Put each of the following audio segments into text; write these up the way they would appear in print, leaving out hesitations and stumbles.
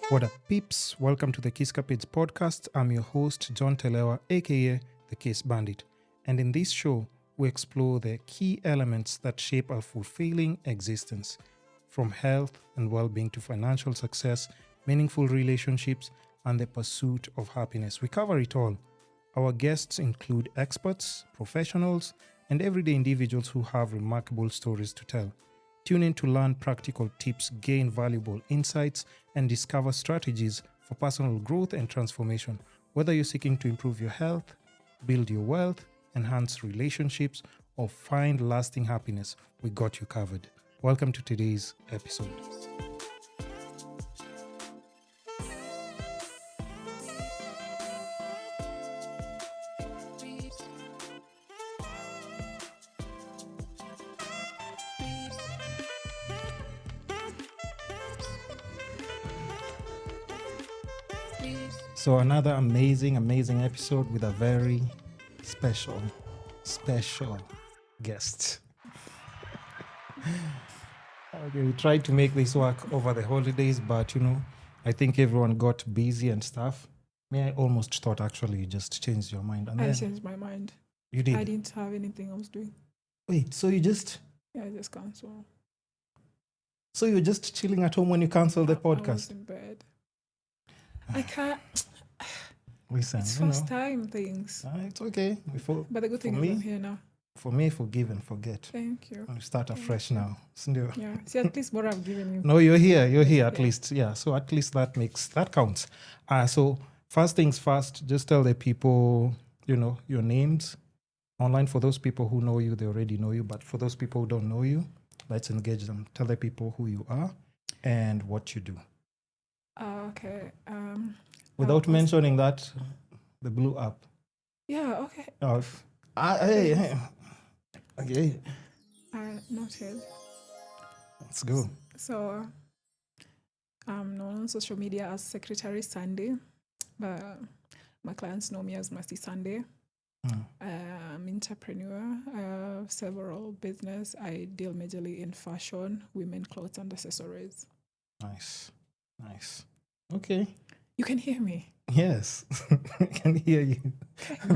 What up, peeps? Welcome to the Podcast. I'm your host, John Telewa, aka the Kiss Bandit. And in this show, we explore the key elements that shape our fulfilling existence, from health and well-being to financial success, meaningful relationships, and the pursuit of happiness. We cover it all. Our guests include experts, professionals, and everyday individuals who have remarkable stories to tell. Tune in to learn practical tips, gain valuable insights, and discover strategies for personal growth and transformation. Whether you're seeking to improve your health, build your wealth, enhance relationships, or find lasting happiness, we got you covered. Welcome to today's episode. So another amazing episode with a very special guest. Okay, we tried to make this work over the holidays, but I think everyone got busy and stuff. I almost thought actually you just changed your mind. And I changed my mind. You did? I didn't have anything I was doing. Wait, so you just... Yeah, I just canceled. So you're just chilling at home when you cancel the podcast? I was in bed. I can't... Listen, it's first time things. It's okay. But the good thing is I'm here now. For me, forgive and forget. Thank you. We start afresh now. Yeah. See, at least what I've given you. No, you're here at least. Yeah. So at least that counts. So first things first, just tell the people, your names online. For those people who know you, they already know you. But for those people who don't know you, let's engage them. Tell the people who you are and what you do. Okay. Without mentioning that, the blue app. Yeah, okay. Hey. Okay. Noted. Let's go. So, I'm known on social media as Secretary Sunday, but my clients know me as Mercy Sunday. I'm entrepreneur. I have several business. I deal majorly in fashion, women clothes, and accessories. Nice. Okay. You can hear me? Yes, I can hear you. No,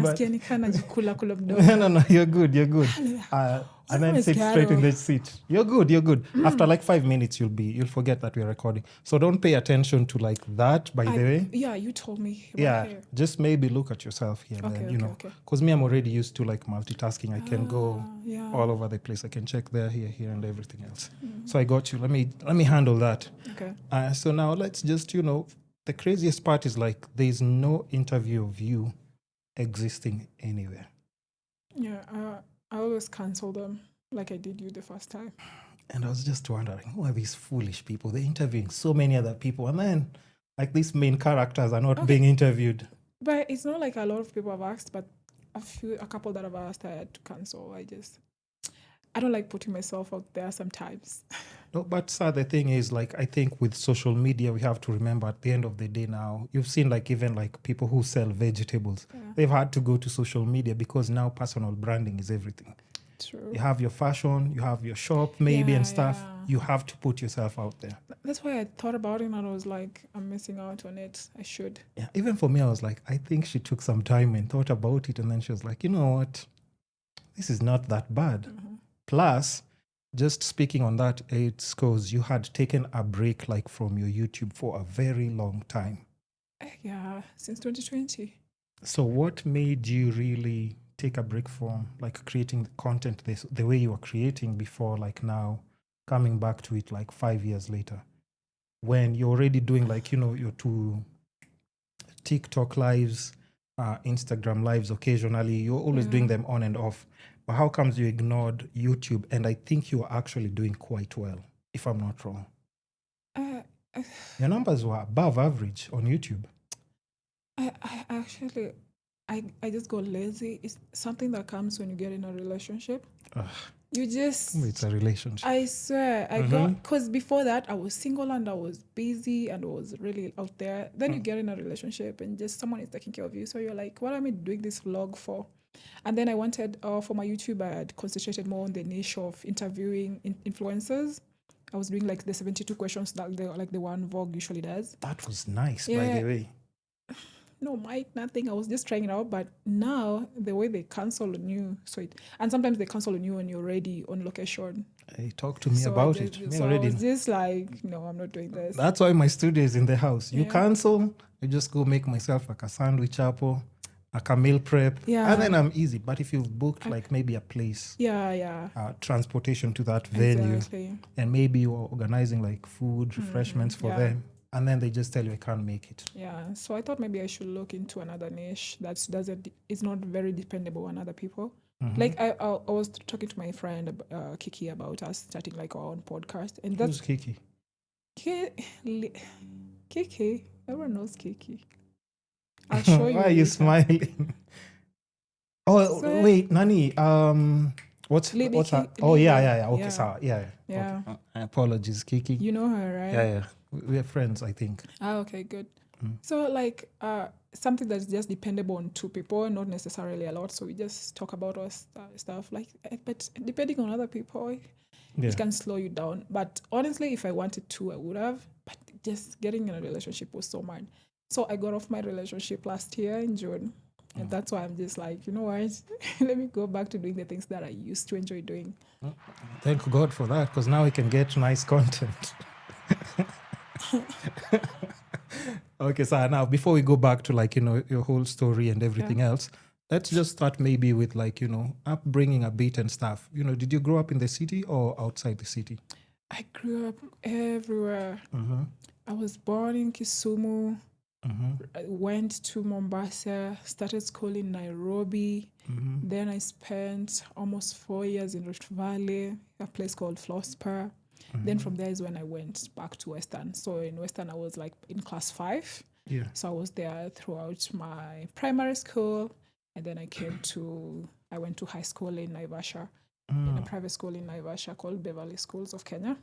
you're good. And then sit straight in the seat. You're good. After like 5 minutes, you'll forget that we're recording. So don't pay attention to like that, by the way. Yeah, you told me. Here. Just maybe look at yourself here. Okay, then, because me, I'm already used to like multitasking. I can go all over the place. I can check there, here, and everything else. So I got you. Let me handle that. Okay. So now let's just, the craziest part is like there's no interview of you existing anywhere. Yeah, I always cancel them like I did you the first time. And I was just wondering, who are these foolish people? They're interviewing so many other people, and then like these main characters are not being interviewed. But it's not like a lot of people have asked, but a couple that have asked, I had to cancel. I don't like putting myself out there sometimes. No, but sir, the thing is, like, I think with social media, we have to remember at the end of the day now, you've seen like even like people who sell vegetables, they've had to go to social media because now personal branding is everything. True. You have your fashion, you have your shop maybe and stuff. Yeah. You have to put yourself out there. That's why I thought about it and I was like, I'm missing out on it. I should. Yeah, even for me, I was like, I think she took some time and thought about it. And then she was like, you know what? This is not that bad. Mm-hmm. Plus, just speaking on that, it's because you had taken a break like from your YouTube for a very long time. Yeah, since 2020. So what made you really take a break from like creating the content the way you were creating before, like now coming back to it like 5 years later? When you're already doing like, your two TikTok lives, Instagram lives occasionally, you're always doing them on and off. But how comes you ignored YouTube? And I think you are actually doing quite well, if I'm not wrong. Your numbers were above average on YouTube. I just got lazy. It's something that comes when you get in a relationship. It's a relationship. I swear, I got, because before that I was single and I was busy and was really out there. Then you get in a relationship and just someone is taking care of you. So you're like, what am I doing this vlog for? And then I wanted, for my YouTube, I had concentrated more on the niche of interviewing influencers. I was doing like the 72 questions that the one Vogue usually does. That was nice, by the way. No, nothing. I was just trying it out. But now the way they cancel on you, and sometimes they cancel on you when you're already on location. Hey, talk to me about it. I was just like, no, I'm not doing this. That's why my studio is in the house. You cancel, I just go make myself like a sandwich apple, like a meal prep, and then I'm easy. But if you've booked like maybe a place, transportation to that venue, and maybe you're organizing like food, refreshments for them, and then they just tell you I can't make it. Yeah, so I thought maybe I should look into another niche that is not very dependable on other people. Like I was talking to my friend Kiki about us starting like our own podcast, and that's Who's Kiki? Kiki. Everyone knows Kiki. I'll show you. Why are you smiling? Wait, Nani. What's her? Oh yeah. Okay, so yeah. Okay. Apologies, Kiki. You know her, right? Yeah. We're friends, I think. Okay, good. So like something that's just dependable on two people, not necessarily a lot. So we just talk about our stuff. Like, but depending on other people, it can slow you down. But honestly, if I wanted to, I would have. But just getting in a relationship was so hard. So I got off my relationship last year in June. And that's why I'm just like, you know what? Let me go back to doing the things that I used to enjoy doing. Thank God for that, because now we can get nice content. Okay, so now before we go back to like, your whole story and everything else, let's just start maybe with like, upbringing a bit and stuff. Did you grow up in the city or outside the city? I grew up everywhere. I was born in Kisumu. I went to Mombasa, started school in Nairobi. Then I spent almost 4 years in Rift Valley, a place called Flossper. Then from there is when I went back to Western. So in Western, I was like in class 5. Yeah. So I was there throughout my primary school. And then I went to high school in Naivasha, in a private school in Naivasha called Beverly Schools of Kenya.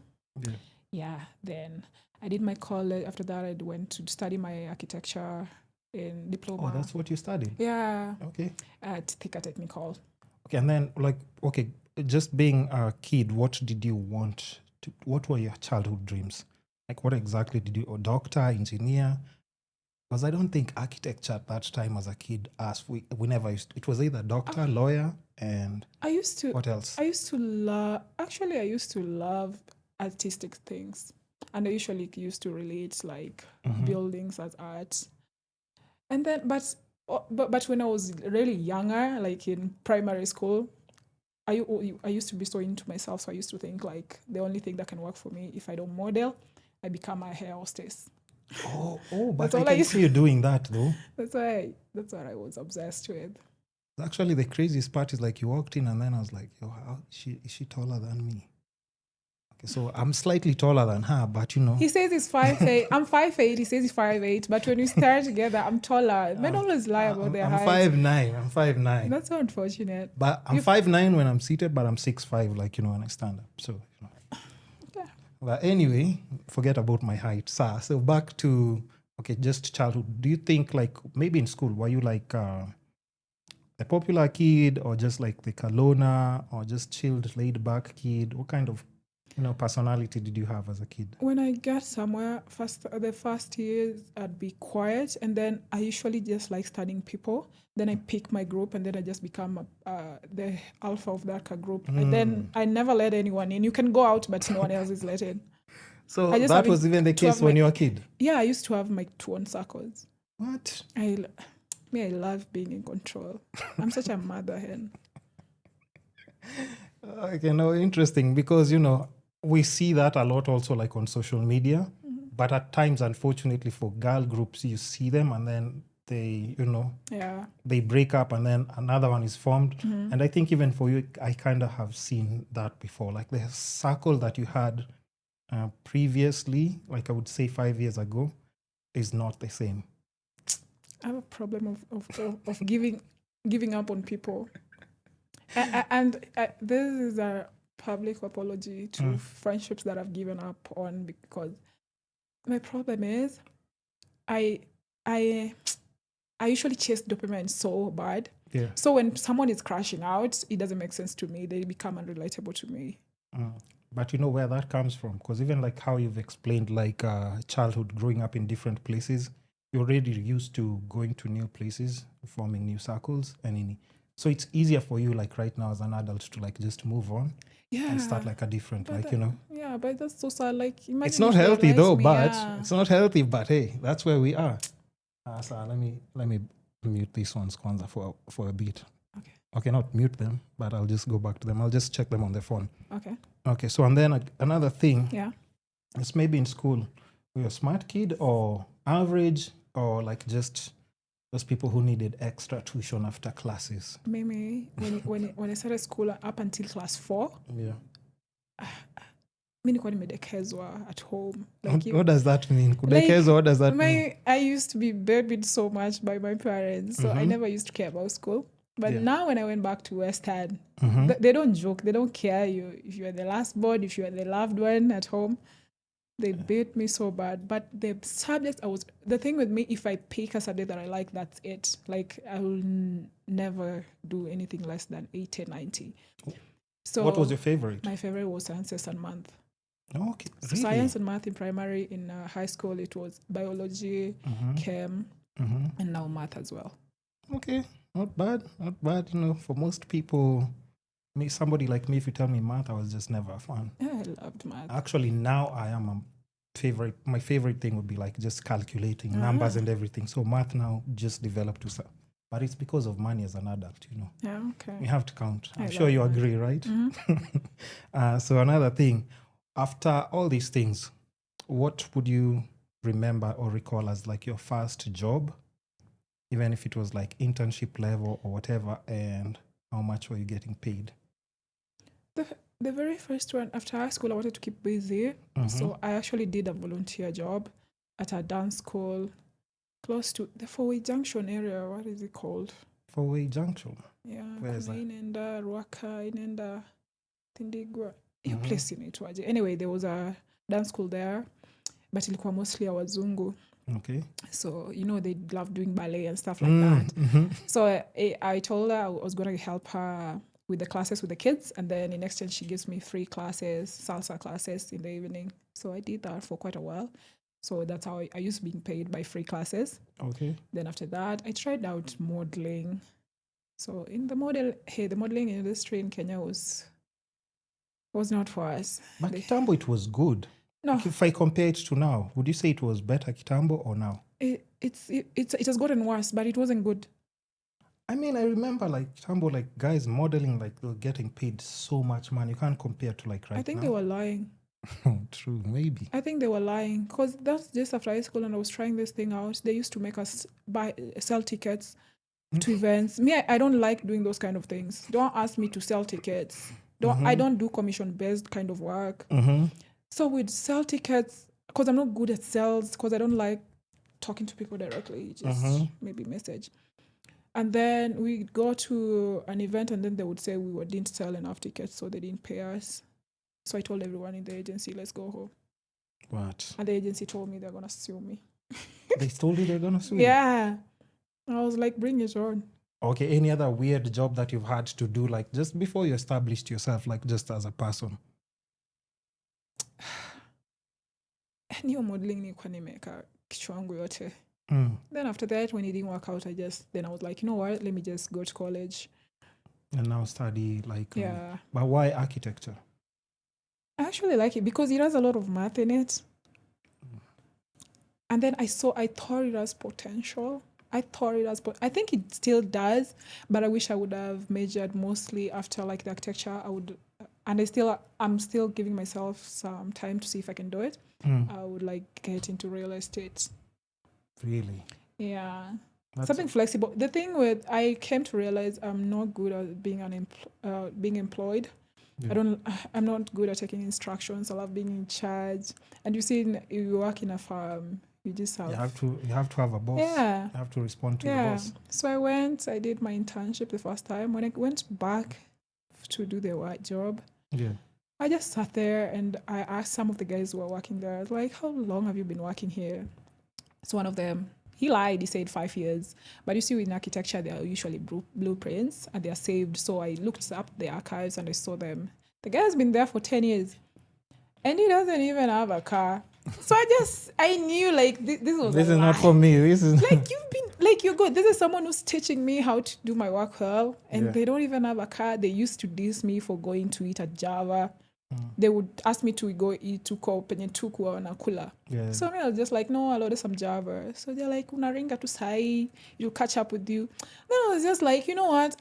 Yeah. Then I did my college. After that, I went to study my architecture in diploma. Oh, that's what you studied? Yeah. Okay. At Thika Technical. Okay, and then just being a kid, what did you want? What were your childhood dreams? Like, what exactly did you, a doctor, engineer? Because I don't think architecture at that time as a kid, we never used, it was either doctor, lawyer, and what else? I used to love artistic things. And I usually used to relate like buildings as art. And then, but when I was really younger, like in primary school, I used to be so into myself. So I used to think like the only thing that can work for me, if I don't model, I become a hair hostess. Oh, but I can see you doing that though. That's what I was obsessed with. Actually, the craziest part is like you walked in and then I was like, yo, is she taller than me? Okay, so I'm slightly taller than her, but He says he's 5'8". I'm 5'8". He says he's 5'8". But when we start together, I'm taller. Men always lie about their height. I'm 5'9". That's so unfortunate. But I'm 5'9" when I'm seated, but I'm 6'5", like, when I stand up. So, Yeah. But anyway, forget about my height. So back to, just childhood. Do you think like maybe in school, were you like a popular kid or just like the Kalona or just chilled, laid back kid? What kind of personality did you have as a kid? When I get somewhere, the first years, I'd be quiet. And then I usually just like studying people. Then I pick my group and then I just become the alpha of that group. And then I never let anyone in. You can go out, but no one else is let in. So that was even the case when you were a kid? Yeah, I used to have my 2 own circles. What? I love being in control. I'm such a mother hen. Okay, interesting because, we see that a lot also like on social media, but at times, unfortunately, for girl groups, you see them and then they, they break up and then another one is formed. And I think even for you, I kind of have seen that before. Like the circle that you had previously, like I would say 5 years ago, is not the same. I have a problem of giving up on people. And this is a public apology to friendships that I've given up on, because my problem is I usually chase dopamine so bad. Yeah. So when someone is crashing out, it doesn't make sense to me. They become unrelatable to me. But you know where that comes from? Because even like how you've explained, like childhood, growing up in different places, you're already used to going to new places, forming new circles, so it's easier for you, like right now as an adult, to like just move on and start like a different, But but that's so sad. Like, imagine it's not if they healthy though, realize but me, it's not healthy. But hey, that's where we are. So let me mute these ones Kwanzaa for a bit. Okay, not mute them, but I'll just go back to them. I'll just check them on the phone. Okay, so and then another thing. Yeah. It's maybe in school, were you a smart kid or average, or like just those people who needed extra tuition after classes? Maybe when I started school up until class 4, Yeah. mi nilikuwa nimedekezwa at home. Like, what does that mean? Kudekezwa, what does that mean? I used to be babied so much by my parents, so I never used to care about school. But now when I went back to Western, they don't joke. They don't care if you're the last born, if you're the loved one at home. They beat me so bad. But the subject, the thing with me, if I pick a subject that I like, that's it. Like, I will never do anything less than 80, 90. So what was your favorite? My favorite was sciences and math. Okay, So really? science and math in primary. In high school, it was biology, chem, and now math as well. Okay, not bad. You know, for most people, somebody like me, if you tell me math, I was just never a fan. Yeah, I loved math. Actually, now I am my favorite thing would be like just calculating numbers and everything. So math now just developed to some. But it's because of money as an adult, you know. Yeah, okay. We have to count. I'm sure you agree, right? So another thing, after all these things, what would you remember or recall as like your first job, even if it was like internship level or whatever, and how much were you getting paid? The very first one, after high school, I wanted to keep busy. So I actually did a volunteer job at a dance school close to the Four-Way Junction area. What is it called? Four-Way Junction? Yeah. Where is that? Inenda, Ruaka, Inenda, Tindigwa. Your place in it. Anyway, there was a dance school there, but ilikuwa mostly a wazungu. Okay. So, you know, they love doing ballet and stuff like that. So I told her I was going to help her with the classes with the kids, and then in exchange she gives me free classes, salsa classes in the evening. So I did that for quite a while. So that's how I used being paid by free classes. Okay. Then after that, I tried out modeling. So in the modeling industry in Kenya was not for us. But kitambo, it was good. No. Like if I compare it to now, would you say it was better kitambo or now? It has gotten worse, but it wasn't good. I mean, I remember like kitambo, like guys modeling, like they're getting paid so much money. You can't compare to like right now. I think they were lying. True, maybe. I think they were lying because that's just after high school and I was trying this thing out. They used to make us sell tickets to events. Me, I don't like doing those kind of things. Don't ask me to sell tickets. I don't do commission-based kind of work. So we'd sell tickets because I'm not good at sales, because I don't like talking to people directly, just maybe message. And then we'd go to an event and then they would say we didn't sell enough tickets, so they didn't pay us. So I told everyone in the agency, let's go home. What? And the agency told me they're going to sue me. They told you they're going to sue you? Yeah. I was like, bring it on. Okay, any other weird job that you've had to do, like just before you established yourself, like just as a person? Niyo modeling nilikuwa nimeka kichwa yangu yote. Then after that, when it didn't work out, then I was like, you know what, let me just go to college. And now study like... Yeah. But why architecture? I actually like it because it has a lot of math in it. And then I thought it has potential. I think it still does, but I wish I would have majored mostly after like the architecture. I'm still giving myself some time to see if I can do it. I would like get into real estate. Really? Yeah. Something flexible. The thing I came to realize I'm not good at being employed. Yeah. I'm not good at taking instructions. I love being in charge. And you work in a farm, you just have... You have to have a boss. Yeah. You have to respond to the boss. So I did my internship the first time. When I went back to do the job, I just sat there and I asked some of the guys who were working there, I was like, how long have you been working here? So one of them, he lied, he said 5 years. But you see, in architecture, there are usually blueprints and they are saved. So I looked up the archives and I saw them. The guy has been there for 10 years. And he doesn't even have a car. So I knew like this was This a is not lie. for me. This is Like you're good. This is someone who's teaching me how to do my work well, and Yeah. they don't even have a car. They used to diss me for going to eat at Java. They would ask me to go eat to cope and tuku or nakula. Yeah. So I was just like, no, I'll order some Java. So they're like, unaringa to sai, you'll catch up with you. Then I was just like, you know what?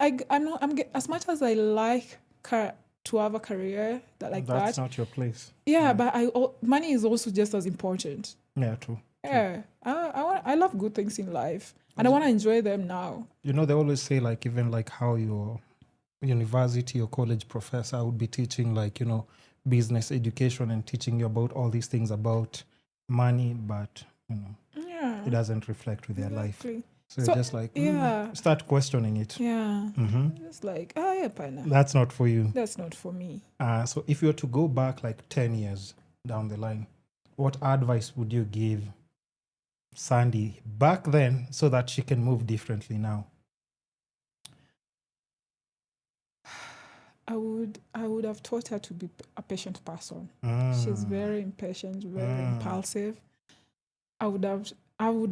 As much as I like to have a career That's that. not your place. Yeah, but money is also just as important. Yeah, true. Yeah, I love good things in life, and I want to enjoy them now. You know, they always say like even like how your university or college professor would be teaching like, you know, business education and teaching you about all these things about money, but you know, Yeah, it doesn't reflect with their life. exactly. So, So, you're just like start questioning it. Yeah, Mm-hmm. just like yeah, partner. That's not for you. That's not for me. So if you were to go back like 10 years down the line, what advice would you give Sandy back then so that she can move differently now? I would have taught her to be a patient person. Mm. She's very impatient, very impulsive. I would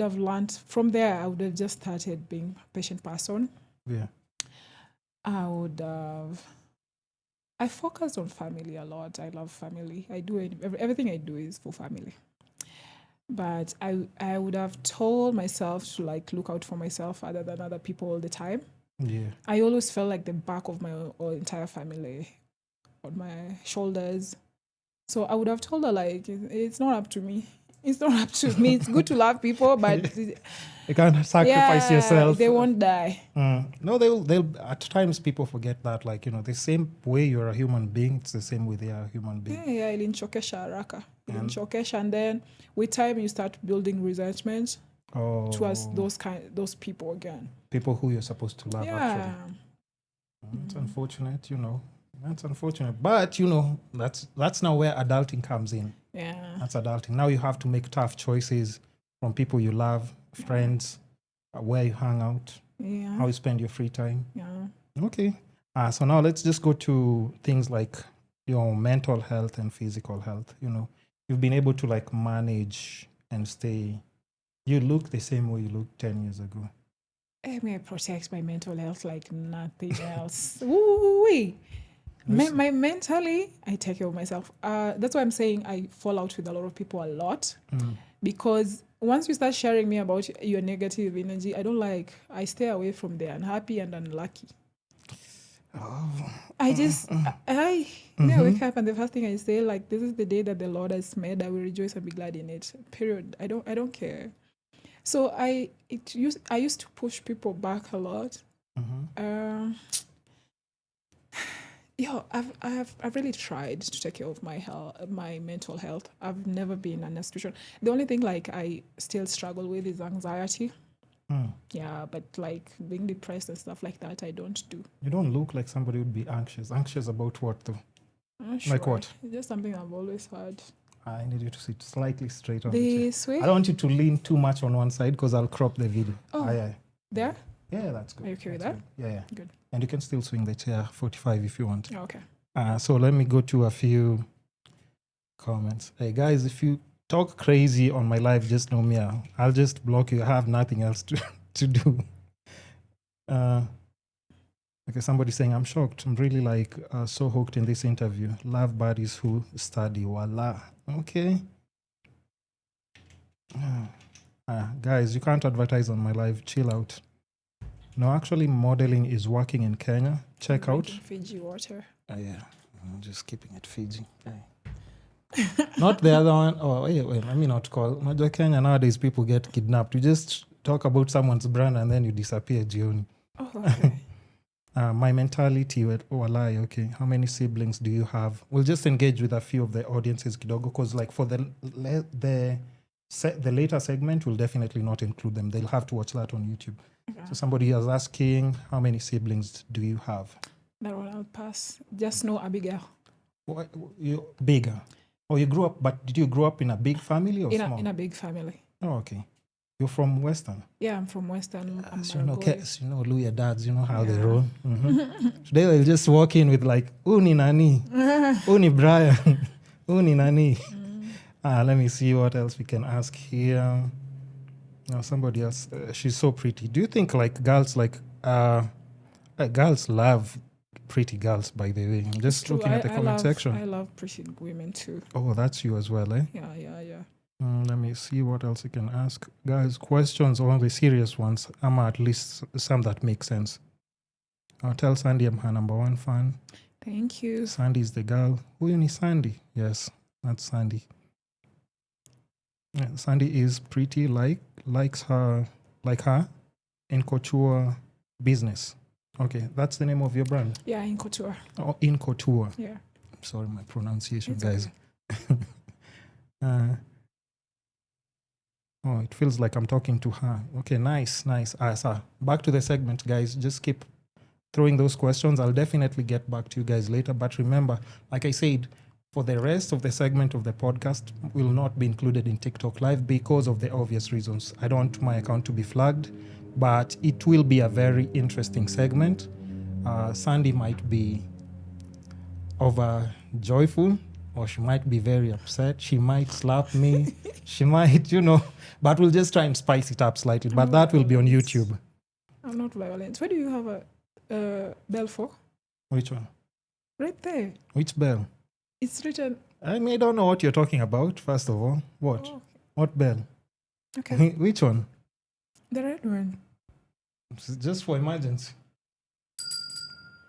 have learned from there. I would have just started being a patient person. Yeah. I focused on family a lot. I love family. I do everything I do is for family. But I would have told myself to like look out for myself other than other people all the time. Yeah. I always felt like the back of my entire family on my shoulders. So I would have told her like it's not up to me. It's not up to me. It's good to love people, but You can't sacrifice yourself. They won't die. No, they'll at times people forget that, like, you know, the same way you're a human being, it's the same way they are a human being. Yeah, ilinchokesha haraka. Ilinchokesha, and then with time you start building resentment towards those people again. People who you're supposed to love, Yeah. actually. It's unfortunate, you know. That's unfortunate. But, you know, that's now where adulting comes in. Yeah. That's adulting. Now you have to make tough choices from people you love, friends, where you hang out, Yeah. how you spend your free time. Yeah. Okay. So now let's just go to things like your mental health and physical health. You know, you've been able to like manage and stay. You look the same way you looked 10 years ago. I mean, I protect my mental health like nothing else. Ooh-wee. My mentally, I take care of myself. That's why I'm saying I fall out with a lot of people a lot because once you start sharing me about your negative energy, I stay away from the unhappy and unlucky. I wake up and the first thing I say, like, this is the day that the Lord has made. I will rejoice and be glad in it. Period. I don't care. So I used to push people back a lot. I've really tried to take care of my health, my mental health. I've never been in a situation. The only thing like I still struggle with is anxiety. Yeah, but like being depressed and stuff like that, I don't do. You don't look like somebody would be anxious. Anxious about what though? I'm not Like sure. what? It's just something I've always had. I need you to sit slightly straight on the chair. This way? I don't want you to lean too much on one side because I'll crop the video. Oh. Yeah. There? Yeah, that's good. Are you okay with That's that? good. Yeah. Good. And you can still swing the chair 45 if you want. Oh, okay. So let me go to a few comments. Hey guys, if you talk crazy on my live, just know me. I'll just block you. I have nothing else to do. Okay, somebody saying, I'm shocked. I'm really like so hooked in this interview. Love buddies who study. Voila. Okay. Guys, you can't advertise on my live. Chill out. No, actually, modeling is working in Kenya. Check out. Drinking Fiji water. Yeah, I'm just keeping it Fiji. Not the other one. Oh, wait, let me not call. Unajua Kenya nowadays people get kidnapped. You just talk about someone's brand and then you disappear, Jioni. Oh, okay. My mentality, walai, okay. How many siblings do you have? We'll just engage with a few of the audiences, kidogo, because like for the later segment, we'll definitely not include them. They'll have to watch that on YouTube. Okay. So somebody is asking, how many siblings do you have? That one I'll pass. Just know Abigail. What, you bigger? Oh, you grew up, but did you grow up in a big family or small? In a big family. Oh, okay. You're from Western? Yeah, I'm from Western. So you know, Luya dads, you know how they roll. Today they'll just walk in with like, Uni Nani, Uni Brian. Uni nani? Let me see what else we can ask here. Now somebody else. She's so pretty. Do you think like girls girls love pretty girls? By the way, I'm just looking at the comment section. I love pretty women too. Oh, that's you as well, eh? Yeah. Let me see what else you can ask, guys. Questions, only serious ones. I'm at least some that make sense. I'll tell Sandy I'm her number one fan. Thank you. Sandy's the girl. Who is Sandy? Yes, that's Sandy. Yeah, Sandy is pretty, likes her in couture business. Okay, that's the name of your brand? Yeah, in couture. Oh, in couture. Yeah. Sorry, my pronunciation, It's guys. Okay. Oh, it feels like I'm talking to her. Okay, nice. So back to the segment, guys. Just keep throwing those questions. I'll definitely get back to you guys later. But remember, like I said, for the rest of the segment of the podcast will not be included in TikTok Live because of the obvious reasons. I don't want my account to be flagged, but it will be a very interesting segment. Sandy might be over joyful, or she might be very upset. She might slap me. She might, but we'll just try and spice it up slightly. But that will be on YouTube. I'm not violent. Where do you have a bell for? Which one? Right there. Which bell? It's written. I don't know what you're talking about, first of all. What? Oh, okay. What bell? Okay. Which one? The red one. It's just for emergency.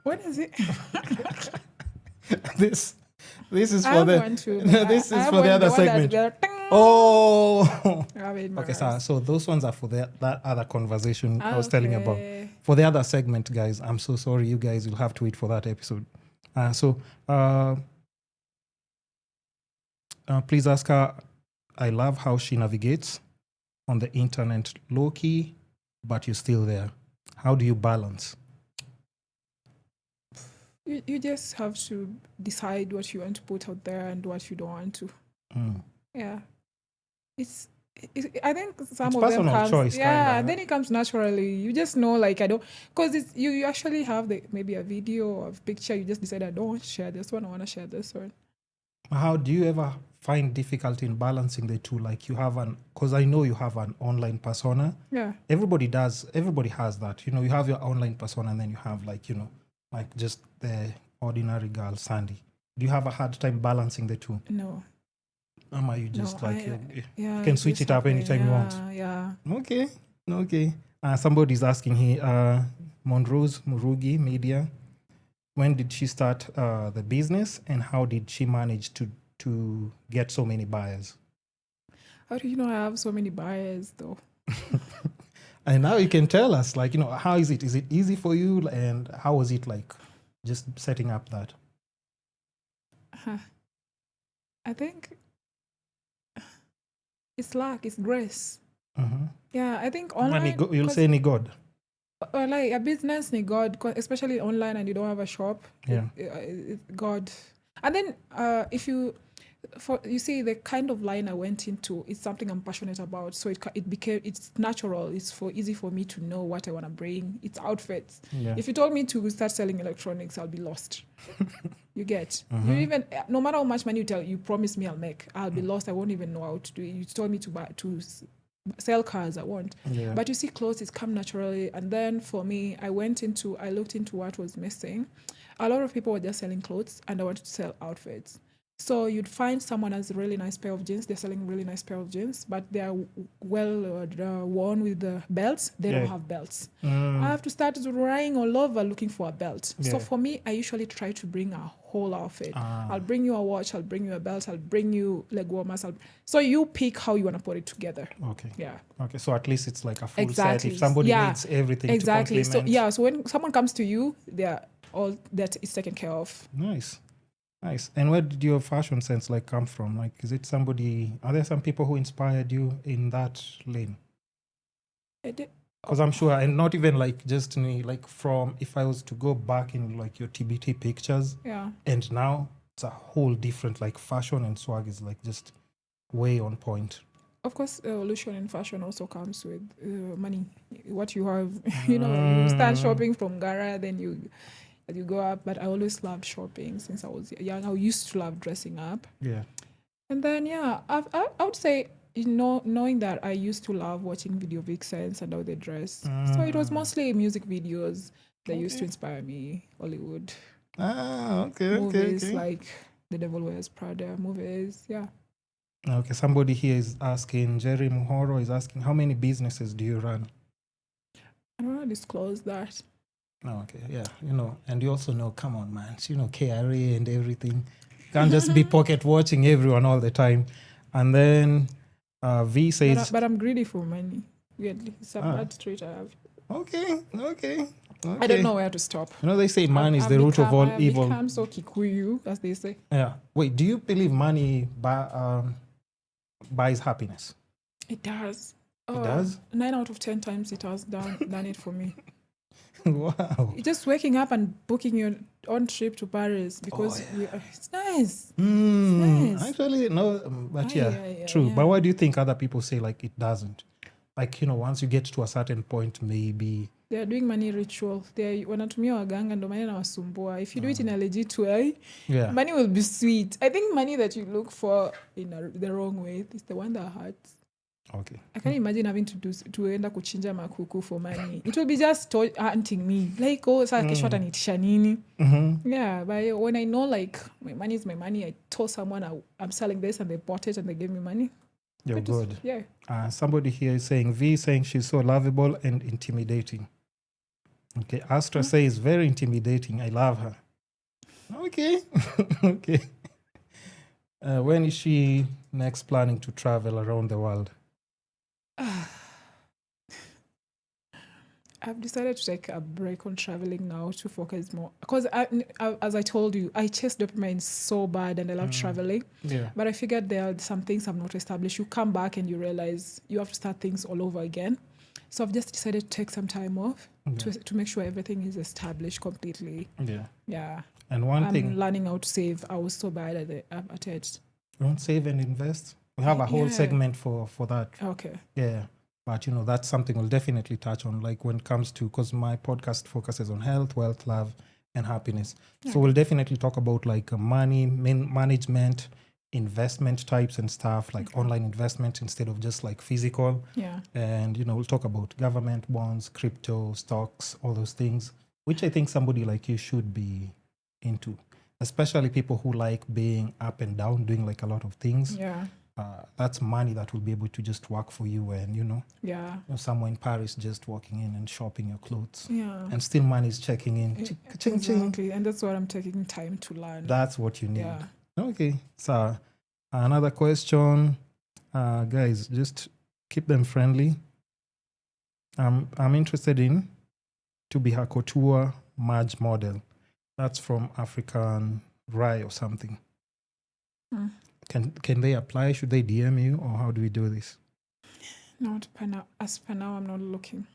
What is it? This is I for have the one too. this is for the other segment. Oh. Okay, so those ones are for that other conversation I was telling you about. For the other segment, guys, I'm so sorry. You guys will have to wait for that episode. Please ask her. I love how she navigates on the internet, low key, but you're still there. How do you balance? You just have to decide what you want to put out there and what you don't want to. Yeah, I think some it's of them comes. Choice, yeah, kinda. Then it comes naturally. You just know, like I don't, because you actually have maybe a video or a picture. You just decide I don't want to share this one. I want to share this one. How do you ever find difficulty in balancing the two? Like because I know you have an online persona. Yeah. Everybody does. Everybody has that. You have your online persona, and then you have like just the ordinary girl, Sandy. Do you have a hard time balancing the two? No. Are you just you can switch it up anytime you want? Yeah. Okay. Somebody's asking here, Monrose Murugi Media, when did she start the business and how did she manage to get so many buyers? How do you know I have so many buyers though? And now you can tell us, how is it? Is it easy for you? And how was it like just setting up that? I think it's luck, it's grace. Mm-hmm. Yeah, I think online. You'll say ni God. Like a business, ni God, especially online and you don't have a shop. Yeah. God. And then you see the kind of line I went into, it's something I'm passionate about. So it's natural. It's easy for me to know what I want to bring. It's outfits. Yeah. If you told me to start selling electronics, I'll be lost. You get. Mm-hmm. You even no matter how much money you promise me I'll be lost. I won't even know how to do it. You told me to sell cars, I won't. Yeah. But you see, clothes, it's come naturally. And then for me, I looked into what was missing. A lot of people were just selling clothes and I wanted to sell outfits. So you'd find someone has a really nice pair of jeans. They're selling a really nice pair of jeans, but they're well worn with the belts. They don't have belts. I have to start running all over looking for a belt. Yeah. So for me, I usually try to bring a whole outfit. I'll bring you a watch. I'll bring you a belt. I'll bring you leg warmers. So you pick how you want to put it together. Okay. Yeah. Okay. So at least it's like a full Exactly. set. If somebody needs everything exactly. to complement. So when someone comes to you, they're all that is taken care of. Nice. And where did your fashion sense come from? Is it are there some people who inspired you in that lane? Because I'm sure, and not even just me, from, if I was to go back in your TBT pictures, and now it's a whole different fashion and swag is just way on point. Of course, evolution in fashion also comes with money. What you have, you start shopping from Gara, then as you go up. But I always loved shopping since I was young. I used to love dressing up. Yeah. And then, I would say, knowing that I used to love watching video vixens and how they dress. So it was mostly music videos that used to inspire me. Hollywood. Movies like The Devil Wears Prada movies. Yeah. Okay, somebody here is asking, Jerry Muhoro is asking, how many businesses do you run? I don't want to disclose that. Oh, okay, yeah, and you also know, come on, man, KRA and everything. You can't just be pocket watching everyone all the time. And then V says... But I'm greedy for money. Weirdly. It's a bad trait I have. Okay. I don't know where to stop. They say money is the root of all evil. I've become so Kikuyu, as they say. Yeah. Wait, do you believe money buys happiness? It does. It does? 9 out of 10 times it has done it for me. Wow. Just waking up and booking your own trip to Paris because it's nice. It's nice. Actually, no, but true. Yeah. But why do you think other people say like it doesn't? Like, once you get to a certain point, maybe... They are doing money ritual. Wanatumia waganga ndo money nawasumbua. If you do it in a legit way, money will be sweet. I think money that you look for in the wrong way is the one that hurts. Okay. I can't imagine having to enda kuchinja makuku for money. It will be just hunting me. Like, sasa kesho atanitisha nini? Yeah, but when I know like my money is my money, I told someone I'm selling this and they bought it and they gave me money. You're good. Yeah. Somebody here is saying, V saying she's so lovable and intimidating. Okay, Astra says very intimidating. I love her. Okay. Okay. When is she next planning to travel around the world? I've decided to take a break on traveling now to focus more. Because as I told you, I chase dopamine so bad and I love traveling. Yeah. But I figured there are some things I've not established. You come back and you realize you have to start things all over again. So I've just decided to take some time off to make sure everything is established completely. Yeah. And I'm learning how to save. I was so bad at it. You don't save and invest? We have a whole segment for that. Okay. Yeah. But, that's something we'll definitely touch on, like when it comes to, because my podcast focuses on health, wealth, love, and happiness. Yeah. So we'll definitely talk about like money, management, investment types and stuff, like online investment instead of just like physical. Yeah. And, we'll talk about government bonds, crypto, stocks, all those things, which I think somebody like you should be into, especially people who like being up and down, doing like a lot of things. Yeah. That's money that will be able to just work for you and, somewhere in Paris just walking in and shopping your clothes. Yeah. And still money is checking in. Exactly. And that's what I'm taking time to learn. That's what you need. Yeah. Okay. So another question. Guys, just keep them friendly. I'm interested in to be a couture merge model. That's from African Rye or something. Can they apply? Should they DM you, or how do we do this? Not per now. As per now, I'm not looking.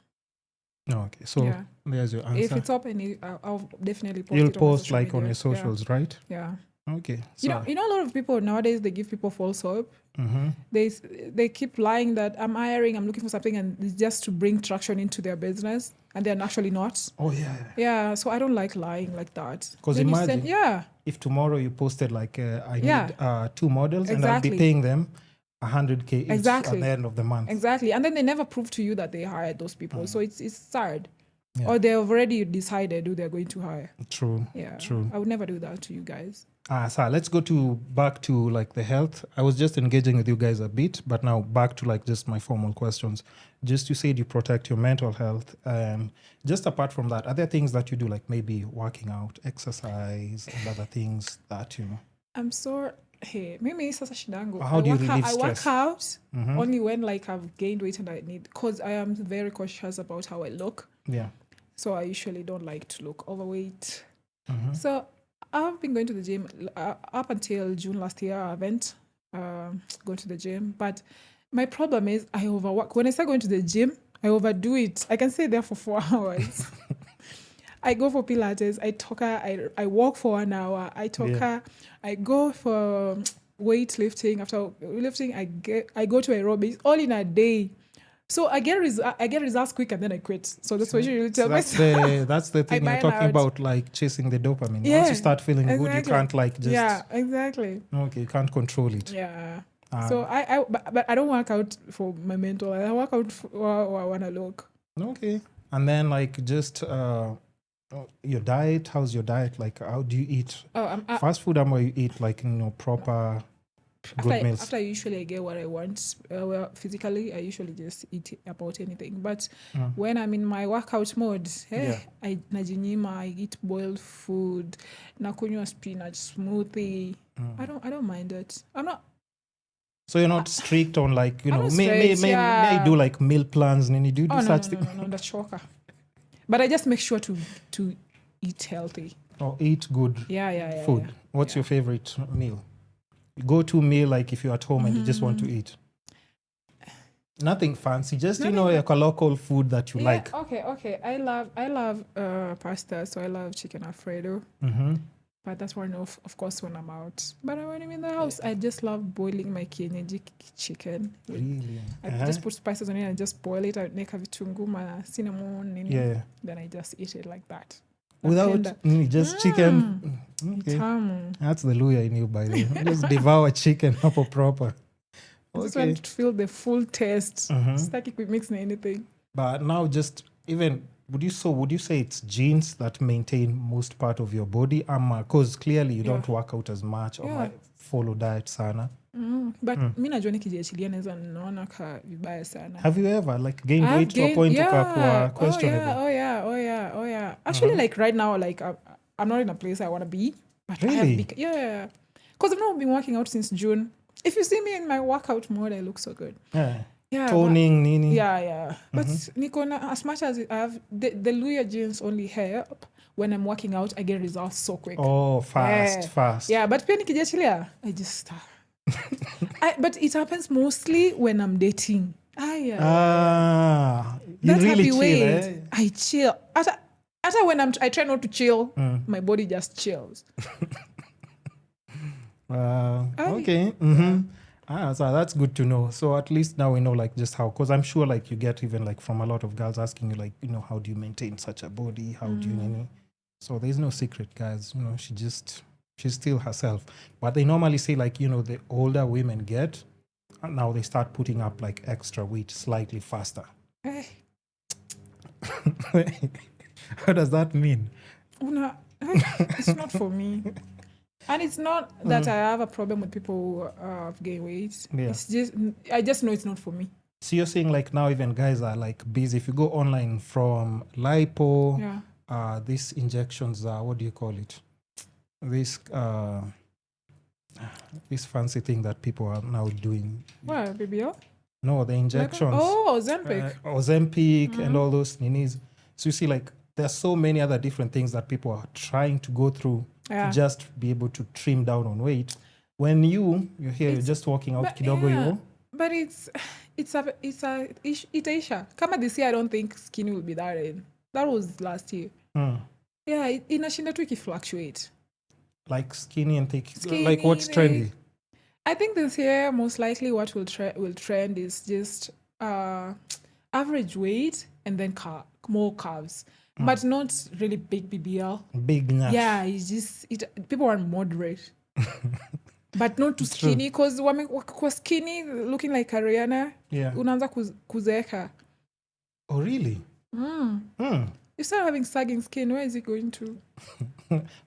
No, okay. So there's your answer. If it's open, I'll definitely post You'll it post on like on your socials, right? Yeah. Okay. So. You know, a lot of people nowadays, they give people false hope. They keep lying that I'm hiring, I'm looking for something, and it's just to bring traction into their business, and they're actually not. Oh yeah. Yeah. So I don't like lying like that. Because imagine, if tomorrow you posted like I need 2 models and I'll be paying them 100K each at the end of the month. Exactly. And then they never prove to you that they hired those people. So it's sad. Yeah. Or they've already decided who they're going to hire. True. Yeah. True. I would never do that to you guys. So let's go back to like the health. I was just engaging with you guys a bit, but now back to like just my formal questions. Just you said you protect your mental health. Just apart from that, are there things that you do, like maybe working out, exercise, and other things that I'm so mimi sasa shidango. How do you relieve stress? I work out only when like I've gained weight and I need, because I am very cautious about how I look. Yeah. So I usually don't like to look overweight. So I've been going to the gym up until June last year. I haven't gone to the gym, but my problem is I overwork. When I start going to the gym, I overdo it. I can stay there for 4 hours. I go for Pilates. I walk for 1 hour. I go for weightlifting. After lifting, I go to aerobics all in a day. So I get results quick and then I quit. So that's what you really tell that's myself. that's the thing you're talking about, like chasing the dopamine. Once you start feeling good, you can't like just... Yeah, exactly. Okay, you can't control it. Yeah. So but I don't work out for my mental. I work out for I want to look. Okay. And then like just your diet, how's your diet? Like how do you eat? Fast food, or you eat like, proper good meals? After usually I get what I want, physically I usually just eat about anything. But when I'm in my workout mode, I eat boiled food, nakunywa spinach smoothie. I don't mind it. I'm not. So you're not strict on like, may I do like meal plans and you do such things? No, that's shocker. But I just make sure to eat healthy. Or eat good food. Yeah. What's your favorite meal? Go-to meal, like if you're at home and you just want to eat? Nothing fancy, just like a local food that you like. Okay. I love pasta, so I love chicken Alfredo. But that's one of course when I'm out. But when I'm in the house, I just love boiling my kienyeji chicken. Really? I just put spices on it and just boil it. I make a vitunguma, cinnamon, then I just eat it like that. Without just chicken. Okay. That's the Luya in you, by the way. Just devour chicken proper. I just want to feel the full taste. Staki quick mixing anything. But now just even would you say it's genes that maintain most part of your body? Because clearly you don't work out as much or like follow diet sana. But mi najua nikijiachilia naweza naona ka vibaya sana. Have you ever like gained weight to a point ukakuwa questionable? Oh yeah. Actually, like right now, like I'm not in a place I want to be. But really? Because I've not been working out since June. If you see me in my workout mode, I look so good. Yeah, toning, nini. Yeah. But Nikona, as much as I have the Luya genes only help when I'm working out, I get results so quick. Oh, fast. Yeah, but pia nikijiachilia, I just start. But it happens mostly when I'm dating. You That's really chill, eh? I chill. After when I try not to chill, my body just chills. Okay. So that's good to know. So at least now we know like just how, because I'm sure like you get even like from a lot of girls asking you like, how do you maintain such a body? How do you, so there's no secret, guys. She's still herself. But they normally say like, the older women get, and now they start putting up like extra weight slightly faster. What does that mean? It's not for me. And it's not that I have a problem with people who gain weight. Yeah. It's just, I just know it's not for me. So you're saying like now even guys are like busy. If you go online from lipo, these injections are, what do you call it? This fancy thing that people are now doing. What, BBL? No, the injections. Ozempic. And all those ninis. So you see like there's so many other different things that people are trying to go through to just be able to trim down on weight. When you're here, you're just walking out kidogo hivo. But it's Aisha. Kama this year, I don't think skinny will be that in. That was last year. Yeah, inashinda tu ikifluctuate. Like skinny and thick. Like what's trendy? I think this year, most likely what will trend is just average weight and then more carbs. But not really big BBL. Big enough. Yeah, it's just people are moderate. But not too skinny, because wamekuwa skinny looking like Ariana, unaanza kuzeeka. Oh, really? You start having sagging skin, where is it going to?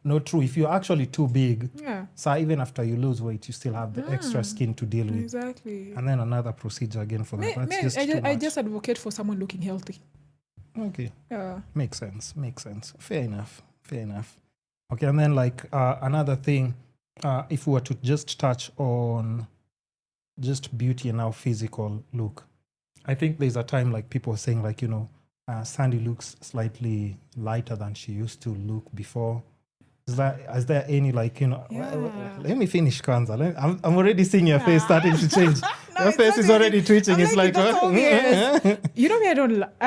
No, true. If you're actually too big, so even after you lose weight, you still have the extra skin to deal with. Exactly. And then another procedure again for that. That's I just advocate for someone looking healthy. Okay. Makes sense. Fair enough. Okay, and then like another thing, if we were to just touch on just beauty and our physical look, I think there's a time like people are saying like, Sandy looks slightly lighter than she used to look before. Is there any like, let me finish, Kanza. I'm already seeing your face starting to change. Your face is already twitching. It's like you know me, I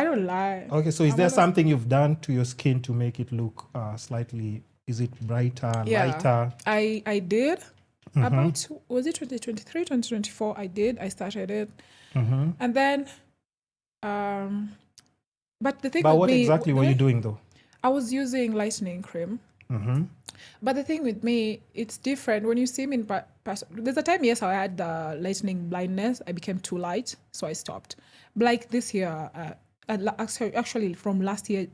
don't lie. Okay, so is there something you've done to your skin to make it look slightly, is it brighter, lighter? I did. About, was it 2023, 2024? I started it. And then But the thing But with what me, exactly were you doing though? I was using lightening cream. But the thing with me, it's different. When you see me in person, there's a time, yes, I had the lightening blindness. I became too light, so I stopped. But like this year, actually from last year,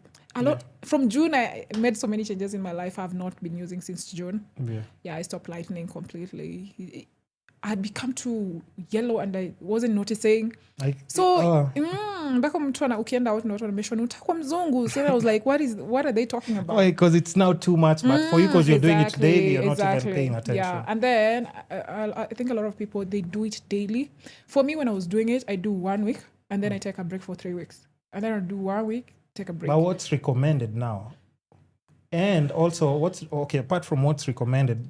from June, I made so many changes in my life I've not been using since June. Yeah, I stopped lightening completely. I had become too yellow and I wasn't noticing. Mpaka mtu ukienda out na watu wanameshona utakuwa mzungu. So I was like, what are they talking about? Why? Because it's now too much, but for you, because you're doing it daily, you're not even paying attention. Yeah, and then I think a lot of people, they do it daily. For me, when I was doing it, I do 1 week and then I take a break for 3 weeks. And then I do 1 week, take a break. But what's recommended now? And also, apart from what's recommended,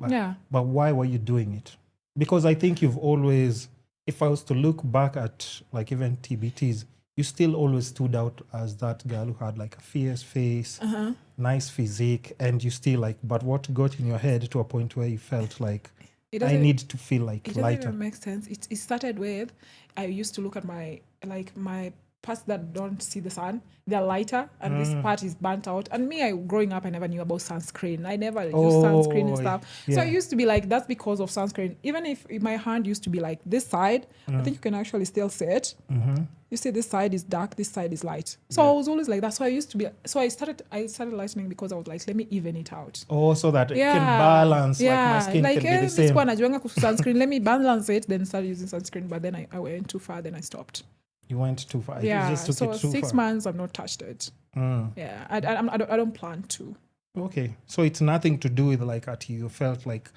but why were you doing it? Because I think you've always, if I was to look back at like even TBTs, you still always stood out as that girl who had like a fierce face, nice physique, and you still like, but what got in your head to a point where you felt like, I need to feel like lighter? It doesn't even make sense. It started with, I used to look at my parts that don't see the sun, they're lighter, and this part is burnt out. And me, growing up, I never knew about sunscreen. I never used sunscreen and stuff. Yeah. So I used to be like, that's because of sunscreen. Even if my hand used to be like this side, I think you can actually still see it. You see this side is dark, this side is light. So I was always like that. So I used to be, so I started lightening because I was like, let me even it out. Oh, so that it can balance, like my skin can be the same. Sunscreen, let me balance it, then start using sunscreen. But then I went too far, then I stopped. You went too far. Yeah, you just took so it too 6 far. months I've not touched it. Yeah, I don't plan to. Okay, so it's nothing to do with like you felt like,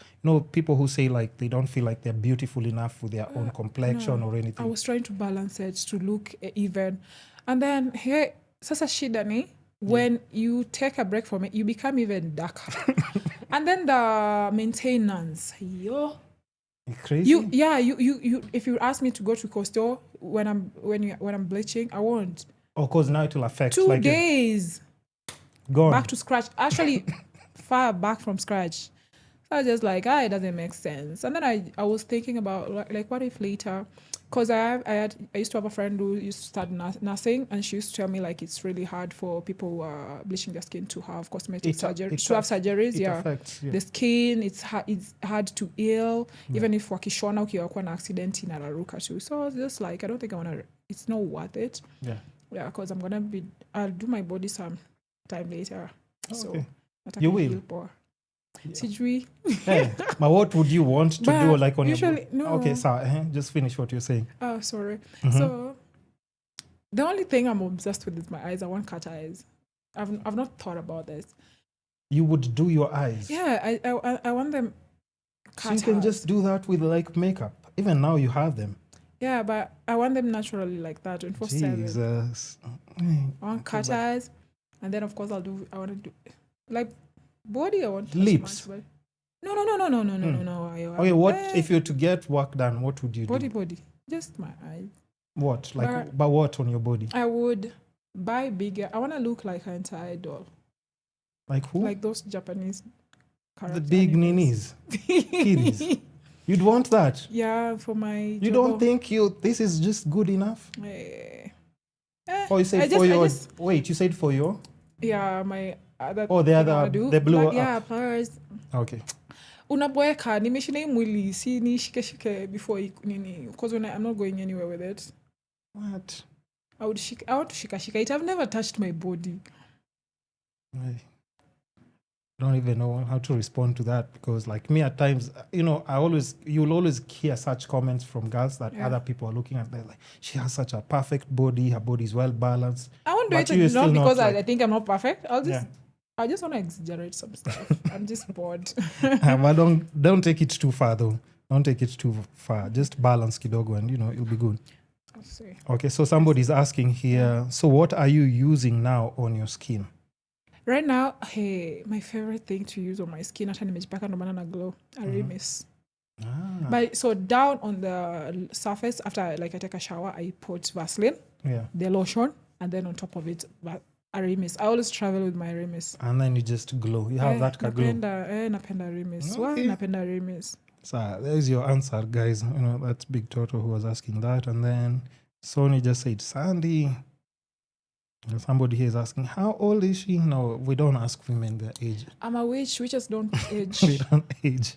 people who say like they don't feel like they're beautiful enough with their own complexion or anything. I was trying to balance it to look even, and then here sasa shida ni when you take a break from it, you become even darker, and then the maintenance, crazy. You if you ask me to go to Costo when I'm bleaching, I won't. Oh, because now it will affect 2 days. Gone. Back to scratch. Actually, far back from scratch. So I was just like, it doesn't make sense. And then I was thinking about like what if later, because I used to have a friend who used to start nursing, and she used to tell me like it's really hard for people who are bleaching their skin to have cosmetic surgery, to have surgeries. It affects, the skin, it's hard to heal. Even if wakishona ukiwa na accident inararuka too. So I was just like, I don't think I want to. It's not worth it. Yeah, because I'll do my body some time later. So you will. Sijui. Hey, but what would you want to do like on usually, your no. Okay, so just finish what you're saying. Oh, sorry. So the only thing I'm obsessed with is my eyes. I want cat eyes. I've not thought about this. You would do your eyes? Yeah, I want them cat eyes. So you can just do that with like makeup. Even now you have them. Yeah, but I want them naturally like that 24/7. Jesus. I want cat eyes, and then of course I want to do like body. I want lips. No. Okay, what if you're to get work done? What would you do? Body, just my eyes. What but what on your body? I would buy bigger. I want to look like an entire doll. Like who? Like those Japanese characters. The big ninis. Kitties. You'd want that? Yeah, for my You don't think this is just good enough? You said wait, you said for your? Yeah, my other. The blue. Yeah, purse. Okay. Unabweka nimeshina hii mwili si nishike before nini, because I'm not going anywhere with it. What? I want to shika it. I've never touched my body. I don't even know how to respond to that, because like me at times, you'll always hear such comments from girls that other people are looking at. They're like, she has such a perfect body. Her body is well balanced. I won't do it not because I think I'm not perfect. I just want to exaggerate some stuff. I'm just bored. But don't take it too far though. Don't take it too far. Just balance kidogo and you'll be good. I'll see. Okay, so somebody's asking here, so what are you using now on your skin? Right now, my favorite thing to use on my skin, hata nimejipaka ndo maana na glow, Arimis. But so down on the surface, after I take a shower, I put Vaseline, the lotion, and then on top of it, Arimis. I always travel with my Arimis. And then you just glow. You have that glow. Napenda Arimis. Okay. Napenda Arimis. So there's your answer, guys. That's Big Toto who was asking that. And then Sony just said, Sandy, Somebody here is asking, how old is she? No, we don't ask women their age. I'm a witch. Witches don't age. They don't age.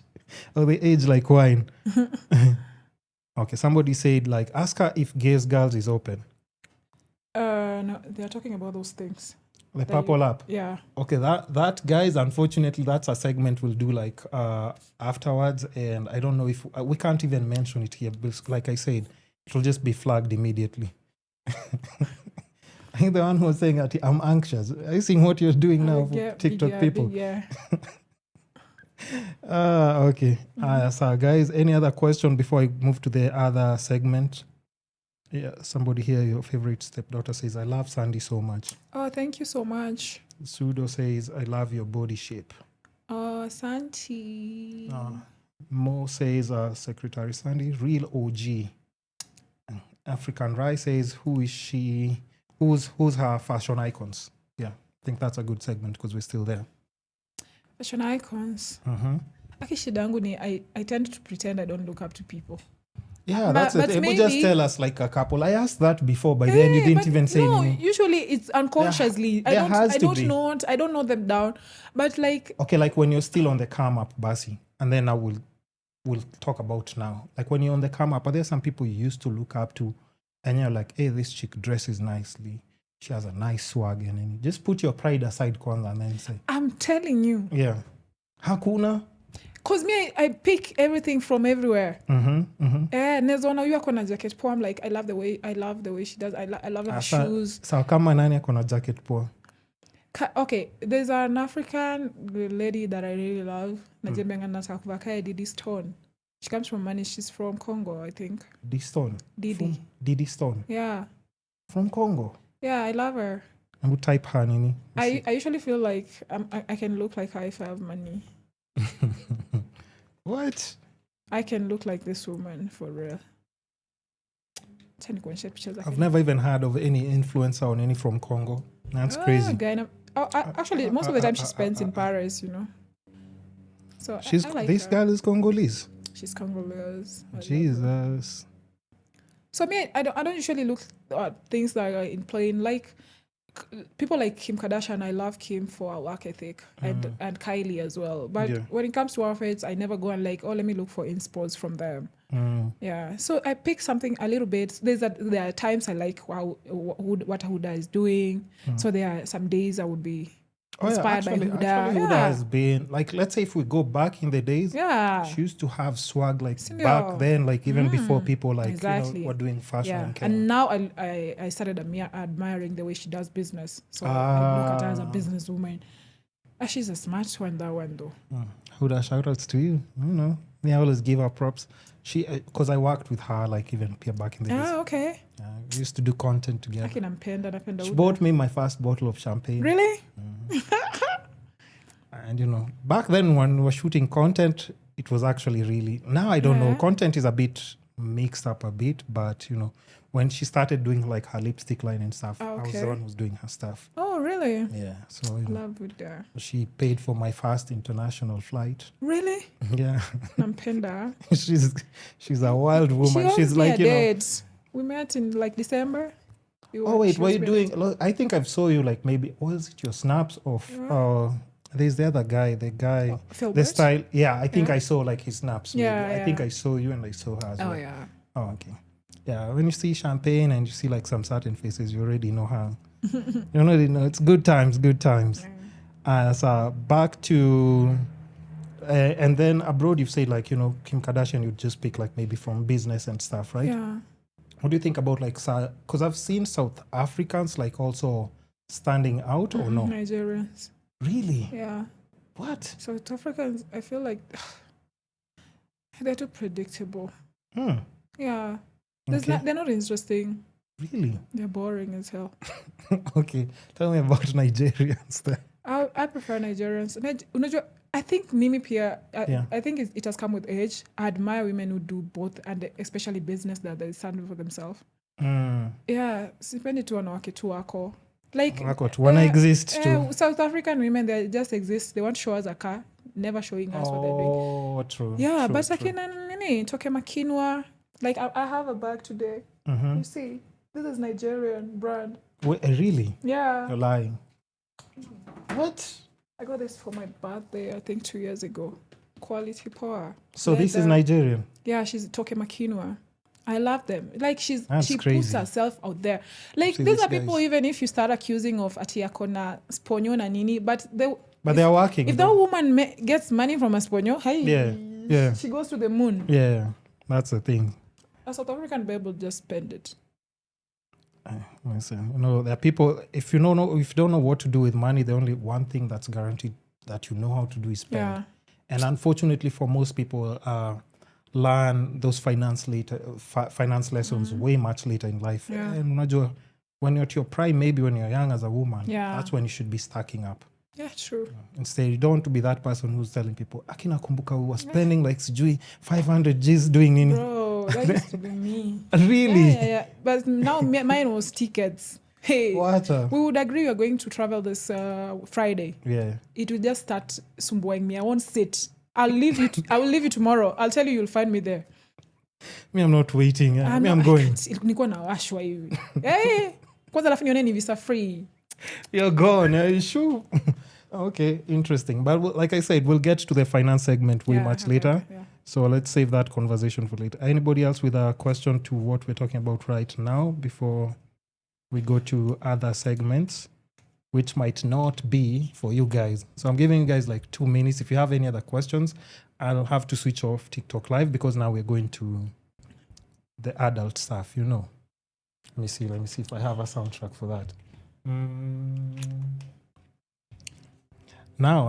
Oh, they age like wine. Okay, somebody said, like, ask her if Gays Girls is open. No, they're talking about those things. The purple app. Yeah. Okay, that guys, unfortunately, that's a segment we'll do like afterwards, and I don't know if we can't even mention it here because, like I said, it will just be flagged immediately. I think the one who was saying that I'm anxious. Are you seeing what you're doing now for TikTok people? Yeah. Okay. So guys, any other question before I move to the other segment? Yeah, somebody here, your favorite stepdaughter says, I love Sandy so much. Oh, thank you so much. Sudo says, I love your body shape. Oh, Santi. Mo says, Secretary Sandy, real OG. African Rai says, who is she? Who's her fashion icons? Yeah, I think that's a good segment because we're still there. Fashion icons. Aki shidangu ni I tend to pretend I don't look up to people. Yeah, that's it. Maybe just tell us like a couple. I asked that before, but then you didn't even say anything. Usually it's unconsciously. I don't know them down. But like, okay, like when you're still on the come up, Basi, and then we'll talk about now. Like when you're on the come up, are there some people you used to look up to, and you're like, hey, this chick dresses nicely. She has a nice swag, and then you just put your pride aside, Kwanza, and then say, I'm telling you. Yeah. Hakuna. Because me, I pick everything from everywhere. Nezona you akona jacket poa. I'm like, I love the way she does. I love her shoes. So kama nani akona jacket poa? Okay, there's an African lady that I really love. Najebenga natakuvaka Didi Stone. She comes from Mani. She's from Congo, I think. Didi Stone. Didi Stone. Yeah. From Congo. Yeah, I love her. And what type her nini? I usually feel like I can look like her if I have money. What? I can look like this woman for real. I've never even heard of any influencer or any from Congo. That's crazy. Actually, most of the time she spends in Paris, you know. So I like this her. girl is Congolese. She's Congolese. Jesus. So I don't usually look at things that are in plain, like people like Kim Kardashian. I love Kim for her work ethic and Kylie as well. But when it comes to outfits, I never go and like, let me look for inspos from them. Yeah. So I pick something a little bit. There are times I like what Huda is doing. So there are some days I would be inspired by Huda. Actually, Huda has been, like, let's say if we go back in the days, she used to have swag like back then, like even before people like were doing fashion. And now I started admiring the way she does business. So I look at her as a businesswoman. She's a smart one, that one though. Huda, shout outs to you. You know, me, I always give her props. She, because I worked with her like even back in the days. Okay. We used to do content together. She bought me my first bottle of champagne. Really? And you know, back then when we were shooting content, it was actually really, now I don't know, content is a bit mixed up a bit, but you know, when she started doing like her lipstick line and stuff, I was the one who was doing her stuff. Oh, really? Yeah. So you know, love Huda. She paid for my first international flight. Really? Yeah. Nampenda. She's a wild woman. She's like, you know. We met in like December. Were you doing? I think I saw you like maybe. Was it your snaps of? There's the other guy. The guy. The style. Yeah, I think I saw like his snaps. I think I saw you and I saw her as well. Oh yeah. Oh okay. Yeah, when you see champagne and you see like some certain faces, you already know how. You already know it's good times. Good times. So back to. And then abroad, you've said like, you know, Kim Kardashian, you'd just pick like maybe from business and stuff, right? Yeah. What do you think about like, because I've seen South Africans like also standing out or no? Nigerians. Really? Yeah. What? South Africans, I feel like they're too predictable. Yeah. They're not interesting. Really? They're boring as hell. Okay. Tell me about Nigerians then. I prefer Nigerians. I think Mimi Pia, I think it has come with age. I admire women who do both, and especially business that they stand for themselves. Yeah, sipendi tu wanawake tu wako. Like, wanna exist too. South African women, they just exist. They want to show us a car, never showing us what they're doing. Oh, true. Yeah, true, but akina nini, toke makinwa. Like, I have a bag today. You see? This is Nigerian brand. Wait, really? Yeah. You're lying. What? I got this for my birthday, I think 2 years ago. Quality power. So this is Nigerian? Yeah, she's Toke Makinwa. I love them. Like she crazy. puts herself out there. Like these are people, even if you start accusing of Atiakona, Sponyo na nini, but they are working. If that woman gets money from a Sponyo, yeah, she goes to the moon. Yeah, that's the thing. A South African Bible just spend it. Listen, there are people. If you don't know what to do with money, the only one thing that's guaranteed that you know how to do is spend. Yeah. And unfortunately, for most people, learn those finance lessons way much later in life. Yeah. And when you're at your prime, maybe when you're young as a woman, that's when you should be stacking up. Yeah, true. Instead, you don't want to be that person who's telling people, Akina Kumbuka, who was spending like 500 G's doing nini. Bro, that used to be me. Really? Yeah. But now mine was tickets. Hey, what? We would agree we're going to travel this Friday. Yeah. It will just start sumboing me. I won't sit. I will leave you tomorrow. I'll tell you'll find me there. Me, I'm not waiting. I'm going. Niko na washwa hivi. Hey, kwanza alafu nione ni visa free. You're gone. Are you sure? Okay, interesting. But like I said, we'll get to the finance segment way much later. Yeah. So let's save that conversation for later. Anybody else with a question to what we're talking about right now before we go to other segments, which might not be for you guys? So I'm giving you guys like 2 minutes. If you have any other questions, I'll have to switch off TikTok Live because now we're going to the adult stuff, Let me see if I have a soundtrack for that. Now,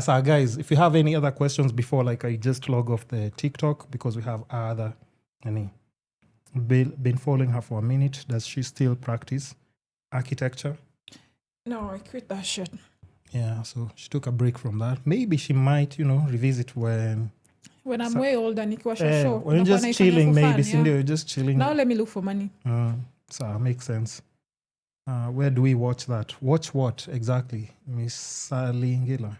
so guys, if you have any other questions before, like I just log off the TikTok because we have other been following her for a minute. Does she still practice architecture? No, I quit that shit. Yeah, so she took a break from that. Maybe she might, revisit when I'm way older. Nikiwa when you're just chilling, maybe. You're just chilling. Now let me look for money. So makes sense. Where do we watch that? Watch what exactly, Miss Salingila?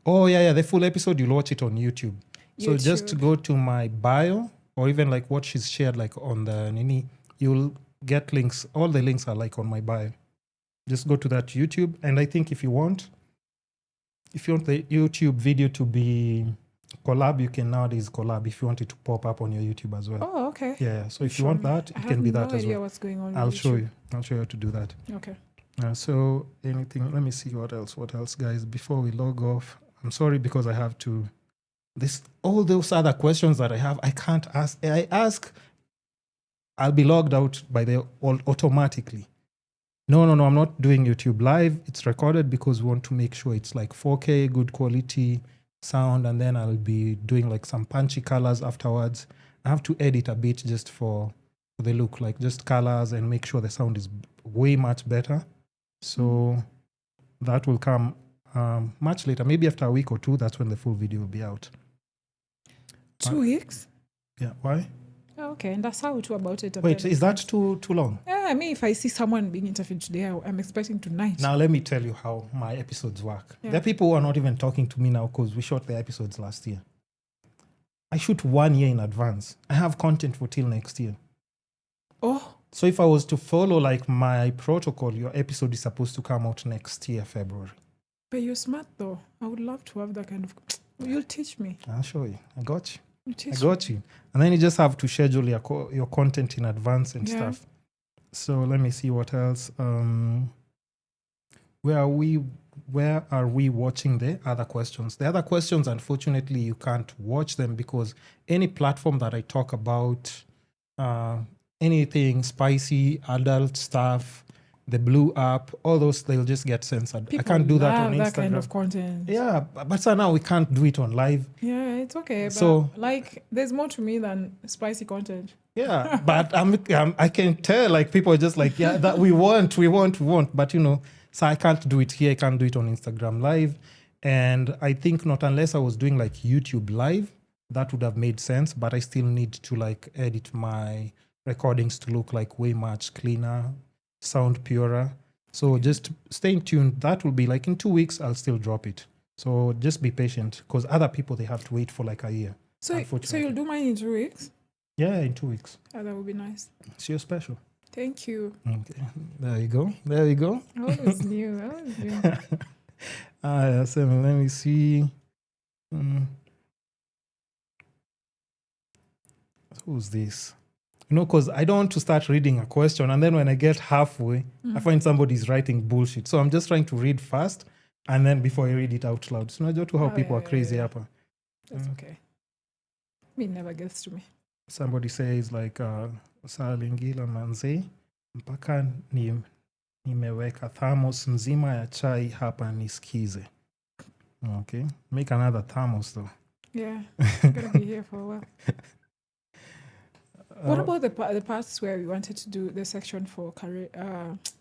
Oh yeah, the full episode you'll watch it on YouTube. So just go to my bio or even like what she's shared like on the Nini, you'll get links. All the links are like on my bio. Just go to that YouTube, and I think if you want the YouTube video to be collab, you can nowadays collab if you want it to pop up on your YouTube as well. Oh, okay. Yeah, so if you want that, it can be that as well. I have no idea what's going on. I'll show you how to do that. Okay. So anything, let me see what else, guys, before we log off. I'm sorry because I have to, all those other questions that I have, I can't ask. I ask, I'll be logged out by automatically. No, I'm not doing YouTube live. It's recorded because we want to make sure it's like 4K, good quality sound, and then I'll be doing like some punchy colors afterwards. I have to edit a bit just for the look, like just colors, and make sure the sound is way much better. So that will come much later, maybe after a week or two. That's when the full video will be out. 2 weeks? Yeah, why? Okay, and that's how we talk about it. Wait, is that too long? Yeah, I mean, if I see someone being interviewed today, I'm expecting tonight. Now, let me tell you how my episodes work. Yeah. There are people who are not even talking to me now because we shot the episodes last year. I shoot 1 year in advance. I have content for till next year. Oh. So if I was to follow like my protocol, your episode is supposed to come out next year, February. But you're smart though. I would love to have that kind of... You'll teach me. I'll show you. I got you. I got you. And then you just have to schedule your content in advance and stuff. So let me see what else. Where are we watching the other questions? The other questions, unfortunately, you can't watch them because any platform that I talk about, anything spicy, adult stuff, the blue app, all those, they'll just get censored. People I can't do that on Instagram. That kind of content. Yeah, but so now we can't do it on live. Yeah, it's okay. But so, like, there's more to me than spicy content. Yeah, but I can tell, like, people are just like, yeah, that we want. But, so I can't do it here. I can't do it on Instagram live. And I think not unless I was doing, like, YouTube live, that would have made sense. But I still need to, like, edit my recordings to look, like, way much cleaner, sound purer. So just stay tuned. That will be, like, in 2 weeks, I'll still drop it. So just be patient because other people, they have to wait for, like, a year. So you'll do mine in 2 weeks? Yeah, in 2 weeks. Oh, that would be nice. It's your special. Thank you. Okay. There you go. There you go. Always new. Always new. So let me see. Who's this? Because I don't want to start reading a question and then when I get halfway, I find somebody's writing bullshit. So I'm just trying to read fast and then before I read it out loud. So unajua tu how people are crazy hapa. That's okay. It never gets to me. Somebody says like saa lingila manze mpaka nimeweka thermos mzima ya chai hapa nisikize. Okay. Make another thermos though. Yeah. Gotta be here for a while. What about the parts where we wanted to do the section for career,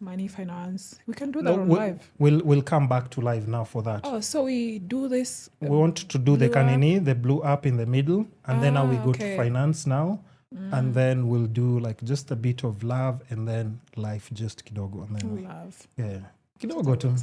money, finance? We can do that on live. We'll come back to live now for that. Oh, so we do this. We want to do the kanini, the blue up in the middle, and then now we go to finance now, and then we'll do like just a bit of love, and then life just kidogo, and then love. Yeah, kidogo tu.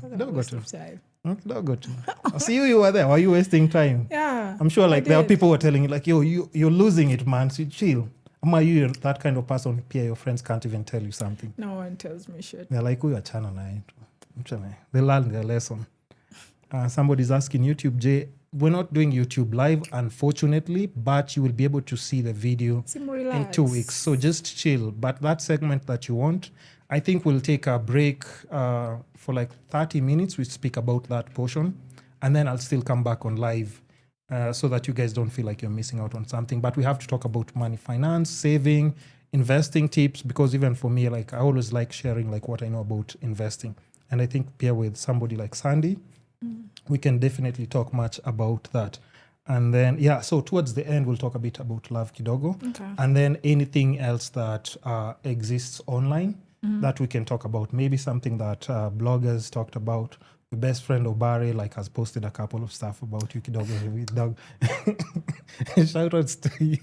I see you were there. Were you wasting time? Yeah, I'm sure like there are people who are telling you like, yo, you're losing it, man. So chill. Are you that kind of person? Pia, your friends can't even tell you something. No one tells me shit. They're like, "Who channel They learn their lesson." Somebody's asking YouTube, Jay, we're not doing YouTube live, unfortunately, but you will be able to see the video in 2 weeks. So just chill. But that segment that you want, I think we'll take a break for like 30 minutes. We speak about that portion. And then I'll still come back on live. So that you guys don't feel like you're missing out on something. But we have to talk about money, finance, saving, investing tips, because even for me, like I always like sharing like what I know about investing. And I think Pia, with somebody like Sandy, we can definitely talk much about that. And then, so towards the end, we'll talk a bit about love kidogo. Okay. And then anything else that exists online that we can talk about. Maybe something that bloggers talked about. The best friend Obare like has posted a couple of stuff about you kidogo with dog. Shout outs to you.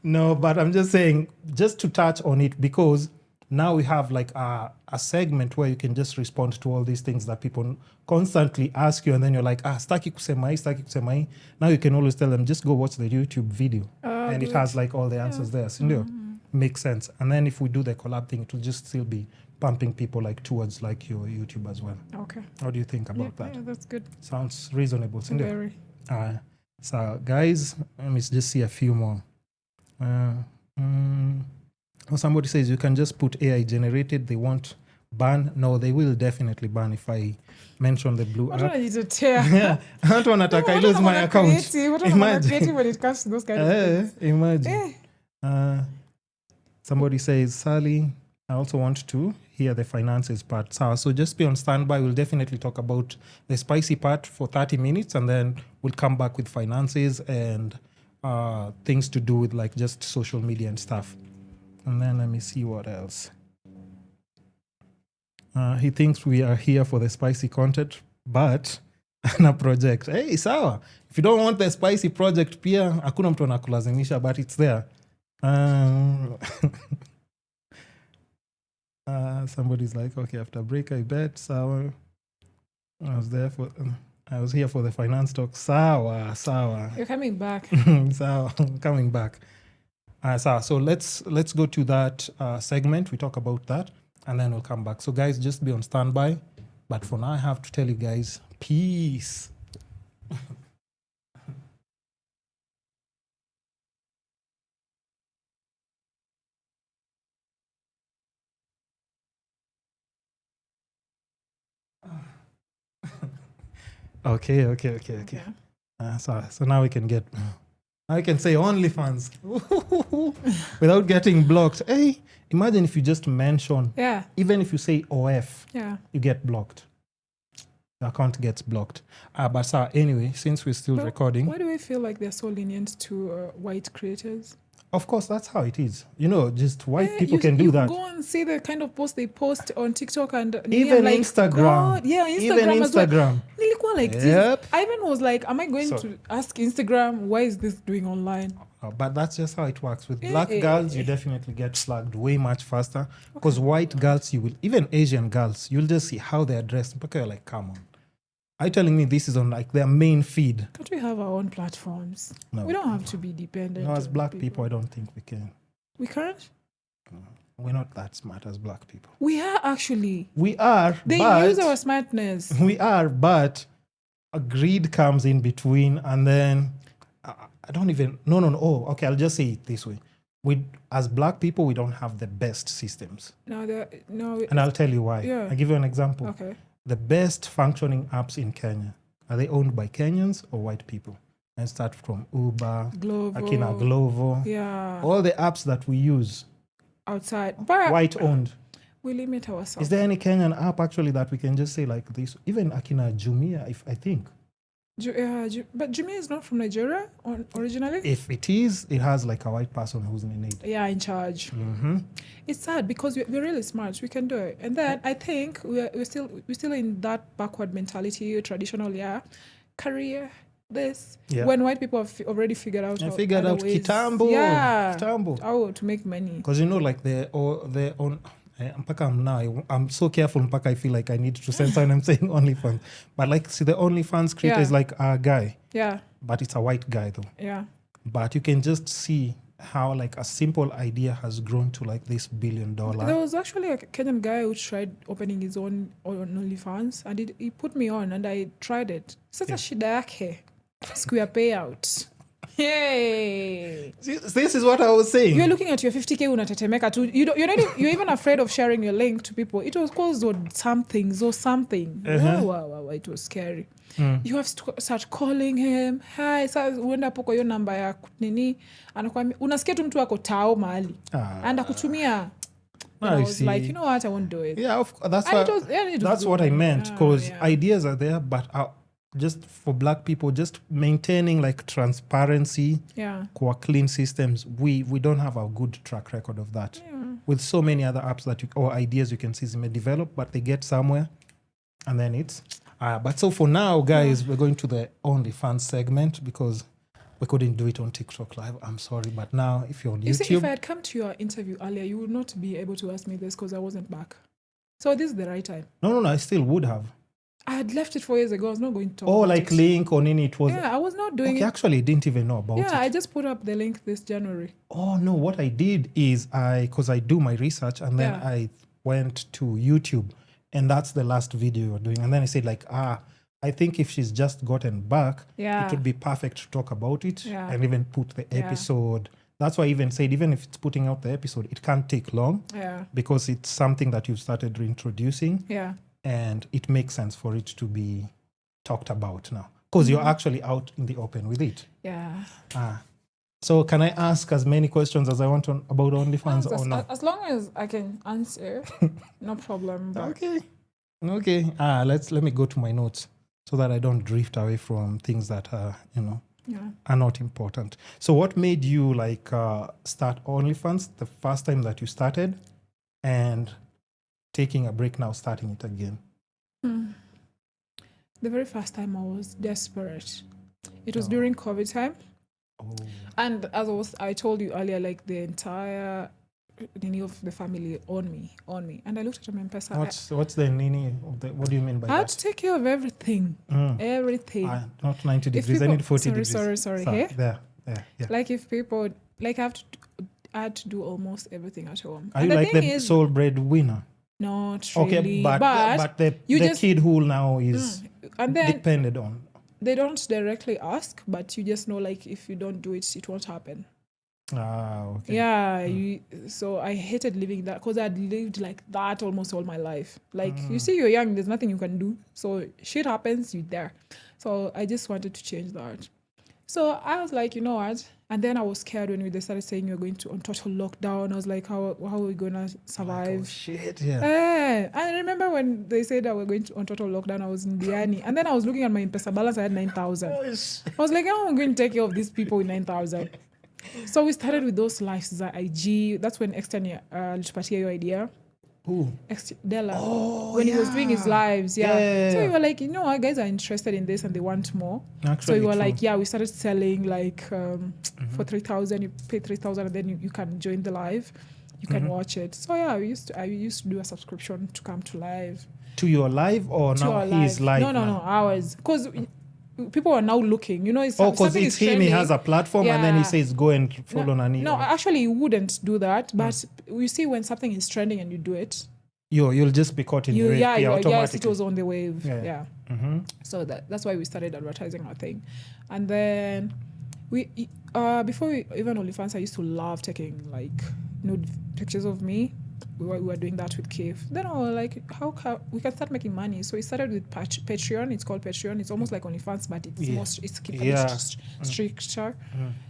No, but I'm just saying, just to touch on it, because now we have like a segment where you can just respond to all these things that people constantly ask you, and then you're like, staki kusemai. Now you can always tell them, just go watch the YouTube video. And it has like all the answers there. So, makes sense. And then if we do the collab thing, it will just still be pumping people like towards like your YouTube as well. Okay. How do you think about that? Yeah, that's good. Sounds reasonable. Very. So guys, let me just see a few more. Somebody says you can just put AI generated. They won't ban. No, they will definitely ban if I mention the blue app. What do I need to tear? Yeah, I don't want to I lose my account. Imagine when it comes to those kind of things. Imagine. Somebody says, Sally, I also want to hear the finances part. So just be on standby. We'll definitely talk about the spicy part for 30 minutes, and then we'll come back with finances and things to do with like just social media and stuff. And then let me see what else. He thinks we are here for the spicy content, but na project. Hey, sawa. If you don't want the spicy project, pia hakuna mtu anakulazimisha, but it's there. Somebody's like, okay, after break, I bet. Sawa. I was here for the finance talk. Sawa. You're coming back. Sawa, coming back. So let's go to that segment. We talk about that, and then we'll come back. So guys, just be on standby. But for now, I have to tell you guys, peace. Okay. So now we can get... I can say OnlyFans without getting blocked. Hey, imagine if you just mention, even if you say OF, you get blocked. Your account gets blocked. But anyway, since we're still recording. Why do we feel like they're so lenient to white creators? Of course, that's how it is. Just white people can do that. Go and see the kind of post they post on TikTok and even like, Instagram. God, Instagram as well. Like yep. I even was like, am I going to ask Instagram, why is this doing online? But that's just how it works. With black girls, you definitely get flagged way much faster. Because white girls, even Asian girls, you'll just see how they're dressed. But you're like, come on. Are you telling me this is on like their main feed? Can't we have our own platforms? No. We don't have to be dependent. No, as on black people, I don't think we can. We can't? We're not that smart as black people. We are actually. We are, They but use our smartness. we are, but a greed comes in between, and then I don't even. No. Oh, okay. I'll just say it this way: we, as black people, we don't have the best systems. No. And I'll tell you why. Yeah. I'll give you an example. Okay. The best functioning apps in Kenya, are they owned by Kenyans or white people? And start from Uber, Glovo. Akina Glovo. Yeah. All the apps that we use, Outside. But white owned. we limit ourselves. Is there any Kenyan app actually that we can just say like this? Even Akina Jumia, if I think. But Jimmy is not from Nigeria originally? If it is, it has like a white person who's in it. Yeah, in charge. Mm-hmm. It's sad because we're really smart. We can do it. And then I think we're still in that backward mentality, traditional, career, this. Yeah. When white people have already figured out I figured out ways, Kitambo. Kitambo. how to make money. Because like their own. I'm so careful mpaka I feel like I need to censor when I'm saying OnlyFans. But like, see, the OnlyFans creator is like a guy. Yeah. But it's a white guy though. Yeah. But you can just see how like a simple idea has grown to like this $1 billion. There was actually a Kenyan guy who tried opening his own OnlyFans, and he put me on, and I tried it. Sasa shida yake square payout. Hey, this is what I was saying. You're looking at your 50K unatetemeka too. You're even afraid of sharing your link to people. It was caused on something. Wow, it was scary. You have to start calling him. Hi, sasa uenda hapo kwa hiyo namba ya nini, anakuambia unasikia tu mtu ako tao mahali. And akutumia. I was like, you know what, I won't do it. Yeah, that's what I meant, because ideas are there, but just for black people, just maintaining like transparency, core clean systems, we don't have a good track record of that. With so many other apps or ideas you can see they may develop, but they get somewhere and then it's but so for now, guys, we're going to the OnlyFans segment because we couldn't do it on TikTok Live. I'm sorry, but now if you're on YouTube... See, if I had come to your interview earlier, you would not be able to ask me this because I wasn't back. So this is the right time. No, I still would have. I had left it 4 years ago. I was not going to talk about like it. Link on it was... Yeah, I was not doing it. Actually, I didn't even know about it. Yeah, I just put up the link this January. Oh, no, what I did is because I do my research and then I went to YouTube and that's the last video you're doing. And then I said like, I think if she's just gotten back, it would be perfect to talk about it and even put the episode. That's why I even said, even if it's putting out the episode, it can't take long because it's something that you've started reintroducing. Yeah. And it makes sense for it to be talked about now because you're actually out in the open with it. Yeah. So can I ask as many questions as I want about OnlyFans or not? As long as I can answer, no problem. Okay. Let me go to my notes so that I don't drift away from things that are not important. So what made you start OnlyFans the first time that you started and taking a break now, starting it again? The very first time I was desperate. It was during COVID time. Oh. And as I told you earlier, like the entire Nini of the family on me. And I looked at my M-Pesa. What's the Nini? What do you mean by that? I had to take care of everything. Everything. Not 90 degrees, I need 40 degrees. Sorry. There. Yeah. Like if people, I had to do almost everything at home. Are you like the sole breadwinner? Not really. Okay, but the kid who now is depended on. They don't directly ask, but you just know like if you don't do it, it won't happen. Okay. Yeah, so I hated living that because I'd lived like that almost all my life. Like you see, you're young, there's nothing you can do. So shit happens, you're there. So I just wanted to change that. So I was like, you know what? And then I was scared when they started saying you're going to on total lockdown. I was like, how are we gonna survive? Oh shit, yeah. I remember when they said that we're going on total lockdown, I was in Diani. And then I was looking at my M-Pesa balance, I had 9,000. I was like, how am I going to take care of these people with 9,000? So we started with those lives at IG. That's when Extern alitupatia your idea. Who? Della. When he was doing his lives. Yeah. So we were like, you know what, guys are interested in this and they want more. Actually, so we were like, we started selling like for 3,000, you pay 3,000 and then you can join the live. you can watch it. So yeah, I used to do a subscription to come to live. To your live or To now our he's live? No, ours. Because people are now looking. You know, it's because something it's is him. trending. He has a platform, and then he Yeah. says, "Go and follow Nani." No, or- actually, you wouldn't do that. But you see, when something is trending and you do it, you'll just be caught in the wave. yes, Automatically. it was on the wave. Yeah. Yeah. Mm-hmm. So that's why we started advertising our thing. And then we before we even OnlyFans, I used to love taking like nude pictures of me. We were doing that with Keith. Then I was like, how can we can start making money? So we started with Patreon. It's called Patreon. It's almost like OnlyFans, but it's more stricter.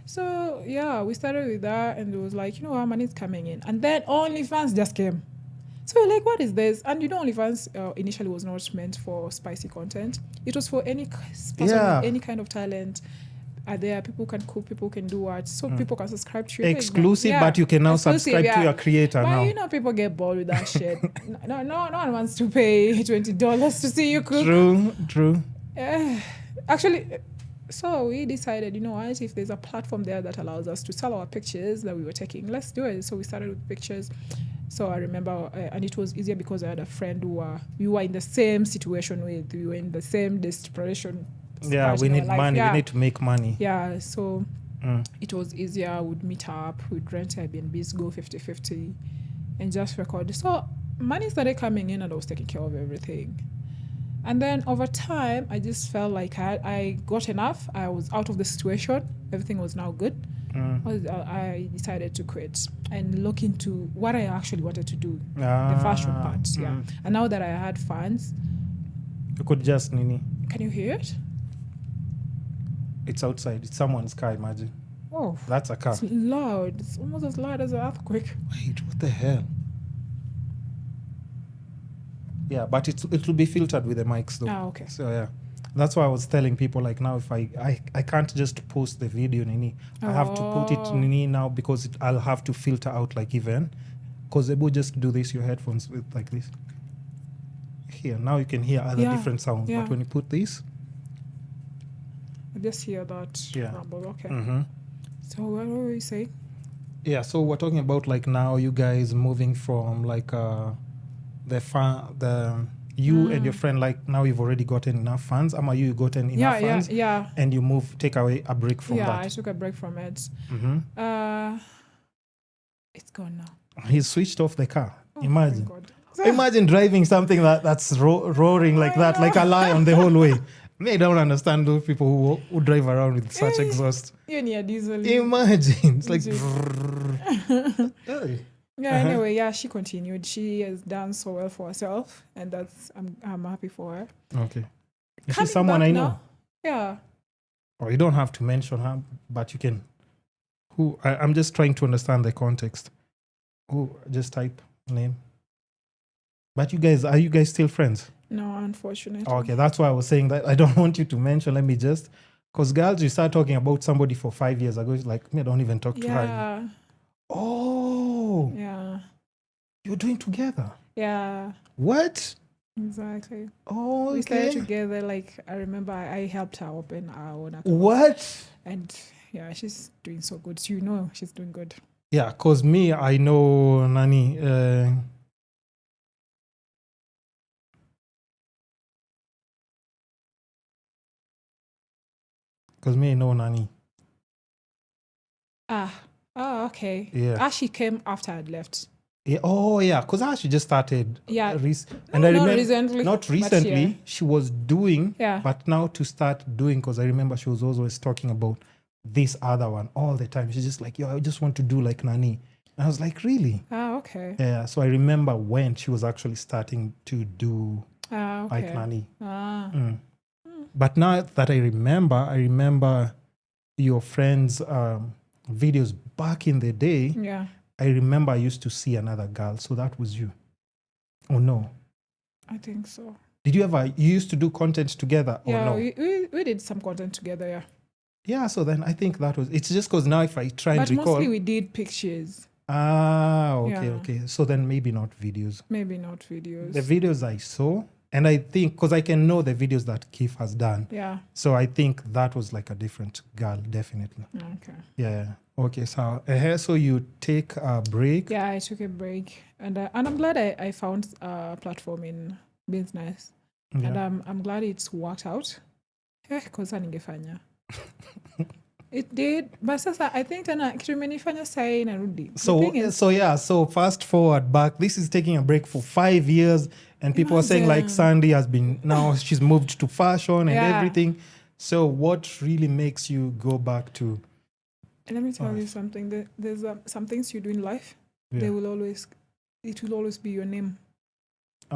So yeah, we started with that, and it was like, our money's coming in, and then OnlyFans just came. So we're like, what is this? And OnlyFans initially was not meant for spicy content. It was for any person with any kind of talent. Are there people can cook, people can do art, so people can subscribe to your exclusive, but you can now subscribe to your creator but now. People get bored with that shit. No one wants to pay $20 to see you cook. True. Actually, so we decided, what, if there's a platform there that allows us to sell our pictures that we were taking, let's do it. So we started with pictures. So I remember, and it was easier because I had a friend we were in the same situation with. We were in the same desperation. Yeah, we need money. Yeah. We need to make money. Yeah, so it was easier. We'd meet up, we'd rent Airbnbs, go 50-50, and just record. So money started coming in, and I was taking care of everything. And then over time, I just felt like I got enough. I was out of the situation. Everything was now good. I decided to quit and look into what I actually wanted to do, the fashion part. Yeah, and now that I had fans, you could just Nini. Can you hear it? It's outside. It's someone's car. Imagine. Oh, that's a car. It's loud. It's almost as loud as an earthquake. Wait, what the hell? Yeah, but it will be filtered with the mics though. Okay. So yeah. That's why I was telling people, like, now if I can't just post the video Nini. I have to put it Nini now because I'll have to filter out like even. Because Ebu just do this, your headphones with like this. Here, now you can hear other different sounds. Yeah. But when you put this. I just hear that rumble. Okay. Mm-hmm. So what were we saying? Yeah, so we're talking about like now you guys moving from like you and your friend, like now you've already gotten enough funds. You gotten enough funds? Yeah. And you take away a break from that. Yeah, I took a break from it. Mm-hmm. It's gone now. He switched off the car. Oh, imagine. my God. Imagine driving something that's roaring like that, like a lion the whole way. I don't understand those people who drive around with such exhaust. You need a diesel. Imagine. It's like... Yeah, anyway, she continued. She has done so well for herself, and I'm happy for her. Okay. Is she someone I know? Now? Yeah. Oh, you don't have to mention her, but you can. I'm just trying to understand the context. Just type name. But are you guys still friends? No, unfortunately. Okay, that's why I was saying that I don't want you to mention. Let me just, because girls, you start talking about somebody for 5 years ago, it's like, me, I don't even talk to her. Yeah. Oh. Yeah. You're doing together? Yeah. What? Exactly. Oh, okay. We started together, like, I remember I helped her open our own account. What? And yeah, she's doing so good. So she's doing good. Yeah, because me, I know Nani, because me, I know Nani. Okay. Yeah. She came after I'd left. Yeah. Oh, yeah. Because she just started. Yeah. And I remember. Recently. Not recently. She was doing. Yeah. But now to start doing, because I remember she was always talking about this other one all the time. She's just like, I just want to do like Nani. And I was like, really? Okay. Yeah. So I remember when she was actually starting to do like Nani. But now that I remember your friends' videos back in the day. Yeah. I remember I used to see another girl. So that was you. Oh, no. I think so. Did you used to do content together or no? We did some content together, yeah. Yeah, so then I think it's just because now if I try and recall. But mostly we did pictures. Okay. So then maybe not videos. Maybe not videos. The videos I saw, And I think, because I can know the videos that Keith has done. Yeah. So I think that was like a different girl, definitely. Okay. Yeah. Okay, so you take a break. Yeah, I took a break. And I'm glad I found a platform in business. Yeah. And I'm glad it's worked out. Kosa ningefanya. It did, but sasa I think tena kitu imenifanya sai narudi. So fast forward back, this is taking a break for 5 years, and people are saying like Sandy has been, now she's moved to fashion and everything. So what really makes you go back to? Let me tell you something. There's some things you do in life. Yeah. It will always be your name.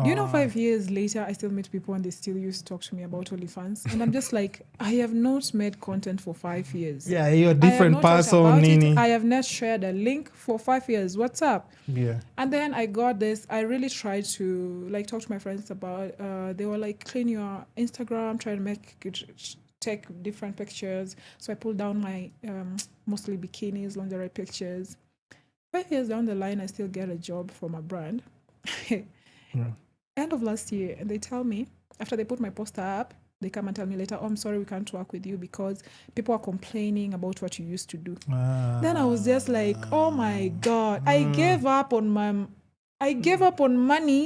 Do you know 5 years later, I still meet people and they still used to talk to me about OnlyFans? And I'm just like, I have not made content for 5 years. Yeah, you're a different person, Nini. I have not shared a link for 5 years. What's up? Yeah. And then I got this. I really tried to like talk to my friends about, they were like, clean your Instagram, try to take different pictures. So I pulled down my mostly bikinis, lingerie pictures. 5 years down the line, I still get a job from a brand. Yeah. End of last year, and they tell me, after they put my poster up, they come and tell me later, I'm sorry, we can't work with you because people are complaining about what you used to do. Then I was just like, oh my God, I gave up on money,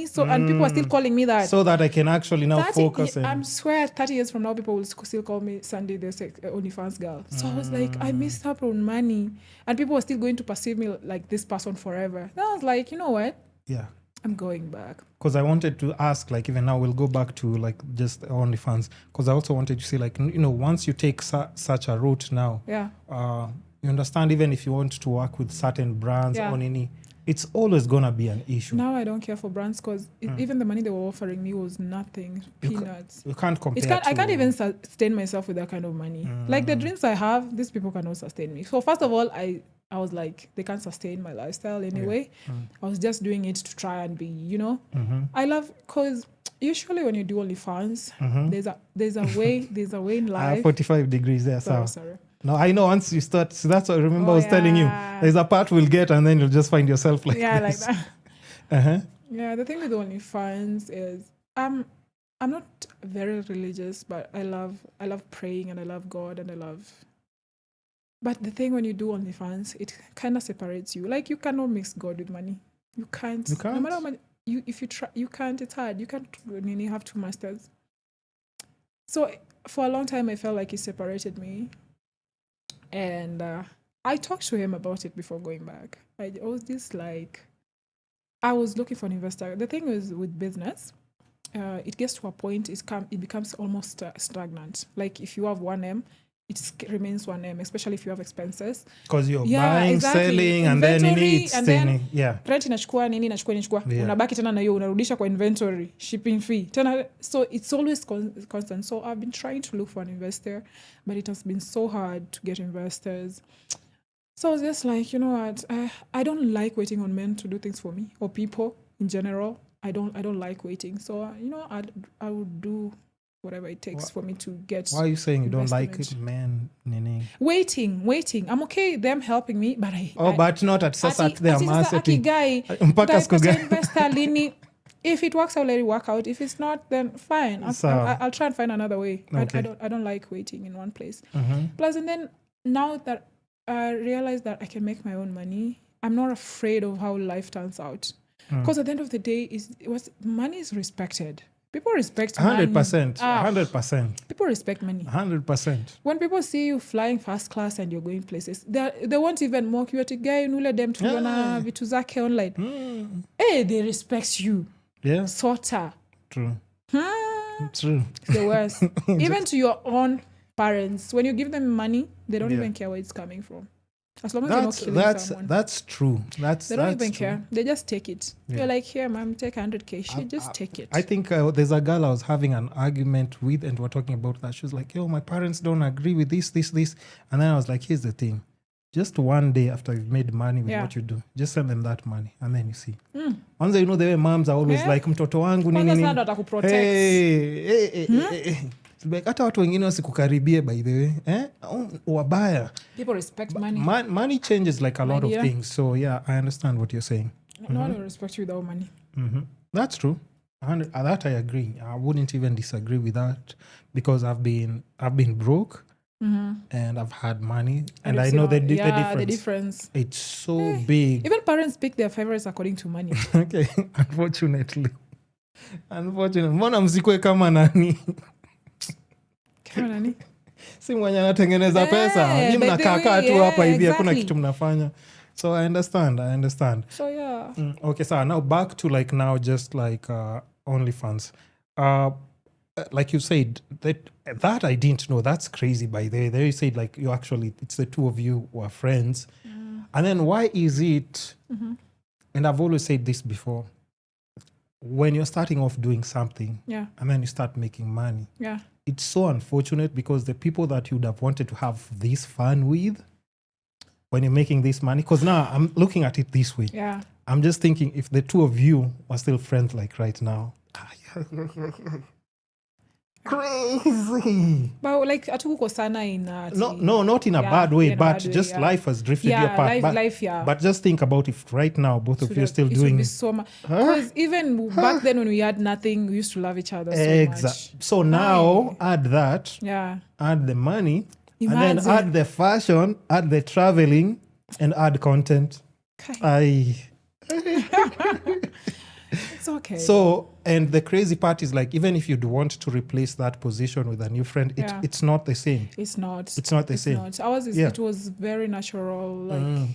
so and people are still calling me that. So that I can actually now focus. I swear 30 years from now, people will still call me Sandy, the OnlyFans girl. So I was like, I missed out on money. And people are still going to perceive me like this person forever. Then I was like, you know what? Yeah. I'm going back. Because I wanted to ask, like, even now we'll go back to like just OnlyFans. Because I also wanted to see, like, once you take such a route now, you understand, even if you want to work with certain brands on any, it's always gonna be an issue. Now I don't care for brands because even the money they were offering me was nothing, peanuts. You can't compare. I can't even sustain myself with that kind of money. Like the dreams I have, these people cannot sustain me. So first of all, I was like, they can't sustain my lifestyle anyway. I was just doing it to try and be, I love, because usually when you do OnlyFans, there's a way in life. 45 degrees there, sorry. No, I know once you start, so that's what I remember I was telling you. There's a part we'll get and then you'll just find yourself like this. Like that. Yeah, the thing with OnlyFans is I'm not very religious, but I love praying and I love God and I love. But the thing when you do OnlyFans, it kind of separates you. Like you cannot mix God with money. You can't. No matter how much if you try, you can't. It's hard. You can't. You have two masters. So for a long time, I felt like he separated me, and I talked to him about it before going back. I was just like, I was looking for an investor. The thing is with business, it gets to a point. It becomes almost stagnant. Like if you have 1M. It remains 1M, especially if you have expenses. Because you're buying, selling, and then rent inachukua nini inachukua. Unabaki tena na hiyo unarudisha kwa inventory, shipping fee. Tena, so it's always constant. So I've been trying to look for an investor, but it has been so hard to get investors. So I was just like, you know what? I don't like waiting on men to do things for me or people in general. I don't like waiting. So I would do whatever it takes for me to get. Why are you saying you don't like it, man? Waiting. I'm okay them helping me, but but not at their marketing. Investor lini. If it works, I'll let it work out. If it's not, then fine. I'll try and find another way. Okay. I don't like waiting in one place. Plus, and then now that I realize that I can make my own money, I'm not afraid of how life turns out. Because at the end of the day, money is respected. People respect 100%. 100%. People respect money. 100%. When people see you flying first class and you're going places, they won't even mock you. At a guy nule dem tuliona vitu zake online. Hey, they respect you. Yeah. Sorta. True. True. It's the worst. Even to your own parents, when you give them money, they don't even care where it's coming from. As long as you're not killing someone. That's true. They don't even care. They just take it. You're like, here, mom, take 100K. She just take it. I think there's a girl I was having an argument with and we're talking about that. She was like, yo, my parents don't agree with this. And then I was like, here's the thing. Just one day after you've made money with what you do, just send them that money and then you see. Once the way moms are always like, mtoto wangu nini. Hey. Hata watu wengine wasikukaribie by the way wabaya. People respect money. Money changes like a lot of things. So yeah, I understand what you're saying. No one will respect you without money. That's true. That I agree. I wouldn't even disagree with that because I've been broke and I've had money, and I know the difference. The difference. It's so big. Even parents pick their favorites according to money. Okay, unfortunately. Mbona msikwe kama nani? Kama nani? Si mwenye anatengeneza pesa. Ni mnakaa tu hapa hivi hakuna kitu mnafanya. So I understand. So yeah. Okay, so now back to like now just like OnlyFans. Like you said, that I didn't know. That's crazy by the way. There you said like you actually, it's the two of you who are friends. And then why is it, and I've always said this before, when you're starting off doing something and then you start making money, it's so unfortunate because the people that you would have wanted to have this fun with when you're making this money, because now I'm looking at it this way. Yeah. I'm just thinking if the two of you were still friends like right now. Crazy. But like atuko sana in no, not in a bad way, but just life has drifted you apart. But just think about if right now both of you are still doing it. Because even back then when we had nothing, we used to love each other so much. So now add that, add the money, Imagine. and then add the fashion, add the traveling, and add content. It's okay. So, and the crazy part is like, even if you'd want to replace that position with a new friend, it's not the same. It's not the same. Ours it was very natural. Like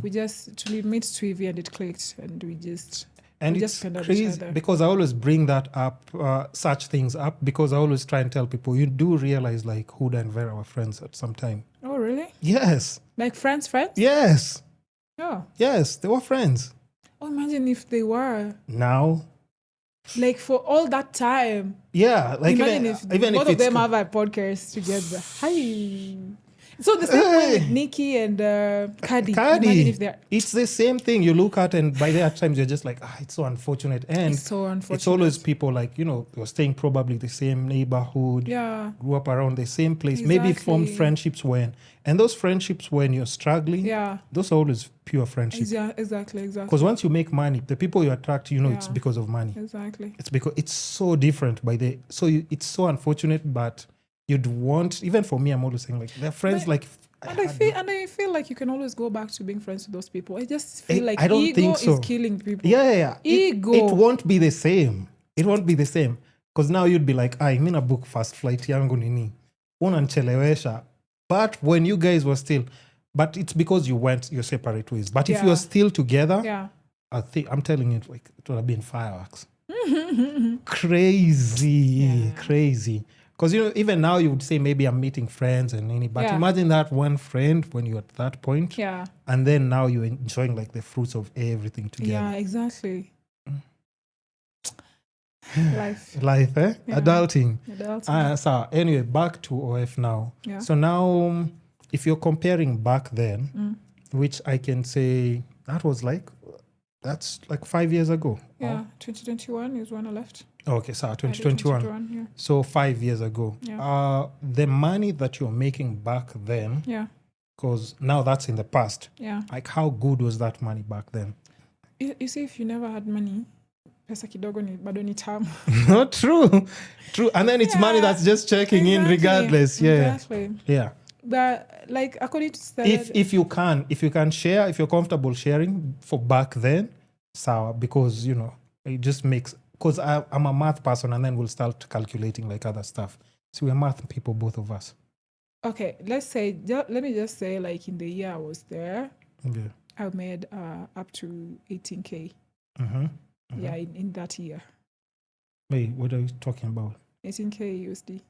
we just to meet Tweevy and it clicked, and we just crazy because I always bring that up, such things up, because I always try and tell people, you do realize like Huda and Vera were friends at some time. Oh, really? Yes. Like friends? Yes. Oh. Yes, they were friends. Oh, imagine if they were. Now. Like for all that time. Yeah. Like imagine if both of them have a podcast together. Hi. So the same way with Nikki and Cardi. Imagine if they're... It's the same thing you look at, and by that times you're just like, it's so unfortunate. And it's always people like, you're staying probably the same neighborhood. Yeah. Grew up around the same place. Exactly. Maybe formed friendships when. And those friendships when you're struggling, those are always pure friendships. Yeah, exactly. Because once you make money, the people you attract, it's because of money. Exactly. It's because it's so different it's so unfortunate, but you'd want, even for me, I'm always saying like they're friends. I feel like you can always go back to being friends with those people. I just feel like I don't ego think so. is killing people. Yeah. Ego. It won't be the same. Because now you'd be like, I'm in a book fast flight yangu nini. Unanichelewesha. But when you guys were still, but it's because you went your separate ways. But if you're still together, I'm telling you, like it would have been fireworks. Crazy. Because even now you would say maybe I'm meeting friends and any, but imagine that one friend when you're at that point, and then now you're enjoying like the fruits of everything together. Yeah, exactly. Life, yeah. Adulting. So anyway, back to OF now. Yeah. So now, if you're comparing back then, which I can say that's like 5 years ago. Yeah, 2021 is when I left. Okay, so 2021. So 5 years ago. Yeah. The money that you're making back then, because now that's in the past. Yeah. Like how good was that money back then? You see, if you never had money, pesa kidogo ni bado ni tamu. Not true. And then it's money that's just checking in regardless. Yeah. Exactly. Yeah. But like according to standard, if you can share, if you're comfortable sharing for back then, sour, because it just makes, because I'm a math person, and then we'll start calculating like other stuff. So we're math people, both of us. Okay, let me just say, like in the year I was there, I made up to 18K. Yeah, in that year. Wait, what are you talking about? 18K USD.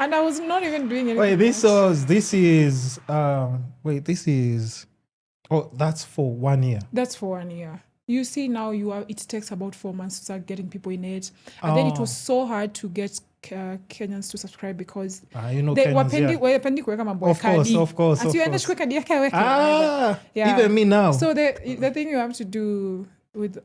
And I was not even doing anything. Wait, this is that's for 1 year. That's for 1 year. You see now it takes about 4 months to start getting people in it. And then it was so hard to get Kenyans to subscribe because they were pending kuweka mambo ya kadi. Of course. Asiende chukue kadi yake aweke. Even me now. So the thing you have to do with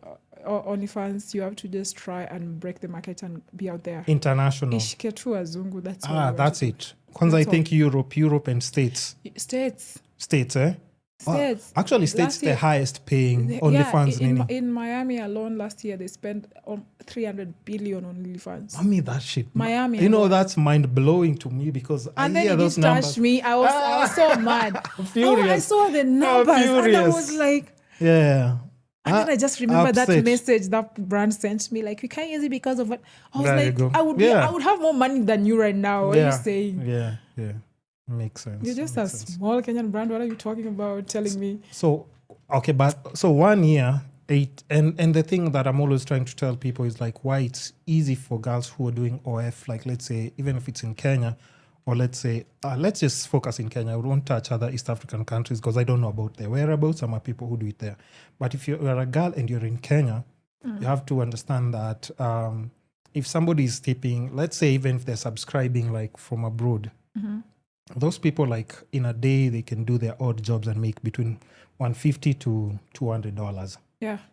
OnlyFans, you have to just try and break the market and be out there. International. Ishike tu wazungu, that's that's it. Kwanza I think Europe and States. States, eh? States. Actually, States Last the year- highest paying Yeah, OnlyFans. in Miami alone last year, they spent 300 billion on OnlyFans. I mean, that shit. Miami You know, alone. that's mind blowing to me because And I then hear it those did numbers. touch me. I was so mad. Furious. I saw the numbers and I furious. was like, Yeah. and then I just remember that upset. message that brand sent me, like, you can't use it because of what. I was There you like, go. I would have more money than you right now. What are you saying? Yeah. Makes sense. You're just Makes a sense. small Kenyan brand. What are you talking about telling me? So, okay, but so 1 year, and the thing that I'm always trying to tell people is like why it's easy for girls who are doing OF, like let's say, even if it's in Kenya, or let's say, let's just focus in Kenya. We won't touch other East African countries because I don't know about their whereabouts. Some are people who do it there. But if you're a girl and you're in Kenya, you have to understand that if somebody is tipping, let's say even if they're subscribing like from abroad, those people like in a day, they can do their odd jobs and make between $150 to $200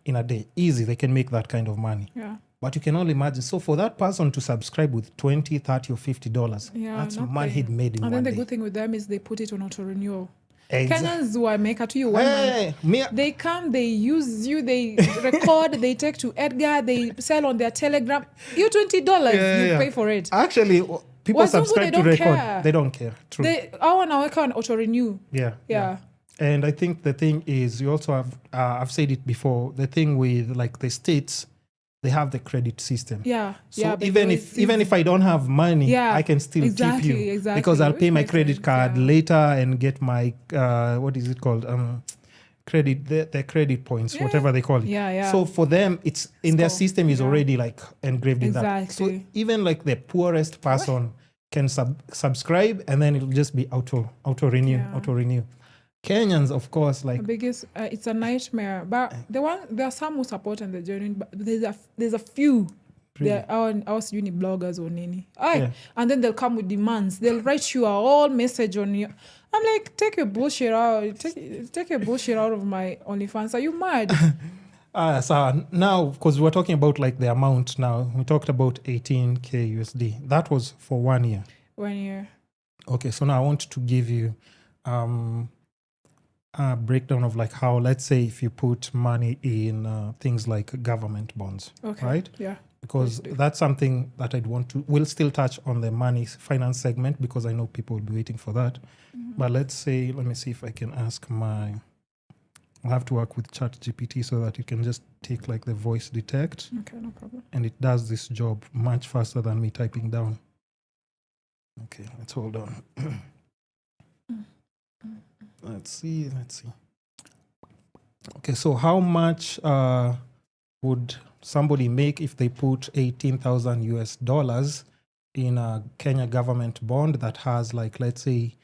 in a day. Easy, they can make that kind of money. Yeah. But you can only imagine. So for that person to subscribe with $20, $30, or $50, that's money he'd made in and one then the day. good thing with them is they put it on auto renewal. Exactly. Kenyans who are make to you one month. They come, they use you, they record, they take to Edgar, they sell on their Telegram. You $20, you pay for it. Actually, people subscribe to record. Care. They don't care. True. I want to work on auto renew. Yeah. And I think the thing is, you also have, I've said it before, the thing with like the states, they have the credit system. So even if I don't have money, I can still keep you. Because I'll pay my credit card later and get my, what is it called? Credit, the credit points, whatever they call it. So for them, it's in their system is already like engraved in that. So even like the poorest person can subscribe and then it'll just be auto renew. Kenyans, of course, like the biggest, it's a nightmare. But there are some who support on the journey, but there's a few. They're our uni bloggers or nini. And then they'll come with demands. They'll write you a whole message on you. I'm like, take your bullshit out. Take your bullshit out of my OnlyFans. Are you mad? So now, because we're talking about like the amount now, we talked about 18K USD. That was for 1 year. 1 year. Okay, so now I want to give you a breakdown of like how, let's say, if you put money in things like government bonds, right? Yeah. Because that's something that we'll still touch on the money finance segment because I know people will be waiting for that. But let me see if I can ask I'll have to work with ChatGPT so that it can just take like the voice detect. Okay, no problem. And it does this job much faster than me typing down. Okay, let's hold on. Let's see. Okay, so how much would somebody make if they put $18,000 in a Kenya government bond that has like, let's say,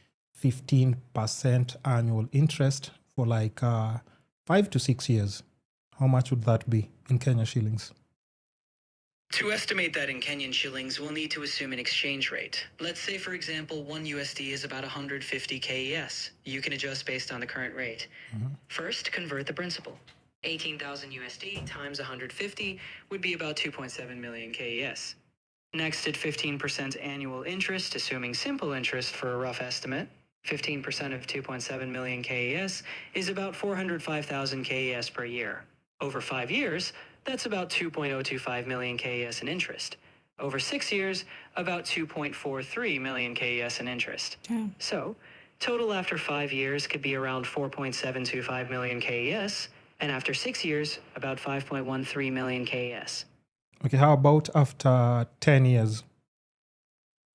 15% annual interest for like 5 to 6 years? How much would that be in Kenya shillings? To estimate that in Kenyan shillings, we'll need to assume an exchange rate. Let's say, for example, 1 USD is about 150 KES. You can adjust based on the current rate. First, convert the principal. 18,000 USD times 150 would be about 2.7 million KES. Next, at 15% annual interest, assuming simple interest for a rough estimate, 15% of 2.7 million KES is about 405,000 KES per year. Over 5 years, that's about 2.025 million KES in interest. Over 6 years, about 2.43 million KES in interest. So, total after 5 years could be around 4.725 million KES, and after 6 years, about 5.13 million KES. Okay, how about after 10 years?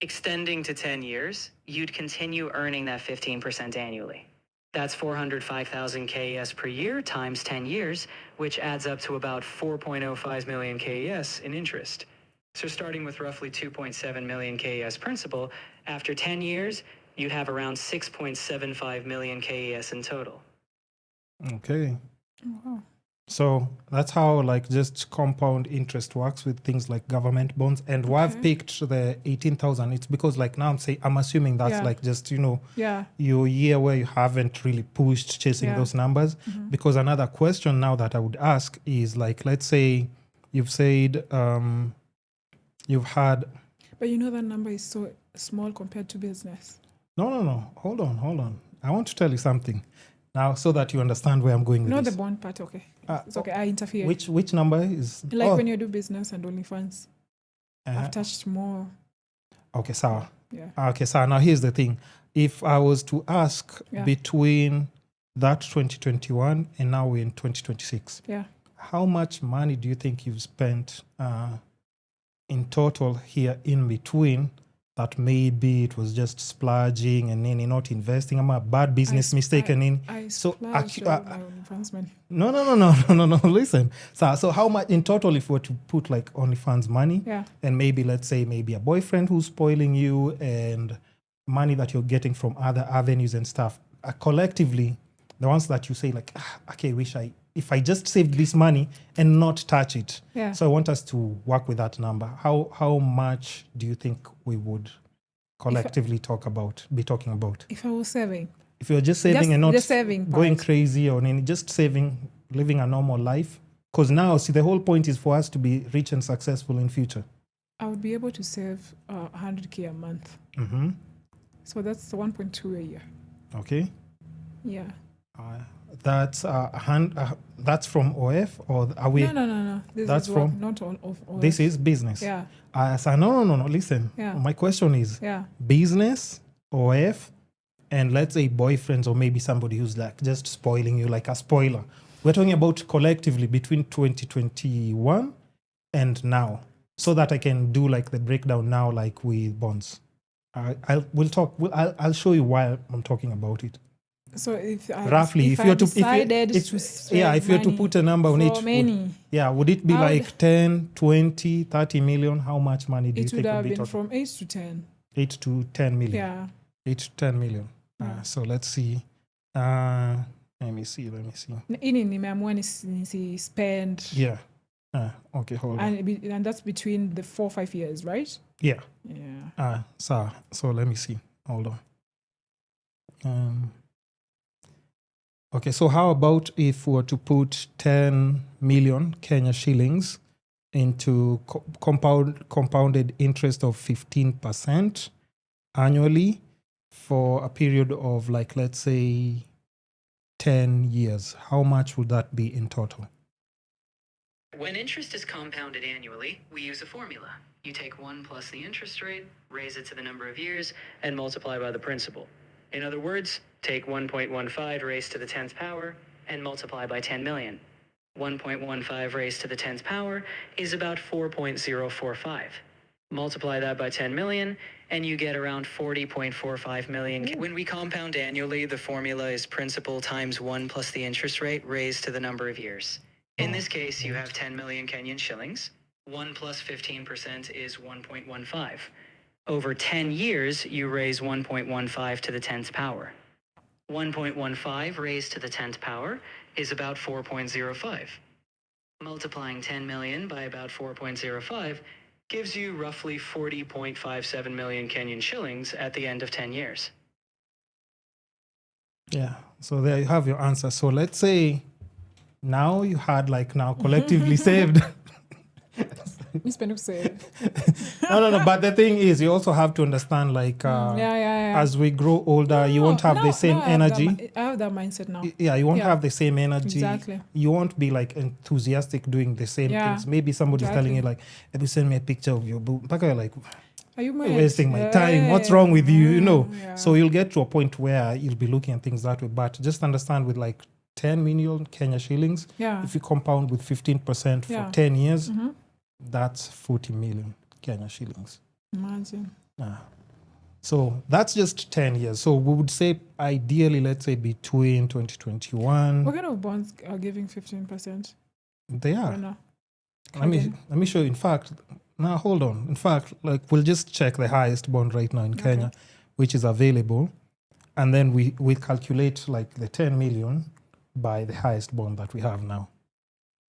Extending to 10 years, you'd continue earning that 15% annually. That's 405,000 KES per year times 10 years, which adds up to about 4.05 million KES in interest. So starting with roughly 2.7 million KES principal, after 10 years, you'd have around 6.75 million KES in total. Okay. Wow. So that's how like just compound interest works with things like government bonds. And why I've picked the 18,000, it's because like now I'm assuming that's like just, your year where you haven't really pushed chasing those numbers. Because another question now that I would ask is like, let's say you've said you've had... But you know that number is so small compared to business. No. Hold on. I want to tell you something. Now, so that you understand where I'm going with Not the this. bond part, okay. It's okay, I interfere. Which number is... Like when you do business and OnlyFans, I've touched more. Okay, so Yeah. Okay, so now here's the thing. If I was to ask between that 2021 and now we're in 2026, how much money do you think you've spent in total here in between that maybe it was just splurging and then not investing? I'm a bad business mistake and then no. Listen. So how much in total if we were to put like OnlyFans money and maybe let's say maybe a boyfriend who's spoiling you and money that you're getting from other avenues and stuff, collectively, the ones that you say like, okay, if I just saved this money and not touch it. Yeah. So I want us to work with that number. How much do you think we would collectively be talking about? If I was saving. If you're just saving and not going part. crazy or just saving, living a normal life. Because now, see, the whole point is for us to be rich and successful in future. I would be able to save 100K a month. Mm-hmm. So that's 1.2 a year. Okay. Yeah. That's from OF or are we? No. That's from not all of OF. This is business. Yeah. So no. Listen. Yeah. My question is business, OF, and let's say boyfriends or maybe somebody who's like just spoiling you, like a spoiler. We're talking about collectively between 2021 and now, so that I can do like the breakdown now, like with bonds. I'll show you why I'm talking about it. So if you're to put a number on it, would it be like 10, 20, 30 million? How much money do you think it would would be have been total? from 8 to 10. 8 to 10 million. Yeah. 8 to 10 million. So let's see. Let me see. Ini nimeamua nisi spend. Yeah. Okay, hold on. And that's between the 4-5 years, right? Yeah. Yeah. So let me see. Hold on. Okay, so how about if we were to put 10 million Kenya shillings into compounded interest of 15% annually for a period of like, let's say, 10 years? How much would that be in total? When interest is compounded annually, we use a formula. You take 1 plus the interest rate, raise it to the number of years, and multiply by the principal. In other words, take 1.15 raised to the 10th power and multiply by 10 million. 1.15 raised to the 10th power is about 4.045. Multiply that by 10 million and you get around 40.45 million. When we compound annually, the formula is principal times 1 plus the interest rate raised to the number of years. In this case, you have 10 million Kenyan shillings. 1 plus 15% is 1.15. Over 10 years, you raise 1.15 to the 10th power. 1.15 raised to the 10th power is about 4.05. Multiplying 10 million by about 4.05 gives you roughly 40.57 million Kenyan shillings at the end of 10 years. Yeah, so there you have your answer. So let's say now you had collectively saved... No. But the thing is, you also have to understand, as we grow older, you won't have the same energy. I have that mindset now. Yeah, you won't have the same energy. Exactly. You won't be enthusiastic doing the same things. Maybe somebody's telling you if you send me a picture of your boob, you're like, are you wasting my time? What's wrong with you? So you'll get to a point where you'll be looking at things that way. But just understand with 10 million Kenya shillings, if you compound with 15% for 10 years, that's 40 million Kenya shillings. Imagine. So that's just 10 years. So we would say ideally, let's say between 2021. What kind of bonds are giving 15%? They are. Let me show you. In fact, now hold on. In fact, we'll just check the highest bond right now in Kenya, which is available. And then we calculate the 10 million by the highest bond that we have now.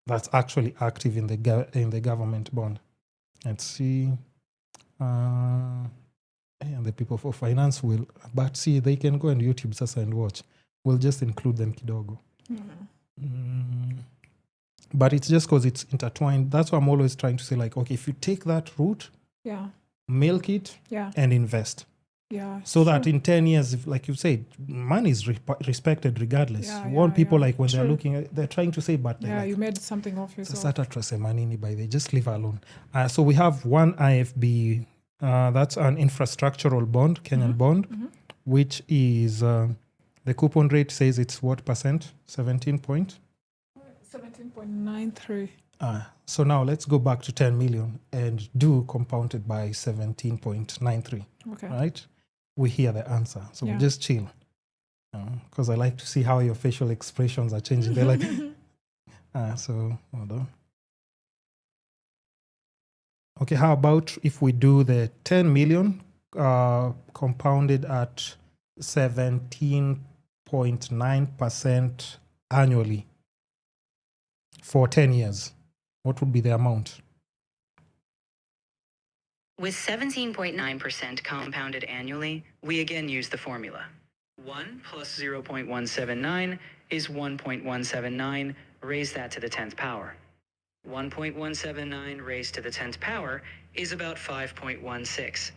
That's actually active in the government bond. Let's see. And the people for finance will, but see, they can go on YouTube sasa and watch. We'll just include them kidogo. But it's just because it's intertwined. That's why I'm always trying to say, okay, if you take that route, milk it, and invest. Yeah. So that in 10 years, if, like you said, money is respected regardless. Yeah, You want people like when they're True. looking at, they're trying to say, but they're Yeah, like, you made something of yourself. Sata trust manini by the just leave her alone. So we have one IFB, that's an infrastructural bond, Kenyan bond, which is the coupon rate says it's what percent? 17.93. So now let's go back to 10 million and do compounded by 17.93. Okay. Right? We hear the answer. So we Yeah. just chill. Because I like to see how your facial expressions are changing. They're like, so hold on. Okay, how about if we do the 10 million compounded at 17.9% annually for 10 years? What would be the amount? With 17.9% compounded annually, we again use the formula. 1 plus 0.179 is 1.179, raise that to the 10th power. 1.179 raised to the 10th power is about 5.16.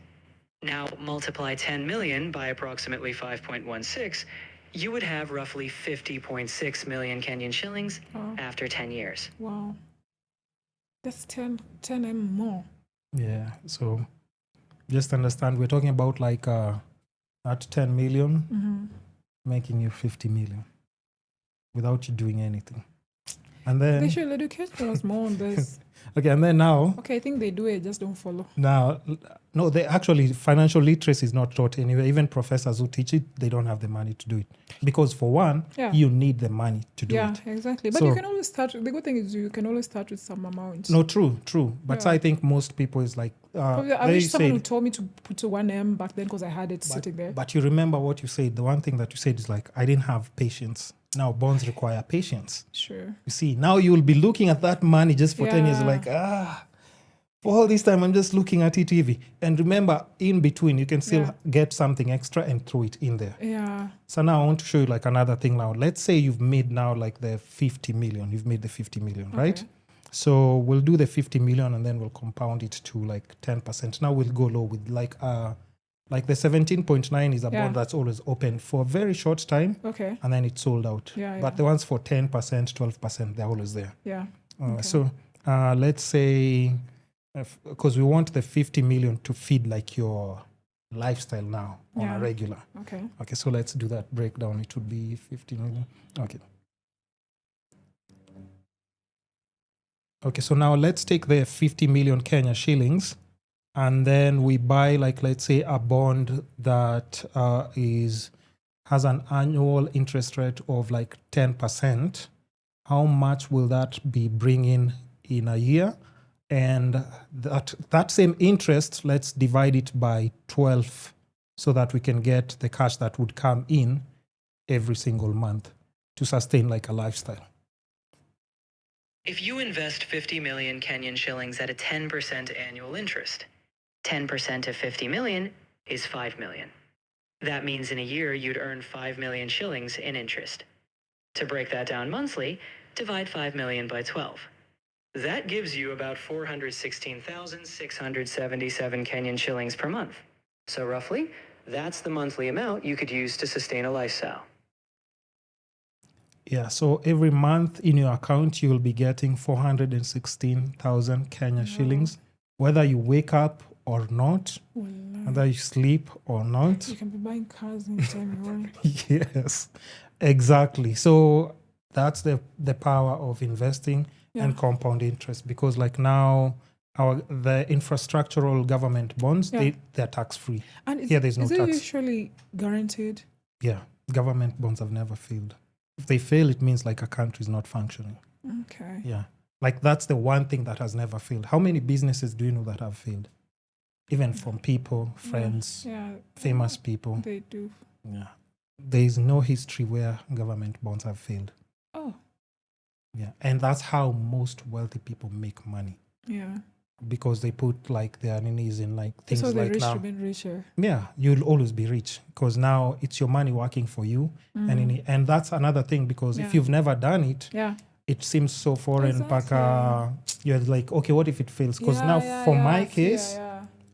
Now multiply 10 million by approximately 5.16, you would have roughly 50.6 million Kenyan shillings after 10 years. Wow. That's 10 more. Yeah, so just understand we're talking about like at 10 million, making you 50 million without you doing anything. And then They should educate us more on this. okay, and then now Okay, I think they do it, just don't follow. now no, they actually financial literacy is not taught anywhere. Even professors who teach it, they don't have the money to do it. Because for one, you need the money to do it. Yeah, exactly. But So- you can always start, the good thing is you can always start with some amount. No, true. But Yeah. I think most people is like Probably, I they wish someone said- would told me to put to 1M back then because I had it sitting there. But you remember what you said. The one thing that you said is like, I didn't have patience. Now bonds require patience. Sure. You see, now you'll be looking at that money just for 10 years. Yeah. Like, for all this time, I'm just looking at it heavy. And remember, in between, you can still get something extra and throw it in there. Yeah. So now I want to show you like another thing now. Let's say you've made now like the 50 million. You've made the 50 million, right? Okay. So we'll do the 50 million and then we'll compound it to like 10%. Now we'll go low with like the 17.9 is a bond that's always open for a very short time. Okay. And then it's sold out. But the ones for 10%, 12%, they're always there. Yeah. So let's say, because we want the 50 million to feed like your lifestyle now on a regular. Okay. Okay, so let's do that breakdown. It would be 50 million. Okay, so now let's take the 50 million Kenya shillings and then we buy like, let's say a bond that has an annual interest rate of like 10%. How much will that be bringing in a year? And that same interest, let's divide it by 12 so that we can get the cash that would come in every single month to sustain like a lifestyle. If you invest 50 million Kenyan shillings at a 10% annual interest, 10% of 50 million is 5 million. That means in a year you'd earn 5 million shillings in interest. To break that down monthly, divide 5 million by 12. That gives you about 416,677 Kenyan shillings per month. So roughly, that's the monthly amount you could use to sustain a lifestyle. Yeah, so every month in your account, you will be getting 416,000 Kenya shillings, whether you wake up or not, whether you sleep or not. You can be buying cars anytime you want. Yes, exactly. So that's the power of investing and compound interest, because like now the infrastructural government bonds, they're tax-free. And there's no is it tax. usually guaranteed? Yeah, government bonds have never failed. If they fail, it means like a country is not functioning. Okay. Yeah, like that's the one thing that has never failed. How many businesses do you know that have failed? Even from people, friends, famous people. They do. Yeah. There is no history where government bonds have failed. Oh. Yeah. And that's how most wealthy people make money. Yeah. Because they put like their earnings in like things so like now. rich remain richer. Yeah, you'll always be rich because now it's your money working for you. And that's another thing, because if you've never done it, it seems so foreign. Exactly. You're like, okay, what if it fails? Because now for my case,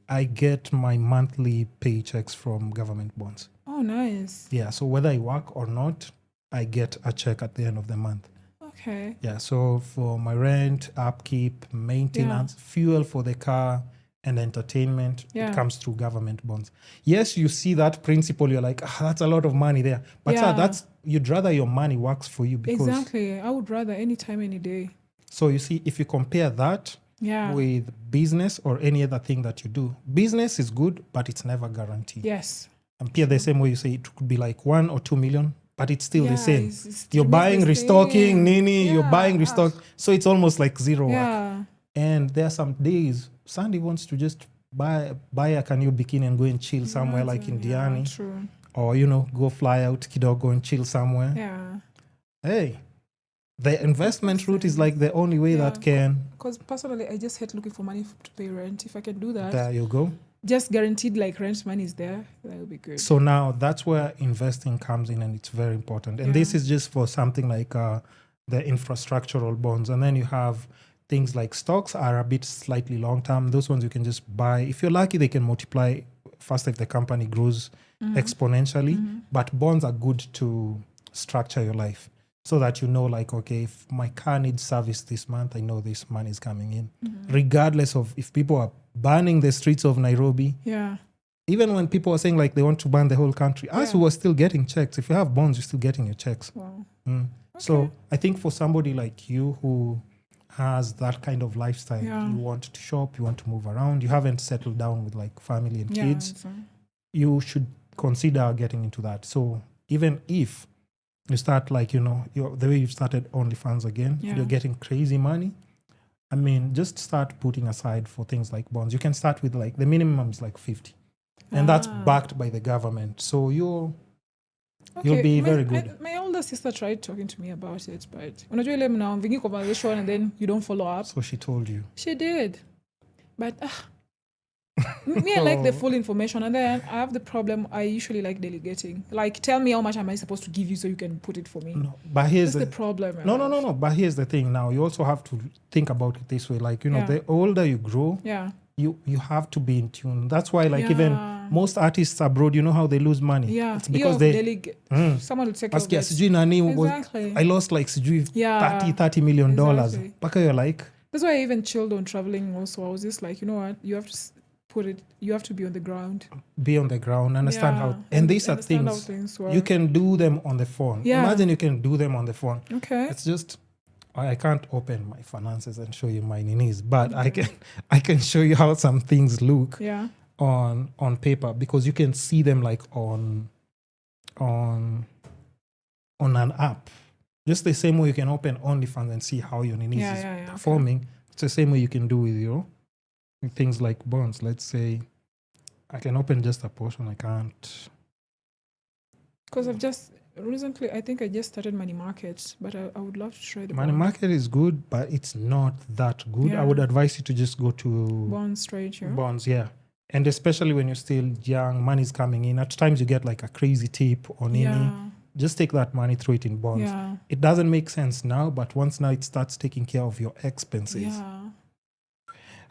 I get my monthly paychecks from government bonds. Oh, nice. Yeah, so whether I work or not, I get a check at the end of the month. Okay. Yeah, so for my rent, upkeep, maintenance, fuel for the car, and entertainment, it comes through government bonds. Yes, you see that principle, you're like, that's a lot of money there. But sir, you'd rather your money works for you because... Exactly. I would rather anytime, any day. So you see, if you compare that with business or any other thing that you do, business is good, but it's never guaranteed. Yes. And here the same way you say it could be like 1 or 2 million, but it's still the same. It's you're buying, restocking, you're buying, restock. So it's almost like zero work. And there are some days, Sandy wants to just buy a canoe bikini and go and chill somewhere like in Diani. True. Or, go fly out, Kidogo, and chill somewhere. Yeah. Hey, the investment route is like the only way that can... Because personally, I just hate looking for money to pay rent. If I can do that... There you go. Just guaranteed like rent money is there, that would be good. So now that's where investing comes in, and it's very important. And this is just for something like the infrastructural bonds. And then you have things like stocks are a bit slightly long term. Those ones you can just buy. If you're lucky, they can multiply faster if the company grows exponentially. But bonds are good to structure your life so that like, okay, if my car needs service this month, I know this money is coming in. Regardless of if people are burning the streets of Nairobi. Yeah. Even when people are saying like they want to ban the whole country, us who are still getting checks. If you have bonds, you're still getting your checks. Wow. Okay. So I think for somebody like you who has that kind of lifestyle, you want to shop, you want to move around, you haven't settled down with like family and kids, you should consider getting into that. So even if you start like, the way you've started OnlyFans again, you're getting crazy money, I mean, just start putting aside for things like bonds. You can start with like, the minimum is like 50. And that's backed by the government. So you'll be very good. My older sister tried talking to me about it, but when I joined them now, I'm thinking conversation and then you don't follow up. So she told you? She did. But I like the full information. And then I have the problem, I usually like delegating. Like, tell me how much am I supposed to give you so you can put it for me. No, but here's the problem. No. But here's the thing now. You also have to think about it this way. Like, the older you grow, you have to be in tune. That's why, like, even most artists abroad, you know how they lose money? Yeah. It's because they... Someone will take care of it. Exactly. I lost like $30 million. Exactly. Baka you're like... That's why I even chilled on traveling also. I was just like, you know what? You have to be on the ground. Be on the ground, understand how... And these are things you can do them on the phone. Yeah. Imagine you can do them on the phone. Okay. It's just... I can't open my finances and show you my ninis, but I can show you how some things look on paper, because you can see them like on an app. Just the same way you can open OnlyFans and see how your ninis is performing. Okay. It's the same way you can do with things like bonds. Let's say I can open just a portion. I can't. Because recently, I think I just started money market, but I would love to try the money market is good, but it's not that good. I would advise you to just go to bonds straight. Bonds, and especially when you're still young, money's coming in. At times you get like a crazy tip on any. Just take that money, throw it in bonds. Yeah. It doesn't make sense now, but once now it starts taking care of your expenses.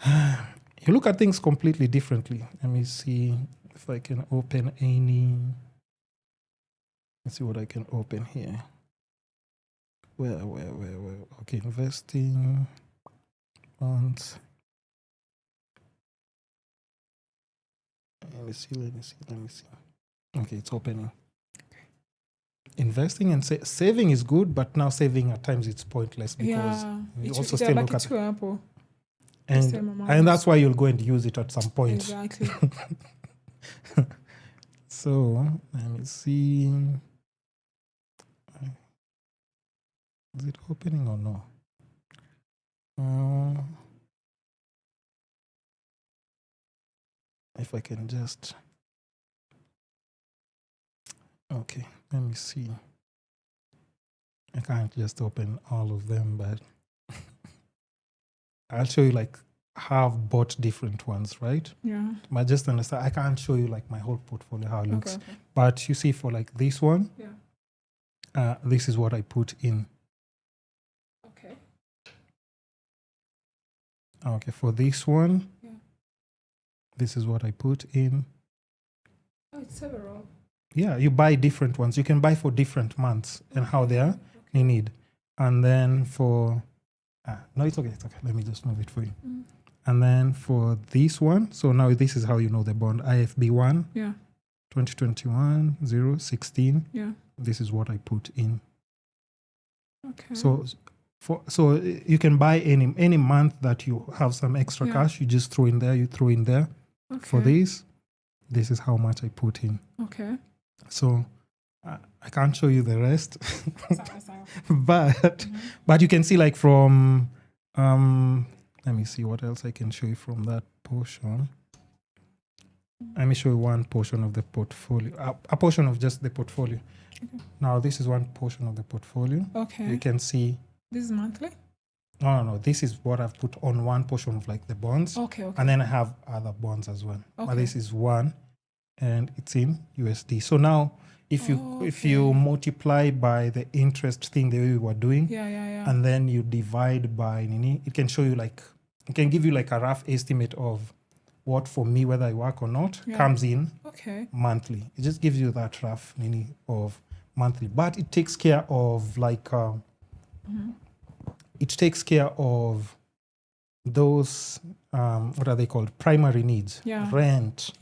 Yeah. You look at things completely differently. Let me see if I can open any. Let's see what I can open here. Where? Okay, investing, bonds. Let me see. Okay, it's opening. Okay. Investing and saving is good, but now saving at times it's pointless because you also still look at it. And that's why you'll go and use it at some point. Exactly. So, let me see. Is it opening or no? If I can just... Okay, let me see. I can't just open all of them, but I'll show you like how I've bought different ones, right? Yeah. But just understand, I can't show you like my whole portfolio, how it looks. Okay. But you see for like this one, this is what I put in. Okay, for this one, This is what I put in. Oh, it's several. Yeah, you buy different ones. You can buy for different months and how they are you need. And then for no, it's okay. Let me just move it for you. And then for this one, so now this is how you know the bond. IFB 1. Yeah. 2021 016. Yeah. This is what I put in. Okay. So you can buy any month that you have some extra cash, you just throw in there. You throw in there. Okay. For this is how much I put in. Okay. So I can't show you the rest, but you can see like from let me see what else I can show you from that portion. Let me show you one portion of the portfolio, a portion of just the portfolio. Okay. Now this is one portion of the portfolio. Okay. You can see. This is monthly? No. This is what I've put on one portion of like the bonds. Okay. And then I have other bonds as well. Okay. But this is one, and it's in USD. So now, if you multiply by the interest thing the way we were doing, and then you divide by Nini, it can show you like, it can give you like a rough estimate of what for me, whether I work or not, comes in monthly. It just gives you that rough Nini of monthly. But it takes care of like, it takes care of those, what are they called? Primary needs. Yeah. Rent,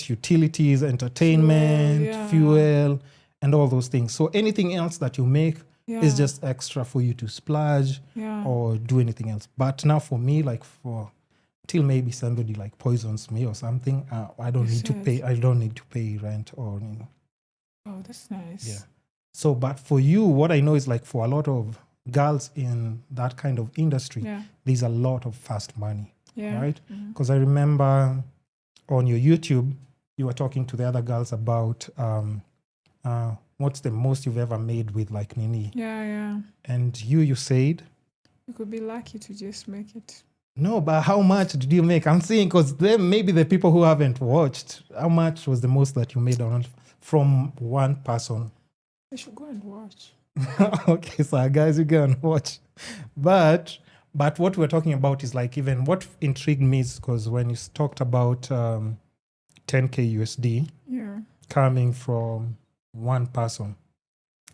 utilities, entertainment, fuel, and all those things. So anything else that you make is just extra for you to splurge or do anything else. But now for me, like till maybe somebody like poisons me or something, I don't need to pay rent or Oh, that's nice. Yeah. So, but for you, what I know is like for a lot of girls in that kind of industry, there's a lot of fast money, right? Because I remember on your YouTube, you were talking to the other girls about what's the most you've ever made with like Nini. Yeah. And you said? You could be lucky to just make it. No, but how much did you make? I'm saying because then maybe the people who haven't watched, how much was the most that you made from one person? I should go and watch. Okay, so guys, you go and watch. But what we're talking about is like, even what intrigued me is because when you talked about 10K USD coming from one person,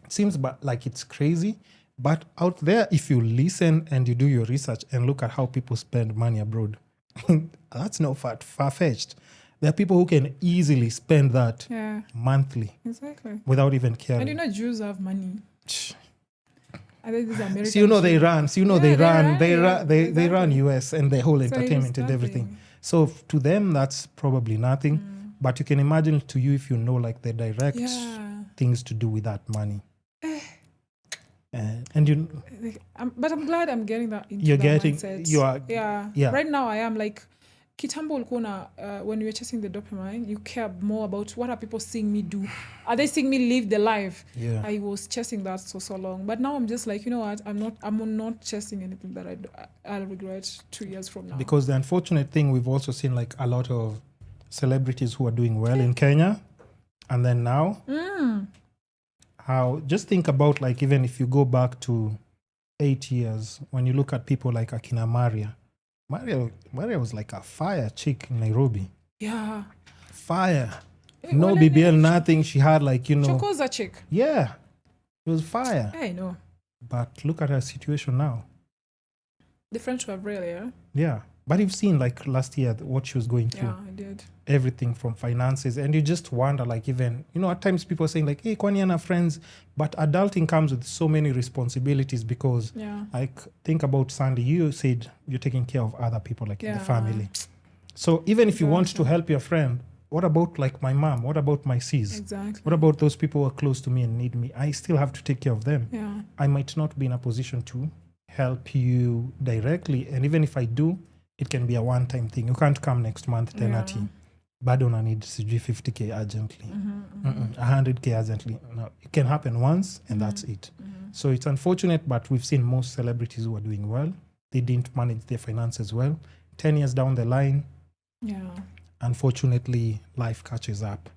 it seems like it's crazy. But out there, if you listen and you do your research and look at how people spend money abroad, that's not far-fetched. There are people who can easily spend that monthly. Exactly. Without even caring. And Jews have money. I think these Americans. They run US and the whole entertainment and everything. So to them, that's probably nothing. But you can imagine to you if you know like the direct things to do with that money. And but I'm glad I'm getting that into you're that getting mindset. Right now I am like kitambo ulikuwa when you're chasing the dopamine, you care more about what are people seeing me do. Are they seeing me live the life? I was chasing that so long, but now I'm just like, you know what, I'm not chasing anything that I'll regret 2 years from now. Because the unfortunate thing, we've also seen like a lot of celebrities who are doing well in Kenya, and then now how, just think about like, even if you go back to 8 years, when you look at people like Akina Maria was like a fire chick in Nairobi. Yeah. Fire. No BBL, nothing. She had like, Chokoza chick. Yeah. It was fire. I know. But look at her situation now. Different to Avril, Yeah. But you've seen like last year what she was going through. Yeah, I did. Everything from finances. And you just wonder like, even, at times people are saying like, hey, kwani ana friends? But adulting comes with so many responsibilities because like, think about Sandy. You said you're taking care of other people like in the family. So even if you want to help your friend, what about like my mom? What about my sis? Exactly. What about those people who are close to me and need me? I still have to take care of them. Yeah. I might not be in a position to help you directly. And even if I do, it can be a one-time thing. You can't come next month 10 bado una need 50K urgently, 100K urgently. No, it can happen once and that's it. So it's unfortunate, but we've seen most celebrities who are doing well. They didn't manage their finances well. 10 years down the line, unfortunately, life catches up.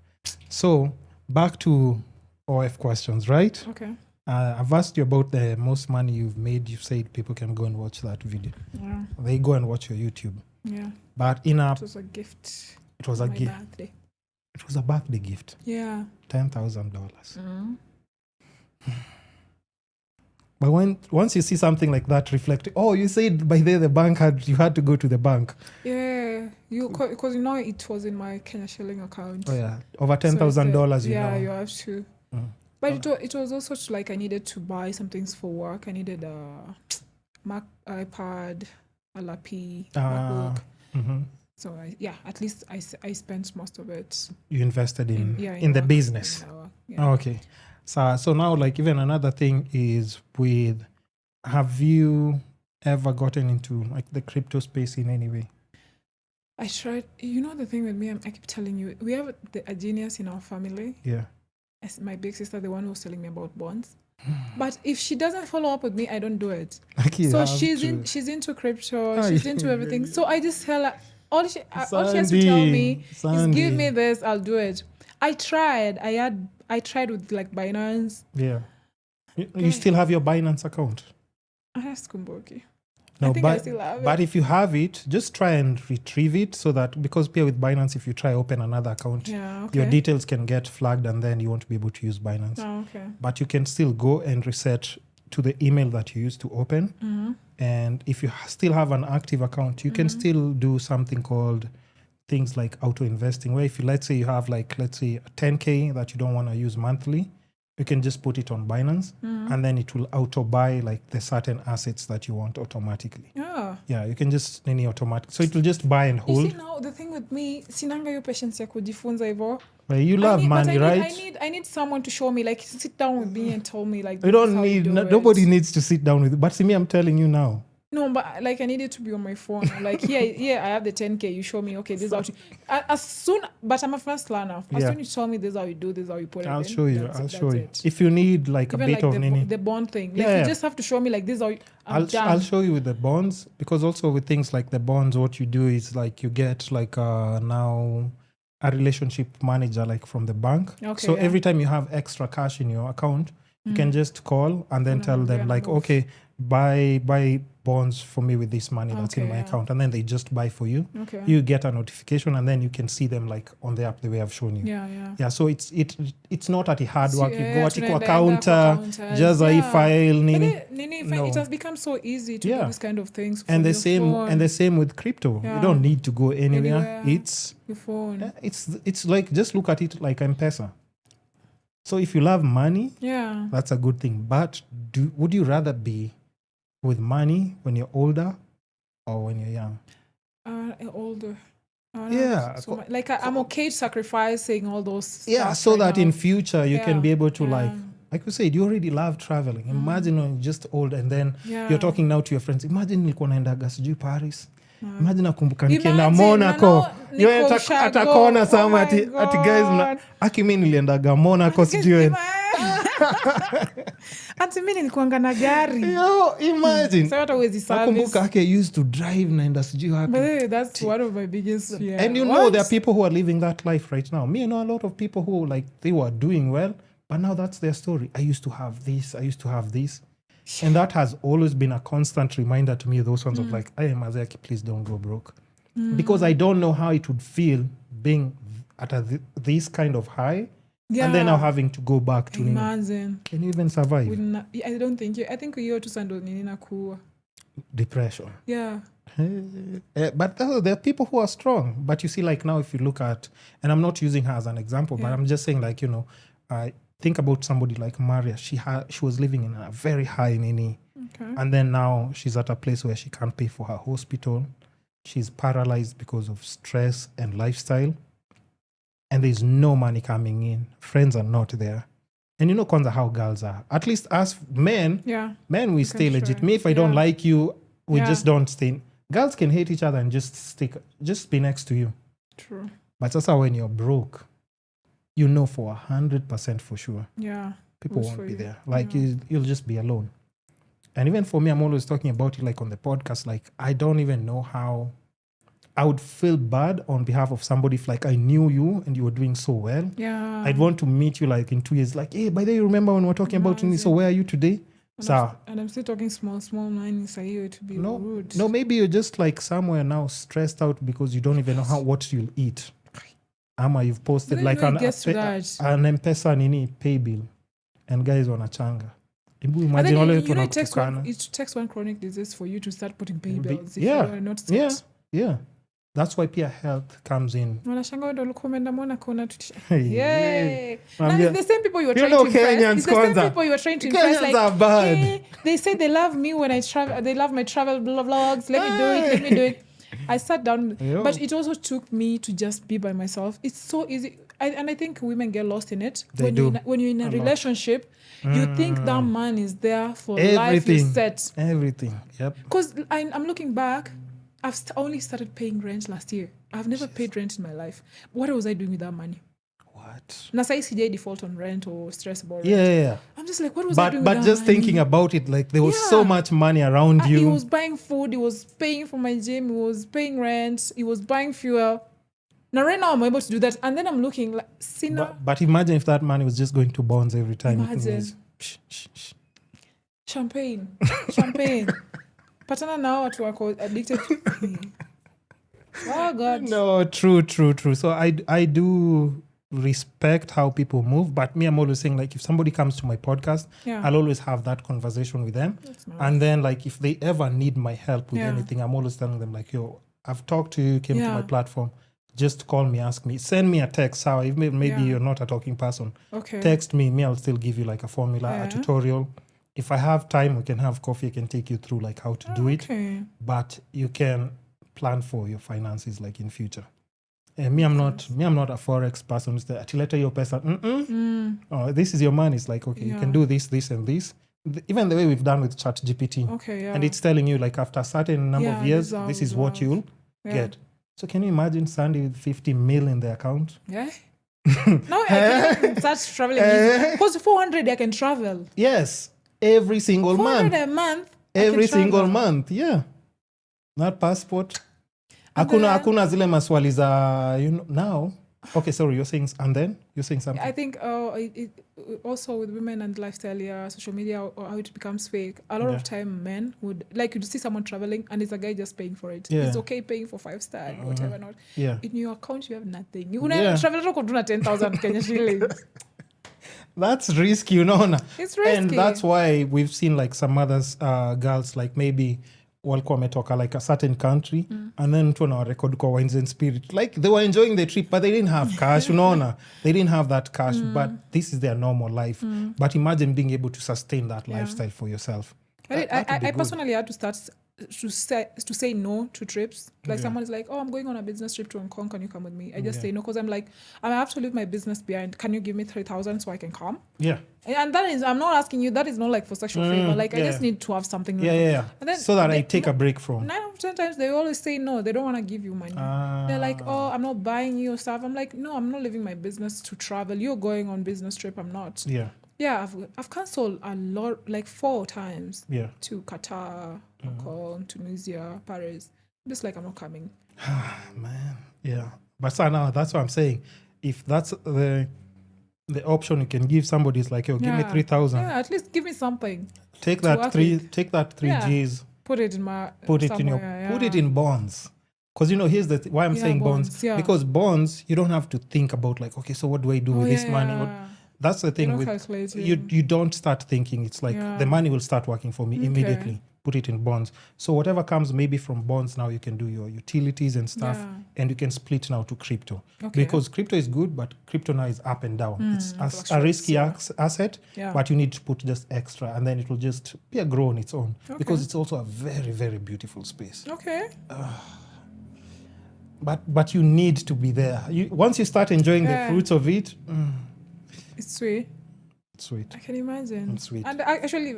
So back to OF questions, right? Okay. I've asked you about the most money you've made. You've said people can go and watch that video. Yeah. They go and watch your YouTube. Yeah. But It was a gift. It was a my gift. Birthday. It was a birthday gift. Yeah. $10,000. But once you see something like that reflecting, you said by there you had to go to the bank. Yeah, because it was in my Kenya shilling account. Oh yeah, over $10,000. Yeah, you have to. But Oh. it was also I needed to buy some things for work. I needed a Mac, iPad, a lapi, MacBook. So at least I spent most of it. You invested in the work, business. Okay. So now, like, even another thing is have you ever gotten into like the crypto space in any way? I tried. The thing with me, I keep telling you, we have a genius in our family. Yeah. As my big sister, the one who was telling me about bonds. But if she doesn't follow up with me, I don't do it. So she's into crypto. She's into everything. So I just tell her all she has to tell me is give me this, I'll do it. I tried. I tried with like Binance. Yeah. You still have your Binance account? I have Skumboki. No, I think I still have it. But if you have it, just try and retrieve it so that, because with Binance, if you try open another account, your details can get flagged and then you won't be able to use Binance. Oh, okay. But you can still go and reset to the email that you used to open. And if you still have an active account, you can still do something called things like auto investing, where if you, let's say you have like, let's say 10K that you don't want to use monthly, you can just put it on Binance and then it will auto buy like the certain assets that you want automatically. Yeah, you can just any automatic. So it will just buy and hold. You see, now the thing with me, sinanga yo patience ya kujifunza hivyo. Well, you love money, right? I need someone to show me, like sit down with me and tell me like. You don't need, nobody needs to sit down with you. But see me, I'm telling you now. No, but like I need it to be on my phone. Like here I have the 10K. You show me, okay, this is how to. But I'm a first learner. As soon as you tell me this is how you do, this is how you put it in. I'll show you. If you need like even a bit like of the bond thing. Like you just have to show me like this is how I'll show you with the bonds, because also with things like the bonds, what you do is like you get like now a relationship manager like from the bank. Okay, so every time you have extra cash in your account, you can just call and then tell them like, okay, buy bonds for me with this money that's in my account, and then they just buy for you. Okay. You get a notification and then you can see them like on the app the way I've shown you. Yeah. So it's not at hard work. You go at your counter, just file nini. No. It has become so easy to do this kind of things. And the same with crypto. You don't need to go anywhere. It's your phone. It's like, just look at it like M-Pesa. So if you love money, that's a good thing. But would you rather be with money when you're older or when you're young? Older. So I'm okay sacrificing all those. Yeah, so that in future you can be able to like you said, you already love traveling. Imagine when you're just old and then you're talking now to your friends. Imagine nilikuwa naendaga sijui Paris. Imagine nakumbuka nikienda Monaco. Atakona sama ati guys aki mimi niliendaga Monaco sijui. Ati mimi nilikuanga na gari. Yo, imagine. So what always service. Nakumbuka I used to drive naenda sijui wapi. But that's one of my biggest fears. And know there are people who are living that life right now. Me, I know a lot of people who like they were doing well, but now that's their story. I used to have this. And that has always been a constant reminder to me, those ones of like, hey, Mazaki, please don't go broke. Because I don't know how it would feel being at this kind of high and then now having to go back to imagine. Can you even survive? I don't think you. I think we ought to send depression. Yeah. But there are people who are strong. But you see, like now, if you look at, and I'm not using her as an example, but I'm just saying, like, I think about somebody like Maria. She was living in a very high nini. Okay. And then now she's at a place where she can't pay for her hospital. She's paralyzed because of stress and lifestyle. And there's no money coming in. Friends are not there. And kwanza how girls are. At least us men, we stay legit. Me, if I don't like you, we just don't stay. Girls can hate each other and just be next to you. True. But also when you're broke, for 100% for sure. Yeah. People won't be there. Like you'll just be alone. And even for me, I'm always talking about it like on the podcast. Like I don't even know how I would feel bad on behalf of somebody if like I knew you and you were doing so well. Yeah. I'd want to meet you like in 2 years. Like, hey, by the way, you remember when we were talking about me? So where are you today? And I'm still talking small money. So you to be rude. No, maybe you're just like somewhere now stressed out because you don't even know what you'll eat. Ama you've posted like an M-Pesa nini pay bill, and guys wanachanga. Imagine all it takes one chronic disease for you to start putting pay bills if you are not set. Yeah. That's why peer health comes in. Yay! Now it's the same people you are trying to impress. It's the same people you are trying to impress. Kenyans are bad. Hey, they say they love me when I travel. They love my travel vlogs. Let me do it. I sat down, but it also took me to just be by myself. It's so easy, and I think women get lost in it. When you're in a relationship, you think that man is there for life. You set everything. Yep. Because I'm looking back. I've only started paying rent last year. I've never paid rent in my life. What was I doing with that money? What? Now, say CJ default on rent or stress about rent. Yeah. I'm just like, what was I doing with that money? But just thinking about it, like there was so much money around you. He was buying food. He was paying for my gym. He was paying rent. He was buying fuel. Now, right now, I'm able to do that. And then I'm looking like, But imagine if that money was just going to bonds every time. Imagine. Champagne. Patana now watu wako addicted to me. Oh God. No, true. So I do respect how people move, but me, I'm always saying like if somebody comes to my podcast, I'll always have that conversation with them. That's nice. And then like if they ever need my help with anything, I'm always telling them like, yo, I've talked to you, came to my platform. Just call me, ask me, send me a text. How maybe you're not a talking person. Okay. Text me, I'll still give you like a formula, a tutorial. If I have time, we can have coffee. I can take you through like how to do it. But you can plan for your finances like in future. Me, I'm not a forex person. It's the later your person. Oh, this is your money. It's like okay, you can do this, and this. Even the way we've done with ChatGPT. And it's telling you like after a certain number of years, this is what you'll get. So can you imagine Sandy with 50 mil in the account? Yeah. No, I can start traveling. Because 400 I can travel. Yes. Every single month. 400 a month. Every single month, yeah. Not passport. Hakuna zile maswali za, now. Okay, sorry, you're saying, and then? You're saying something? I think it also with women and lifestyle, social media, or how it becomes fake, a lot of time men would, like you'd see someone traveling and it's a guy just paying for it. It's okay paying for 5-star, whatever not. Yeah. In your account, you have nothing. You travel to 10,000 Kenya shillings. That's risky, It's risky. And that's why we've seen like some others, girls, like maybe walikuwa wametoka like a certain country and then mtu anawarekod kwa Wines and Spirit. Like they were enjoying the trip, but they didn't have cash, They didn't have that cash, but this is their normal life. But imagine being able to sustain that lifestyle for yourself. I personally had to start to say no to trips. Like someone is like, oh, I'm going on a business trip to Hong Kong. Can you come with me? I just say no because I'm like, I have to leave my business behind. Can you give me 3,000 so I can come? Yeah. And that is, I'm not asking you, that is not like for sexual favor. Like I just need to have something. Yeah. And then so that I take a break from. 9 out of 10 times they always say no. They don't want to give you money. They're like, oh, I'm not buying you stuff. I'm like, no, I'm not leaving my business to travel. You're going on business trip. I'm not. Yeah, I've cancelled a lot, like 4 times. To Qatar, Hong Kong, Tunisia, Paris. Just like I'm not coming. Man, yeah. But so now that's what I'm saying. If that's the option you can give somebody is like, yo, give me 3,000. Yeah, at least give me something. Take that 3 Gs. Put it in my put it in bonds. Because here's why I'm saying bonds. Because bonds, you don't have to think about like, okay, so what do I do with this money? That's the thing with you don't start thinking. It's like the money will start working for me immediately. Put it in bonds. So whatever comes maybe from bonds, now you can do your utilities and stuff, and you can split now to crypto. Because crypto is good, but crypto now is up and down. It's a risky asset, but you need to put just extra, and then it will just grow on its own. Because it's also a very, very beautiful space. But you need to be there. Once you start enjoying the fruits of it, it's sweet. Sweet. I can imagine. It's sweet. And actually,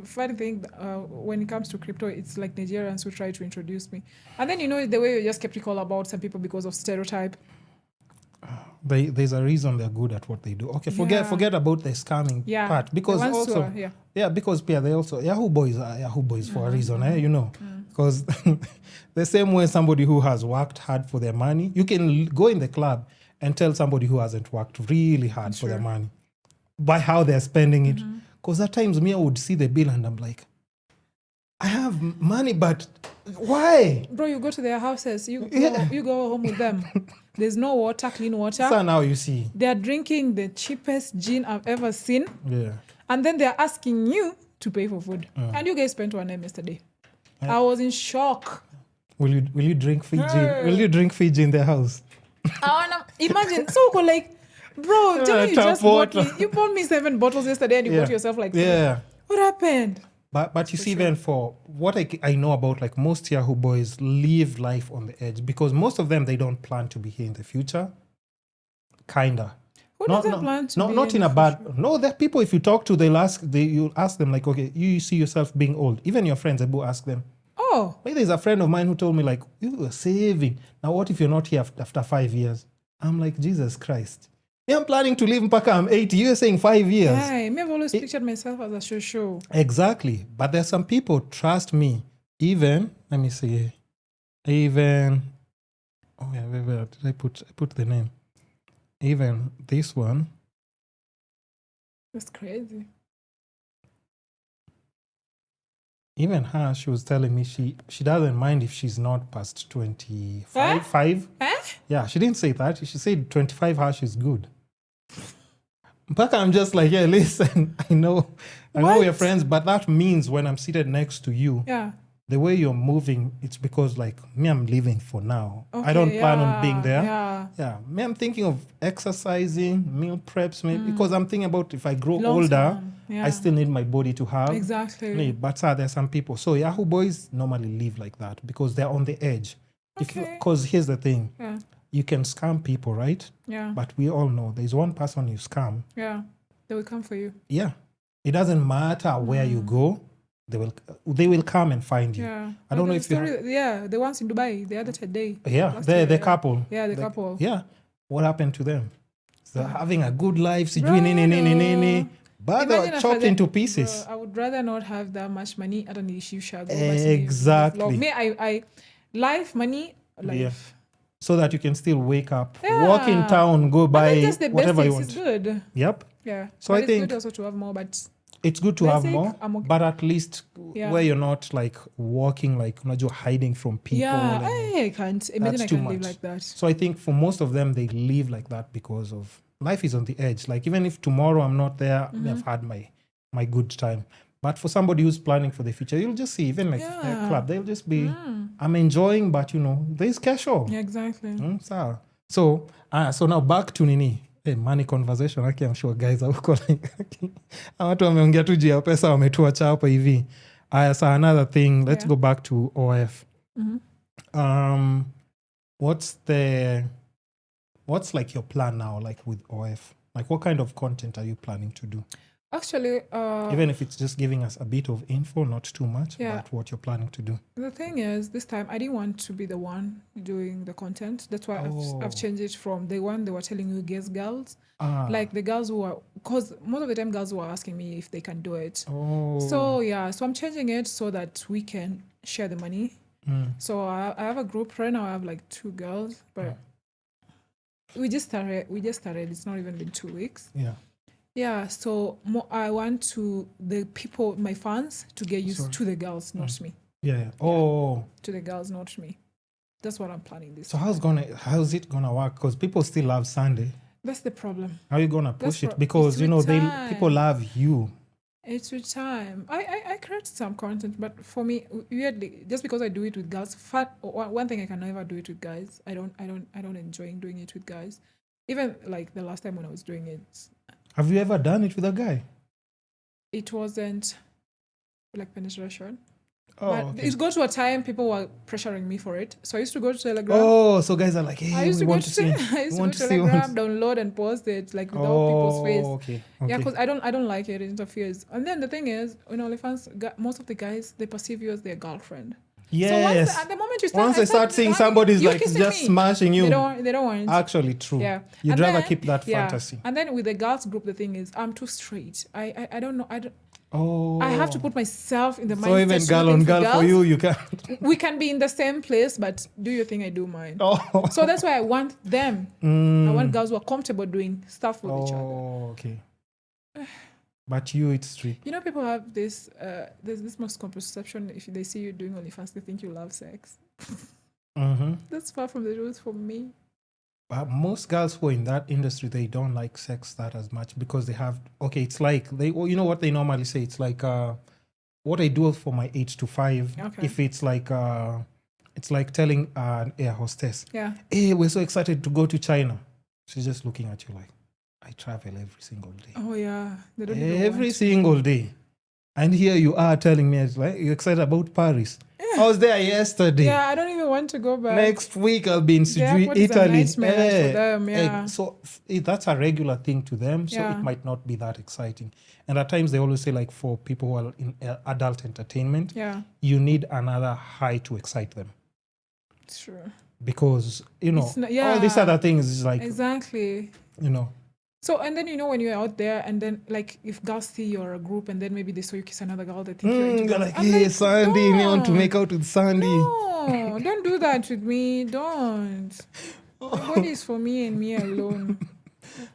funny thing, when it comes to crypto, it's like Nigerians who try to introduce me. And then, the way you're just skeptical about some people because of stereotype. There's a reason they're good at what they do. Okay, forget about the scamming part. Because also, because they also, Yahoo boys are Yahoo boys for a reason, Because the same way somebody who has worked hard for their money, you can go in the club and tell somebody who hasn't worked really hard for their money by how they're spending it. Because at times me, I would see the bill and I'm like, I have money, but why? Bro, you go to their houses. You go home with them. There's no water, clean water. So now you see. They are drinking the cheapest gin I've ever seen. Yeah. And then they're asking you to pay for food. And you guys spent 1 night yesterday. I was in shock. Will you drink Fiji? Will you drink Fiji in their house? I wanna imagine. So like, bro, tell me you just bought me 7 bottles yesterday and you bought yourself like 3. Yeah. What happened? But you see, then for what I know about, like most Yahoo boys live life on the edge because most of them, they don't plan to be here in the future. Kinda. Who doesn't plan to be not in a bad. No, there are people. If you talk to, you'll ask them like, okay, you see yourself being old. Even your friends, I will ask them. Oh. Maybe there's a friend of mine who told me like, you were saving. Now what if you're not here after 5 years? I'm like, Jesus Christ. I'm planning to live mpaka I'm 80. You're saying 5 years. Yeah, I've always pictured myself as a show. Exactly. But there's some people, trust me, even, let me see, even, oh yeah, where did I put the name? Even this one. That's crazy. Even her, she was telling me she doesn't mind if she's not past 25. 5. Yeah, she didn't say that. She said 25 her, she's good. Mpaka I'm just like, yeah, listen, I know we're friends, but that means when I'm seated next to you, the way you're moving, it's because like me, I'm living for now. Okay, I don't plan on being there. Yeah. Me, I'm thinking of exercising, meal preps, maybe, because I'm thinking about if I grow older, I still need my body to have. Exactly. But there's some people. So Yahoo boys normally live like that because they're on the edge. Because here's the thing. Yeah. You can scam people, right? Yeah. But we all know there's one person you scam. Yeah. They will come for you. Yeah. It doesn't matter where you go. They will come and find you. Yeah. I don't know if the ones in Dubai the other day. Yeah, the couple. Yeah, the couple. Yeah. What happened to them? They're having a good life. But they were chopped into pieces. Bro, I would rather not have that much money. I don't need issue. Exactly. Me, I life, money, life. Yeah. So that you can still wake up, walk in town, go buy whatever you want. Is good. Yep. Yeah. So but I think it's good also to have more, but it's good to have more, but at least where you're not like walking, like you're hiding from people. Yeah, I can't imagine I can't live like that. So I think for most of them, they live like that because of life is on the edge. Like even if tomorrow I'm not there, I've had my good time. But for somebody who's planning for the future, you'll just see, even like a club, they'll just be, I'm enjoying, but there's casual. Yeah, exactly. So now back to Nini. Hey, money conversation. Okay, I'm sure guys are calling. Watu wameongea tu juu ya pesa wametuacha hapa hivi. So another thing, let's go back to OF. What's like your plan now, like with OF? Like what kind of content are you planning to do? Actually, even if it's just giving us a bit of info, not too much, but what you're planning to do. The thing is, this time I didn't want to be the one doing the content. That's why I've changed it from the one they were telling you guess girls. Like the girls who are, because most of the time girls who are asking me if they can do it. So I'm changing it so that we can share the money. So I have a group right now. I have like 2 girls, but we just started. It's not even been 2 weeks. Yeah, so I want the people, my fans, to get used to the girls, not me. Yeah. To the girls, not me. That's what I'm planning this. So how's it gonna work? Because people still love Sunday. That's the problem. How are you gonna push it? Because people love you. It's with time. I create some content, but for me, weirdly, just because I do it with girls, one thing I can never do it with guys. I don't enjoy doing it with guys. Even like the last time when I was doing it. Have you ever done it with a guy? It wasn't like penetration. But it got to a time people were pressuring me for it. So I used to go to Telegram. So guys are like, hey, I used to go to Telegram, download and post it like without people's face. Okay. Yeah, because I don't like it. It interferes. And then the thing is, OnlyFans, most of the guys, they perceive you as their girlfriend. Yes. So at the moment you start seeing somebody's like just me. smashing you. They don't want. Actually, true. Yeah. You'd rather keep that fantasy. And then with the girls group, the thing is, I'm too straight. I don't know. I have to put myself in the mindset. So even girl on girl for you can't. We can be in the same place, but do your thing, I do mine. So that's why I want them. I want girls who are comfortable doing stuff with each other. Okay. But you, it's street. You know, people have this, there's this misconception. If they see you doing OnlyFans, they think you love sex. That's far from the truth for me. But most girls who are in that industry, they don't like sex that as much because they have, it's like, you know what they normally say? It's like, what I do for my 8 to 5, if it's like telling an air hostess, hey, we're so excited to go to China. She's just looking at you like, I travel every single day. Oh, yeah. They don't every single day. And here you are telling me, it's like, you're excited about Paris. Yeah. I was there yesterday. Yeah, I don't even want to go back. Next week I'll be in Italy. For them, yeah. So that's a regular thing to them. So it might not be that exciting. And at times they always say, like, for people who are in adult entertainment, you need another high to excite them. It's true. Because, all these other things is like... Exactly. So, and then, when you're out there and then, like, if girls see you're a group and then maybe they saw you kiss another girl, they think you're into girls. Like, hey, Sandy, you want to make out with Sandy. No, don't do that with me. Don't. My body is for me and me alone.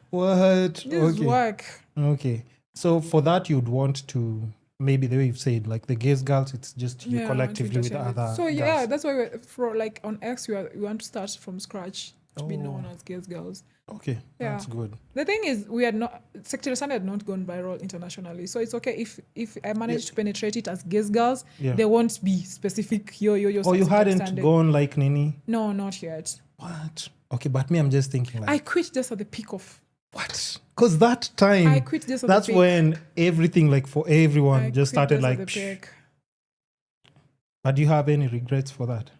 What? This is work. Okay. So, for that, you'd want to, maybe the way you've said, like, the gays girls, it's just you collectively with other So, girls. That's why, like, on X, we want to start from scratch to be known as gays girls. Okay, that's good. The thing is, we had not, Secretary Sunday had not gone viral internationally. So it's okay if I manage to penetrate it as gays girls, they won't be specific. Yo. Oh, you hadn't gone like Nini? No, not yet. What? Okay, but me, I'm just thinking like... I quit just at the peak of... What? Because that time... I quit just at that's the peak. when everything, like, for everyone just started like... But do you have any regrets for that?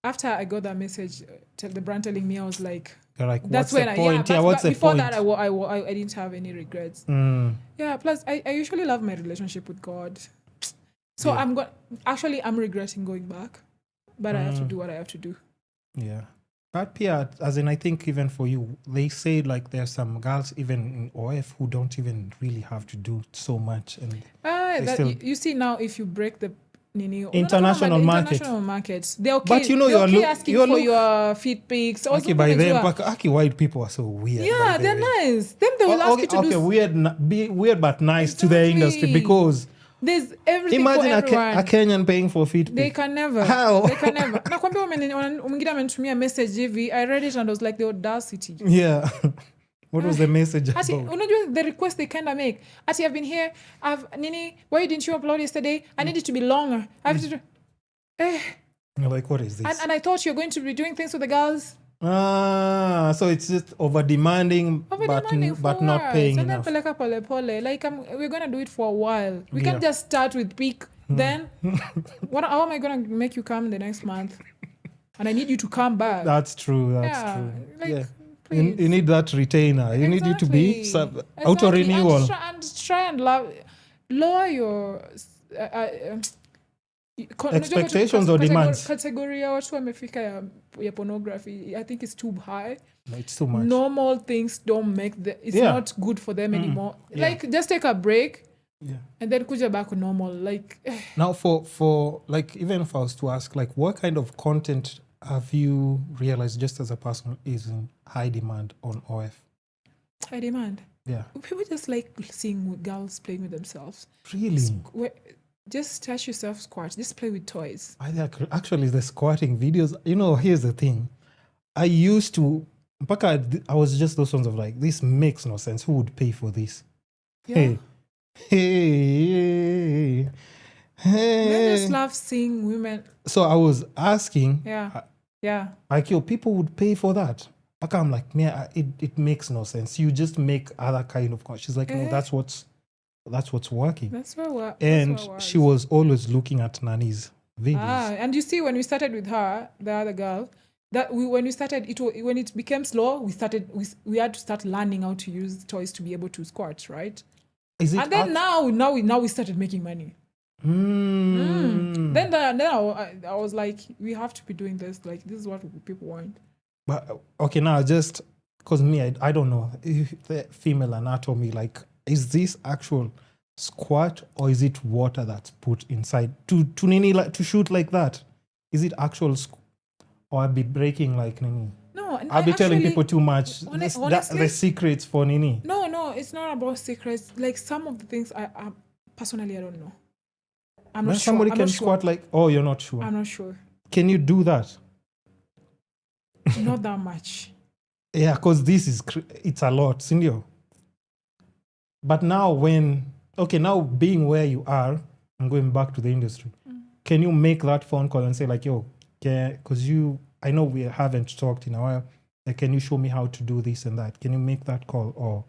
After I got that message, the brand telling me, I was like... You're like, that's what's when the point? What's the before point? That, I didn't have any regrets. Yeah, plus I usually love my relationship with God. So I'm regretting going back. But I have to do what I have to do. Yeah. But Pia, as in, I think even for you, they say like there's some girls even in OF who don't even really have to do so much. And you see now, if you break the international markets, they're okay. But they're asking for your feet pics. Okay, by them, white people are so weird. Yeah, they're nice. Then they will ask you to do... weird but nice to the industry because... There's everything imagine for everyone. a Kenyan paying for feet pics. They can never. How? They can never. Nakwambia mwingine amenitumia message hivi, I read it and I was like, the audacity. Yeah. What was the message about? Unajua the request they kind of make. I've been here. Why didn't you upload yesterday? I need it to be longer. I have to do... You're like, what is this? And I thought you're going to be doing things with the girls. So it's just over-demanding but not paying enough. Like, we're going to do it for a while. We can't just start with peak. Then, how am I going to make you come the next month? And I need you to come back. That's true. True. Like, you need that retainer. You need you to be auto-renewal. And try and lower your... expectations or demands. Category ya watu wamefika ya pornography, I think it's too high. No, it's too much. Normal things don't make it's not good for them anymore. Like, just take a break and then kuja back to normal. Like, now for like, even if I was to ask, like, what kind of content have you realized just as a person is in high demand on OF? High demand? Yeah. People just like seeing girls playing with themselves. Really? Just touch yourself, squat. Just play with toys. Actually, the squatting videos, here's the thing. I used to, I was just those ones of like, this makes no sense. Who would pay for this? Yeah. Hey. Men just love seeing women. So I was asking. Yeah. Like, people would pay for that. I'm like, man, it makes no sense. You just make other kind of content. She's like, no, that's what's working. That's what and she was always looking at Nani's videos. And you see, when we started with her, the other girl, when we started, when it became slow, we had to start learning how to use toys to be able to squat, right? And then now we started making money. Then I was like, we have to be doing this. Like, this is what people want. But okay, now just because me, I don't know the female anatomy. Like, is this actual squat or is it water that's put inside to shoot like that? Is it actual or I'll be breaking like Nini? No, I'll be telling people too much. Honestly, the secrets for Nini. No. it's not about secrets. Like some of the things I personally I don't know. I'm When not sure. somebody I'm can not squat sure. like, oh, you're not sure. I'm not sure. Can you do that? Not that much. Yeah, because this is, it's a lot, Cindy. But now now being where you are and going back to the industry, can you make that phone call and say like, yo, because I know we haven't talked in a while, like, can you show me how to do this and that? Can you make that call? Or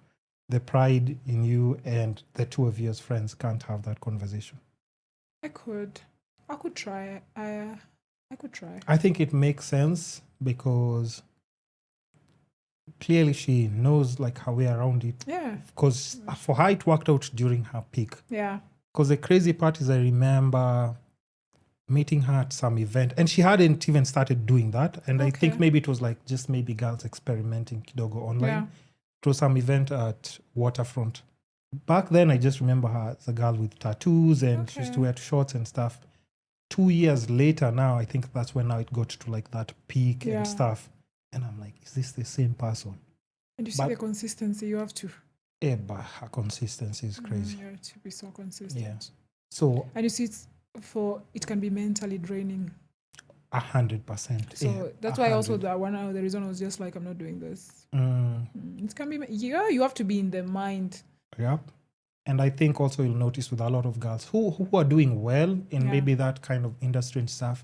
the pride in you and the two of you as friends can't have that conversation? I could try. I could try. I think it makes sense because clearly she knows like her way around it. Yeah. Because for her, it worked out during her peak. Yeah. Because the crazy part is I remember meeting her at some event and she hadn't even started doing that. And I think maybe it was like just maybe girls experimenting kidogo online. Yeah. It was some event at Waterfront. Back then, I just remember her as a girl with tattoos and she used to wear shorts and stuff. 2 years later now, I think that's when now it got to like that peak and stuff. And I'm like, is this the same person? And you see the consistency, you have to. Yeah, but her consistency is crazy. You have to be so consistent. Yeah. So, and you see, it can be mentally draining. 100%. So that's why also the reason I was just like, I'm not doing this. It can be, you have to be in the mind. Yep. And I think also you'll notice with a lot of girls who are doing well in maybe that kind of industry and stuff,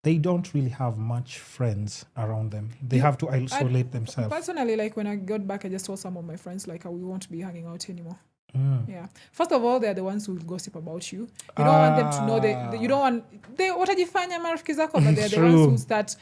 they don't really have much friends around them. They have to isolate themselves. Personally, like when I got back, I just told some of my friends, like, we won't be hanging out anymore. Yeah. First of all, they're the ones who will gossip about you. You don't want them to know you don't want watajifanya marafiki zako, but they're the ones who start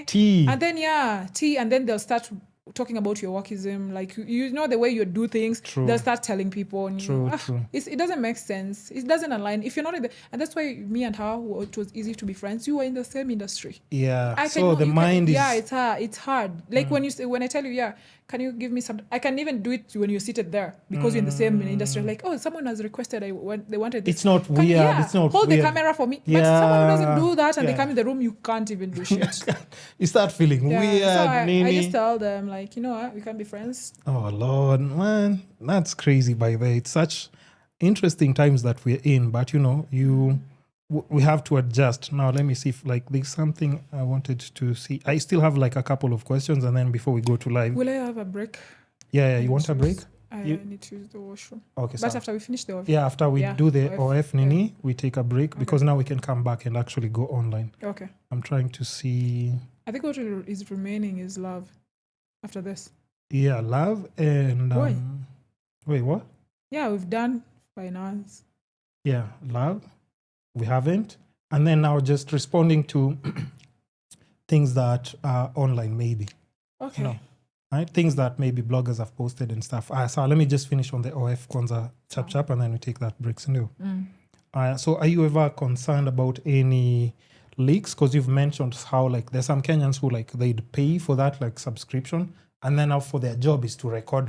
tea. And then and then they'll start talking about your workism, like you know the way you do things. They'll start telling people. And true. It doesn't make sense. It doesn't align. If you're not in and that's why me and her, it was easy to be friends. You were in the same industry. Yeah. It's hard. Like when I tell you, can you give me some? I can even do it when you're seated there because you're in the same industry. Like, oh, someone has requested. They wanted this. It's not weird. It's not hold weird. The camera for me. But someone who doesn't do that and they come in the room, you can't even do shit. You start feeling weird. So I just tell them, like, you know what, we can be friends. Oh Lord, man, that's crazy. By the way, it's such interesting times that we're in. But we have to adjust. Now, let me see if like there's something I wanted to see. I still have like a couple of questions, and then before we go to live. Will I have a break? Yeah. You want a break? I need to use the washroom. Okay, but after we finish the OF. Yeah, after we do the OF, Nini, we take a break because now we can come back and actually go online. Okay. I'm trying to see. I think what is remaining is love after this. Yeah, love and... wait, what? Yeah, we've done finance. Yeah, love. We haven't. And then now just responding to things that are online maybe. Okay. Right? Things that maybe bloggers have posted and stuff. So let me just finish on the OF Kwanza chap and then we take that break. So are you ever concerned about any leaks? Because you've mentioned how like there's some Kenyans who like they'd pay for that like subscription and then now for their job is to record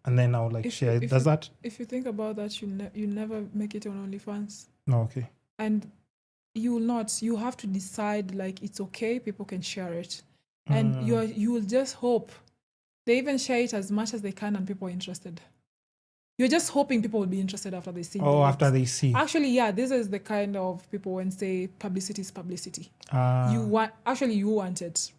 and then now like share. Does that? If you think about that, you never make it on OnlyFans. No, okay. And you will not. You have to decide like it's okay. People can share it, and you will just hope they even share it as much as they can, and people are interested. You're just hoping people will be interested after they see. After they see. Actually, this is the kind of people when say publicity is publicity. You want it.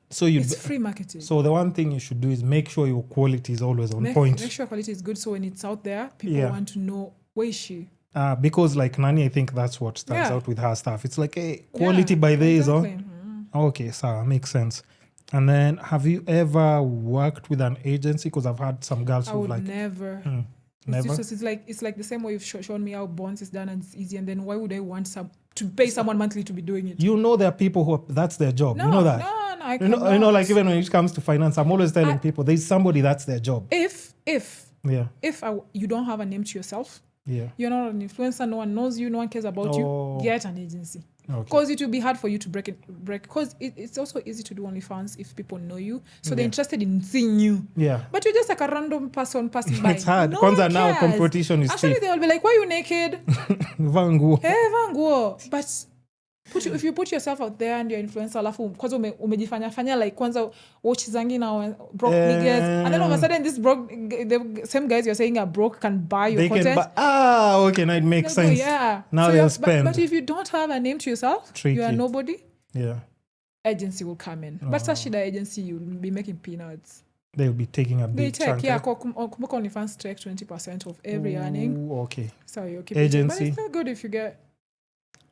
So it's free marketing. So the one thing you should do is make sure your quality is always on point. Make sure quality is good. So when it's out there, people want to know where is she. Because like Nani, I think that's what stands out with her stuff. It's like, hey, quality by days. Exactly. Okay, so makes sense. And then have you ever worked with an agency? Because I've had some girls who like... never. Never? It's like the same way you've shown me how bonds is done and it's easy. And then why would I want to pay someone monthly to be doing it? You know there are people who that's their job. No, you know that? No, I cannot. You know, like even when it comes to finance, I'm always telling people there's somebody that's their job. If you don't have a name to yourself, you're not an influencer, no one knows you, no one cares about you, get an agency. Because it will be hard for you to break. Because it's also easy to do OnlyFans if people know you, so they're interested in seeing you. Yeah. But you're just like a random person passing by. It's hard. Kwanza now competition is actually, they will be like, "Why are you naked?" Vanguo. Hey, Vanguo. But if you put yourself out there and you're influencer alafu kwanza umejifanya like kwanza watch zangi na broke niggas and then all of a sudden this broke the same guys you're saying are broke can buy your content. Okay, now it makes sense. Yeah. Now so they'll spend. But if you don't have a name to yourself, you are nobody. Yeah. Agency will come in. But such an agency, you'll be making peanuts. They'll be taking a big chunk. Yeah, kumbuka OnlyFans take 20% of every earning. Okay. So you keep agency. But it's still good if you get.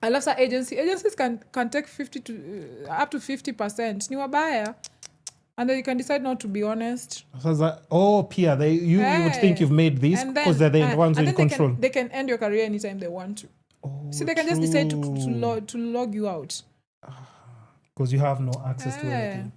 I love that agency. Agencies can take 50 to up to 50%. Ni wabaya. And then you can decide not to be honest. So that, Pia, you would think you've made this because they're the ones in control. They can end your career anytime they want to. So they can just decide to log you out. Because you have no access to anything.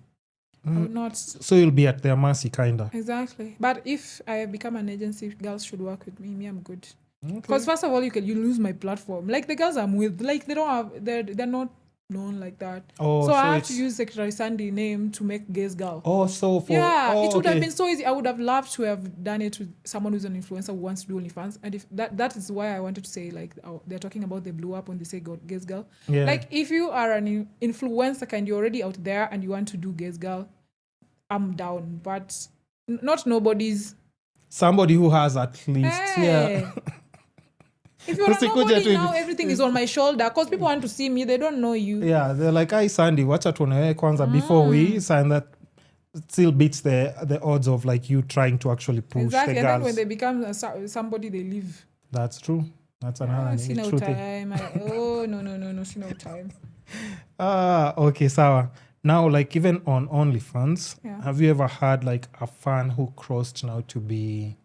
Not. So you'll be at their mercy, kinda. Exactly. But if I become an agency, girls should work with me. Me, I'm good. Because first of all, you lose my platform. Like the girls I'm with, like they're not known like that. So I have to use Secretary Sandy name to make Gays Girl. It would have been so easy. I would have loved to have done it with someone who's an influencer who wants to do OnlyFans. And if that is why I wanted to say like they're talking about they blew up when they say Gays Girl. Yeah. Like if you are an influencer and you're already out there and you want to do Gays Girl, I'm down. But not nobody's. Somebody who has at least If you're a nobody now, everything is on my shoulder because people want to see me. They don't know you. Yeah, they're like, "Hi, Sandy, watch out kwanza before we sign that." It still beats the odds of like you trying to actually push the girls. And then when they become somebody, they leave. That's true. That's another thing. No time. No, see no time. Okay, sawa. Now, like even on OnlyFans, have you ever had like a fan who crossed now to be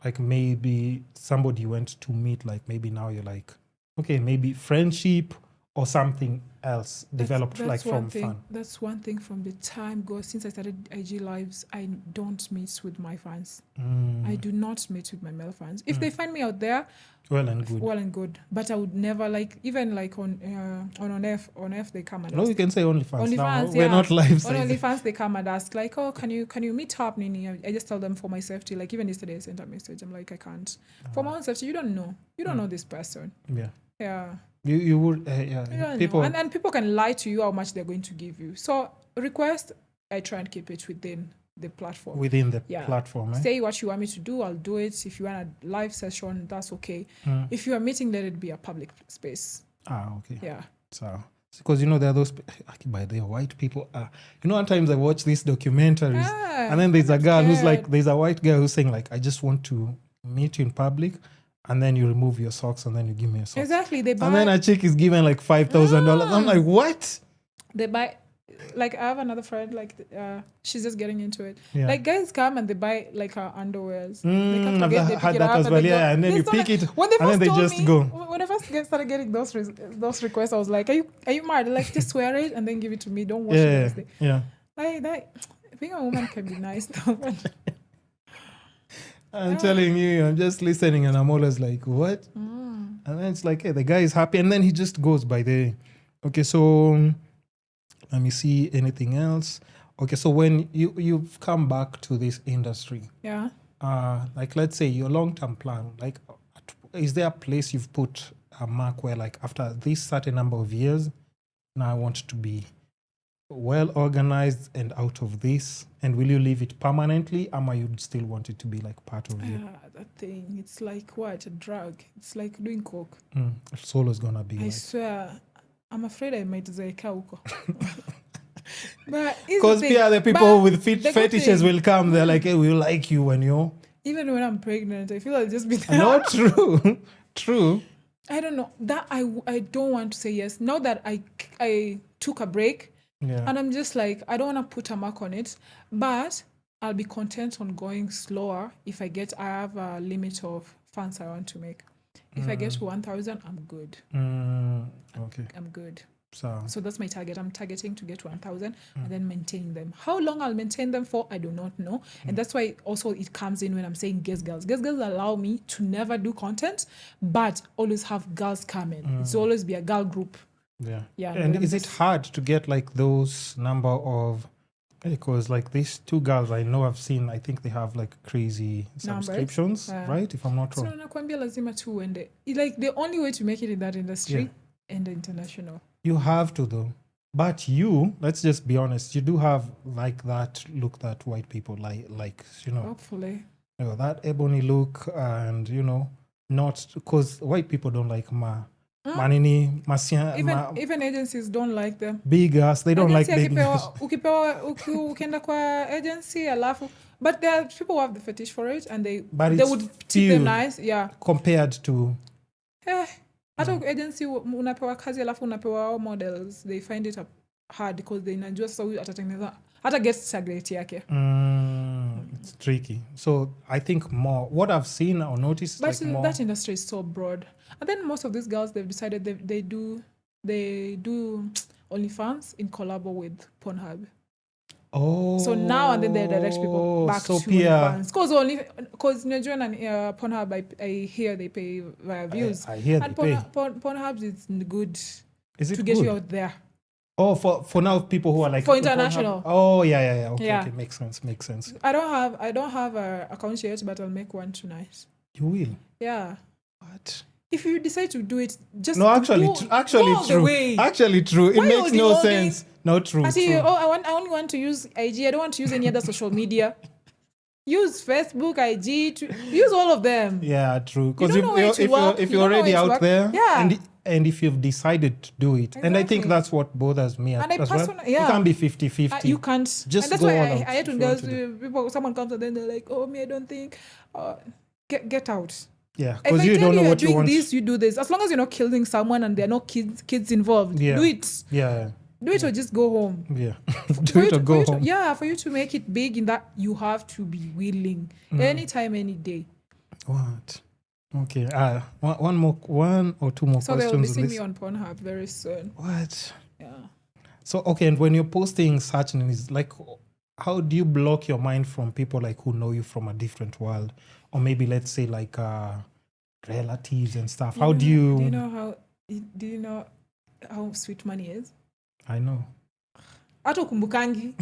like maybe somebody you went to meet, like maybe now you're like, okay, maybe friendship or something else developed like from fun? That's one thing from the time since I started IG Lives, I don't meet with my fans. I do not meet with my male fans. If they find me out there, well and good. But I would never even on F they come and ask. No, you can say OnlyFans now. We're not live. On OnlyFans they come and ask like, oh, can you meet up, Nini? I just tell them for my safety. Like even yesterday I sent a message. I'm like, I can't. For my own safety, you don't know this person. Yeah. You would people and people can lie to you how much they're going to give you. So request, I try and keep it within the platform. Platform. Say what you want me to do, I'll do it. If you want a live session, that's okay. If you are meeting, let it be a public space. Okay. Yeah. So because there are those by the white people. Sometimes I watch these documentaries and then there's a girl who's like, there's a white girl who's saying like, I just want to meet you in public. And then you remove your socks and then you give me your socks. Exactly. They buy. And then a chick is given like $5,000. I'm like, what? They buy. Like I have another friend, like she's just getting into it. Yeah. Like guys come and they buy like her underwears. They come to get, they pick it up as well. Yeah, and then you pick it and then they just go. When I first started getting those requests, I was like, are you mad? Like just wear it and then give it to me. Don't wash it. Yeah. Like being a woman can be nice though. I'm telling you, I'm just listening and I'm always like, what? And then it's like, hey, the guy is happy. And then he just goes by the, okay, so let me see anything else. Okay, so when you've come back to this industry, like let's say your long-term plan, like is there a place you've put a mark where like after this certain number of years, now I want to be well organized and out of this, and will you leave it permanently or you'd still want it to be like part of you? That thing, it's like what? A drug. It's like doing coke. It's always gonna be. I swear, I'm afraid I might zaika huko. Because the people with fetishes will come. They're like, hey, we like you when you're. Even when I'm pregnant, I feel I'll just be there. Not true. I don't know. That I don't want to say yes. Now that I took a break. Yeah. And I'm just like, I don't want to put a mark on it, but I'll be content on going slower if I have a limit of fans I want to make. If I get to 1,000, I'm good. Okay. I'm good. So that's my target. I'm targeting to get to 1,000 and then maintain them. How long I'll maintain them for, I do not know. And that's why also it comes in when I'm saying guest girls. Guest girls allow me to never do content, but always have girls come in. It's always be a girl group. Yeah. And is it hard to get like those number of, because like these two girls I know I've seen, I think they have like crazy subscriptions, right? If I'm not wrong. So nakwambia lazima tu uende. Like the only way to make it in that industry and international. You have to though. But let's just be honest, you do have like that look that white people like Hopefully. That ebony look, and not because white people don't like manini Even agencies don't like them. Big ass. They don't like big ass. Ukienda kwa agency alafu, but there are people who have the fetish for it and they would treat them nice. Yeah. Compared to hata agency unapewa kazi alafu unapewa models, they find it hard because they najua sasa huyu atatengeneza hata get target yake. It's tricky. So I think more what I've seen or noticed, but like more, that industry is so broad, and then most of these girls, they've decided they do OnlyFans in collab with Pornhub. So now and then they direct people back to OnlyFans. Because Pornhub, I hear they pay via views. I hear and they pay. Pornhub is good to get you out there. Oh, for now, people who are like for international. Oh yeah. Okay, makes sense. I don't have a account yet, but I'll make one tonight. You will? Yeah. What? If you decide to do it, just no. Actually, go true. Actually, true. It makes no sense. No, true. True. I only want to use IG. I don't want to use any other social media. Use Facebook, IG, use all of them. Yeah, true. Because if you're already out there, and if you've decided to do it, exactly. And I think that's what bothers me as well. You can't be 50-50. You can't. Just and that's go why on I hate when girls, people, someone comes and then they're like, "Oh, me, I don't think." Get out. Yeah, because you don't know what you want. This, you do this. As long as you're not killing someone and there are no kids involved, do it. Yeah. Do it or just go home. Yeah. Do it or go home. For you to make it big in that, you have to be willing. Anytime, any day. What? Okay. One or two more so questions. So they'll be seeing me on Pornhub very soon. What? Yeah. So, okay, and when you're posting such things, like, how do you block your mind from people like who know you from a different world? Or maybe let's say like relatives and stuff. Do you know how sweet money is? I know. Hata ukumbukangi.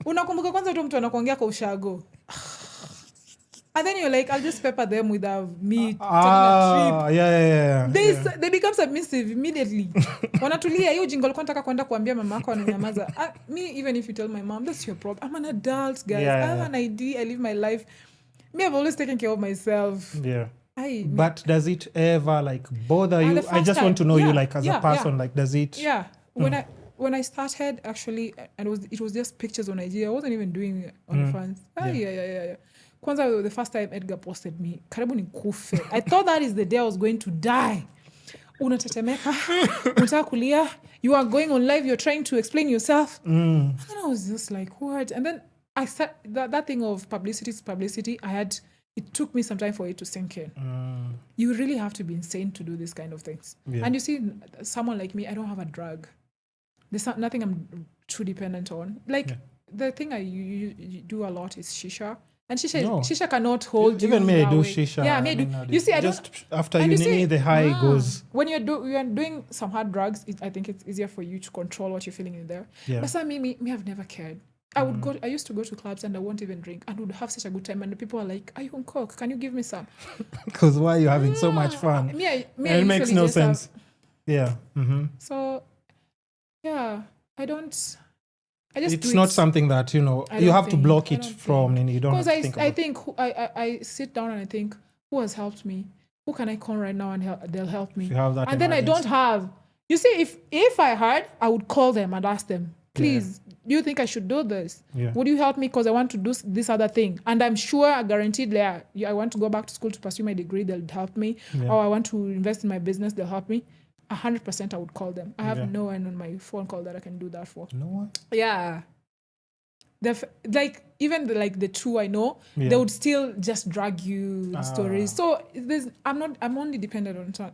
Unakumbuka kwanza tu mtu anakuongea kwa ushago. And then you're like, I'll just pepper them with me taking a trip. Yeah. They become submissive immediately. Wanatulia, hiyo jingo alikuwa nataka kwenda kuambia mama yako ananyamaza. Me, even if you tell my mom, that's your problem. I'm an adult, guys. I have an ID. I live my life. Me, I've always taken care of myself. Yeah. But does it ever like bother you? I just want to know you like as a person. Like, does it? Yeah. When I started, actually, and it was just pictures on IG. I wasn't even doing OnlyFans. Yeah. Kwanza, the first time Edgar posted me, karibu nikufe. I thought that is the day I was going to die. Unatetemeka, unataka kulia, you are going on live, you're trying to explain yourself. And I was just like, what? And then I started that thing of publicity, it took me some time for it to sink in. You really have to be insane to do these kind of things. Yeah. And you see, someone like me, I don't have a drug. There's nothing I'm too dependent on. Like, the thing you do a lot is shisha. And shisha cannot hold even you. Even me, I do shisha. Yeah, me do. You see, I just after you see, the high goes. When you're doing some hard drugs, I think it's easier for you to control what you're feeling in there. Yeah. But some me, I've never cared. I used to go to clubs and I won't even drink and would have such a good time. And the people are like, "Are you on coke? Can you give me some?" Because why are you having so much fun? It makes no sense. Yeah. Mm-hmm. So, yeah, it's not something that, you have to block it from, and you don't have to think about it. Because I sit down and I think, who has helped me? Who can I call right now and they'll help me? You have that and then I don't have. You see, if I had, I would call them and ask them, please, do you think I should do this? Yeah. Would you help me because I want to do this other thing? And I'm sure, guaranteed, I want to go back to school to pursue my degree, they'll help me. Yeah. Or I want to invest in my business, they'll help me. 100% I would call them. I have no one on my phone call that I can do that for. No one? Yeah. Even the two I know, they would still just drag you stories. So I'm only dependent on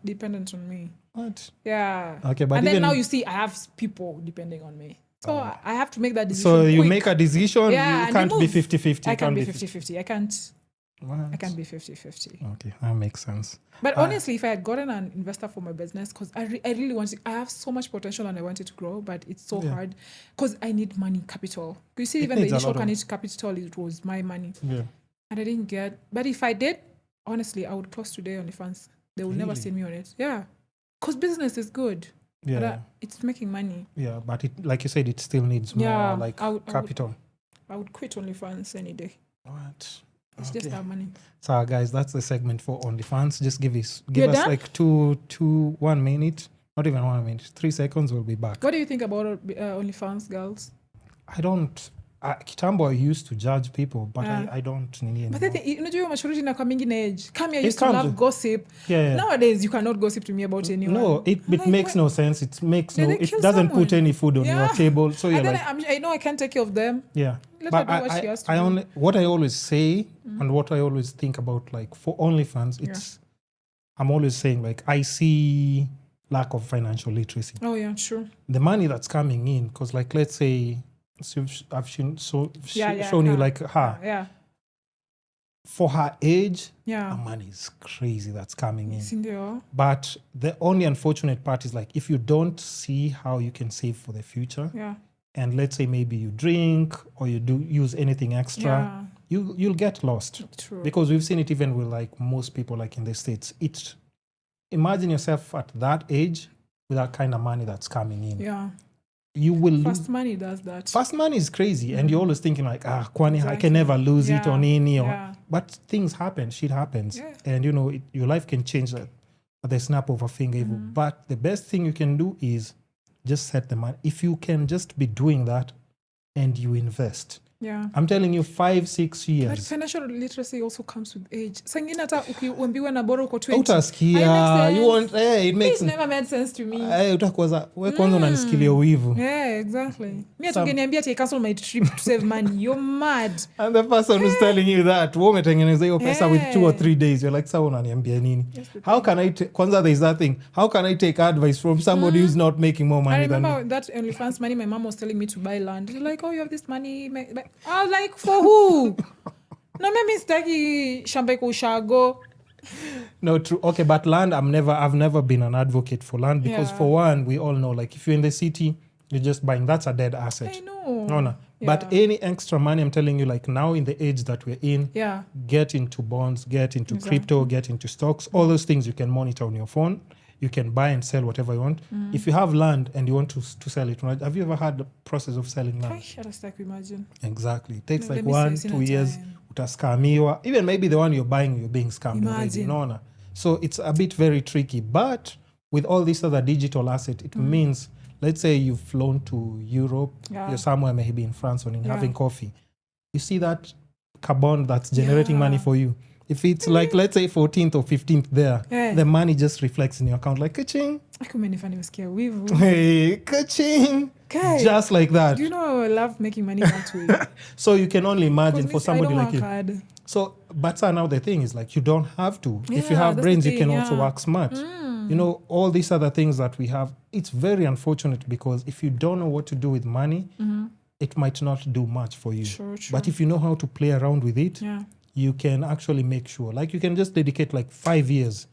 me. What? Yeah. Okay, but and then now you see I have people depending on me. So I have to make that decision. So you quick. make a decision, you can't be 50-50. I can't be 50-50. I can't. What? I can't be 50-50. Okay, that makes sense. But honestly, if I had gotten an investor for my business, because I really want to, I have so much potential and I want it to grow, but it's so hard because I need money, capital. You see, even the initial capital, it was my money. Yeah. And I didn't get, but if I did, honestly, I would close today on OnlyFans. They will never see me on it. Yeah. Because business is good. Yeah. It's making money. Yeah, but it, like you said, it still needs more capital. I would quit OnlyFans any day. What? It's just that money. So guys, that's the segment for OnlyFans. Just give us done? like 1 minute, not even 1 minute, 3 seconds. We'll be back. What do you think about OnlyFans girls? I don't. Kitambo I used to judge people, but I don't. But unajua maturity na coming in age. Come here, used to comes love gossip. Yeah. Nowadays, you cannot gossip to me about anyone. No, it makes no sense. It makes It doesn't someone. put any food on your table. So you're like, I know I can't take care of them. yeah. Let But her do what she has to do. what I always say and what I always think about, like for OnlyFans, I'm always saying like I see lack of financial literacy. Oh yeah, sure. The money that's coming in, because like let's say, I've shown you like her. Yeah. For her age, Yeah. her money is crazy that's coming in. Sindio. But the only unfortunate part is like if you don't see how you can save for the future, and let's say maybe you drink or you do use anything extra, you'll get lost. True. Because we've seen it even with like most people like in the States. Imagine yourself at that age with that kind of money that's coming in. Yeah. You will Fast money does that. Fast money is crazy, and you're always thinking like, kwani I can never lose it on any. But things happen, shit happens, and your life can change at the snap of a finger. But the best thing you can do is just set the money. If you can just be doing that, and you invest. Yeah. I'm telling you, 5-6 years. But financial literacy also comes with age. Sangine hata ukiambiwa na bora uko 20. Utasikia. You want it makes it never made sense to me. Utakuwa wewe kwanza unanisikilia uwivu. Yeah, exactly. Mimi atungeniambia ati cancel my trip to save money. You're mad. And the person who's telling you that, wewe umetengeneza hiyo pesa with 2 or 3 days. You're like, sawa unaniambia nini? How can I kwanza there's that thing. How can I take advice from somebody who's not making more money than me? I remember that OnlyFans money my mom was telling me to buy land. She's like, oh, you have this money. I was like, for who? No, mimi sitaki shamba iko ushago. No, true. Okay, but land, I've never been an advocate for land because for one, we all know, like if you're in the city, you're just buying. That's a dead asset. I know. No. But any extra money, I'm telling you, like now in the age that we're in, get into bonds, get into crypto, get into stocks. All those things you can monitor on your phone. You can buy and sell whatever you want. If you have land and you want to sell it, have you ever had the process of selling land? I just like imagine. Exactly. It takes like 1-2 years. Utaskamiwa. Even maybe the one you're buying, you're being scammed already. No. So it's a bit very tricky. But with all this other digital asset, it means, let's say you've flown to Europe, you're somewhere maybe in France or having coffee. You see that carbon that's generating money for you. If it's like, let's say 14th or 15th there, the money just reflects in your account like, ka-ching. Hey, ka-ching. Just like that. Do you know I love making money that way? So you can only imagine for somebody like you. Hard. So, but now the thing is like, you don't have to. If you have brains, you can also work smart. All these other things that we have, it's very unfortunate because if you don't know what to do with money, it might not do much for you. Sure. But if you know how to play around with it, you can actually make sure. Like you can just dedicate like 5 years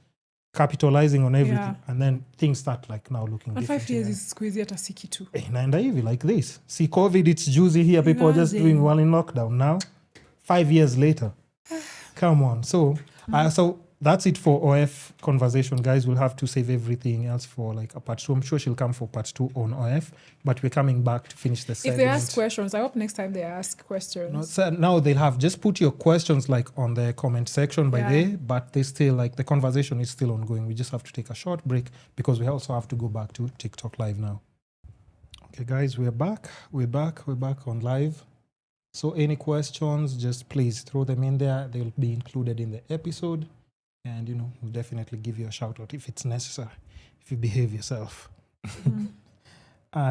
capitalizing on everything and then things start like now looking and different. 5 years is squeezy hata si kitu. Naenda hivi like this. See, COVID, it's juicy here. People are just doing well in lockdown now. 5 years later. Come on. So, so that's it for OF conversation, guys. We'll have to save everything else for like a part 2. I'm sure she'll come for part 2 on OF, but we're coming back to finish the segment. If they ask questions, I hope next time they ask questions. No, so now they'll have just put your questions like on the comment section by there, but they still like the conversation is still ongoing. We just have to take a short break because we also have to go back to TikTok live now. Okay, guys, we're back. We're back on live. So any questions, just please throw them in there. They'll be included in the episode. And, we'll definitely give you a shout out if it's necessary, if you behave yourself.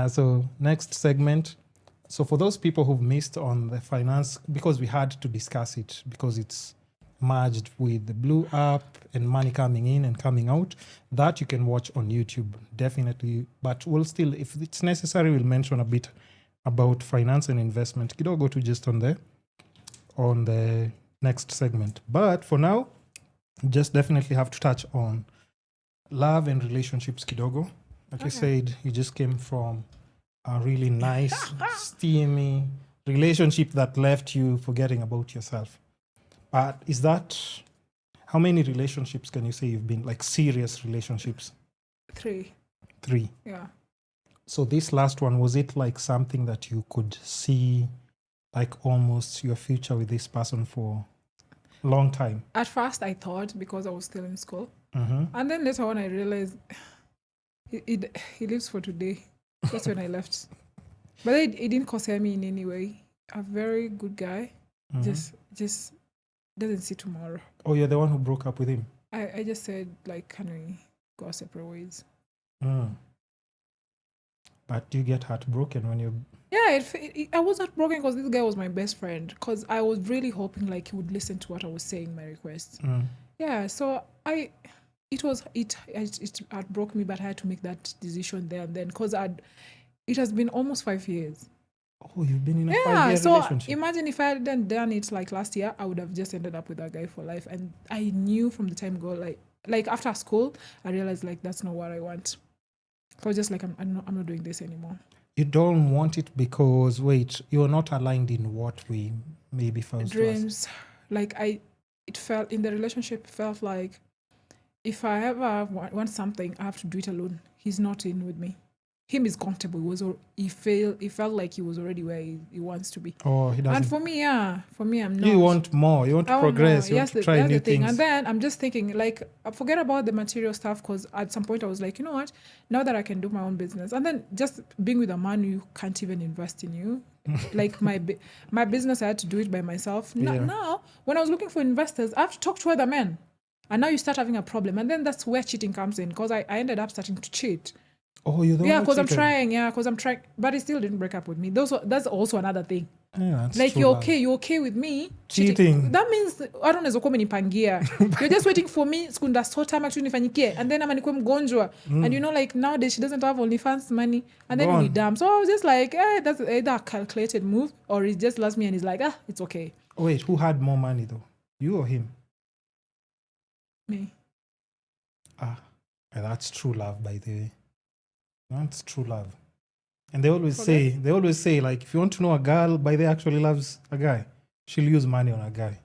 So next segment. So for those people who've missed on the finance, because we had to discuss it, because it's merged with the Blue app and money coming in and coming out, that you can watch on YouTube, definitely. But we'll still, if it's necessary, we'll mention a bit about finance and investment. Kidogo to just on the next segment. But for now, just definitely have to touch on love and relationships kidogo. Like I said, you just came from a really nice, steamy relationship that left you forgetting about yourself. But how many relationships can you say you've been, like serious relationships? 3. 3. Yeah. So this last one, was it like something that you could see like almost your future with this person for a long time? At first, I thought because I was still in school. Mm-hmm. And then later on, I realized he lives for today. That's when I left. But it didn't concern me in any way. A very good guy. Mm-hmm. Just doesn't see tomorrow. Oh, you're the one who broke up with him? I just said, like, can we go our separate ways? But do you get heartbroken when you... Yeah, I was heartbroken because this guy was my best friend. Because I was really hoping, like, he would listen to what I was saying, my requests. Yeah, so it heartbroke me, but I had to make that decision there and then. Because it has been almost 5 years. Oh, you've been in a 5-year relationship. Imagine if I hadn't done it like last year, I would have just ended up with that guy for life. And I knew from the time go, like after school, I realized like that's not what I want. So just like I'm not doing this anymore. You don't want it because you're not aligned in what we maybe first dreams. Like it felt in the relationship felt like if I ever want something, I have to do it alone. He's not in with me. Him is comfortable. He felt like he was already where he wants to be. Oh, he doesn't. And for me, I'm not. You want more. You want to progress. You want to try new things. And then I'm just thinking, like, forget about the material stuff, because at some point I was like, you know what? Now that I can do my own business, and then just being with a man who can't even invest in you, like my business, I had to do it by myself. Now, when I was looking for investors, I have to talk to other men, and now you start having a problem, and then that's where cheating comes in, because I ended up starting to cheat. Oh, you don't. Yeah, because I'm trying. But he still didn't break up with me. That's also another thing. Yeah, like you're okay with me cheating. That means I don't know umenipangia. You're just waiting for me skunda sota actually nifanyikie, and then ama nikuwe mgonjwa. And you know, like nowadays she doesn't have OnlyFans money, and then we dump. So I was just like, that's either a calculated move or he just loves me and he's like, it's okay. Wait, who had more money though? You or him? Me. That's true love, by the way. That's true love. And they always say, like, if you want to know a girl by the actually loves a guy, she'll use money on a guy.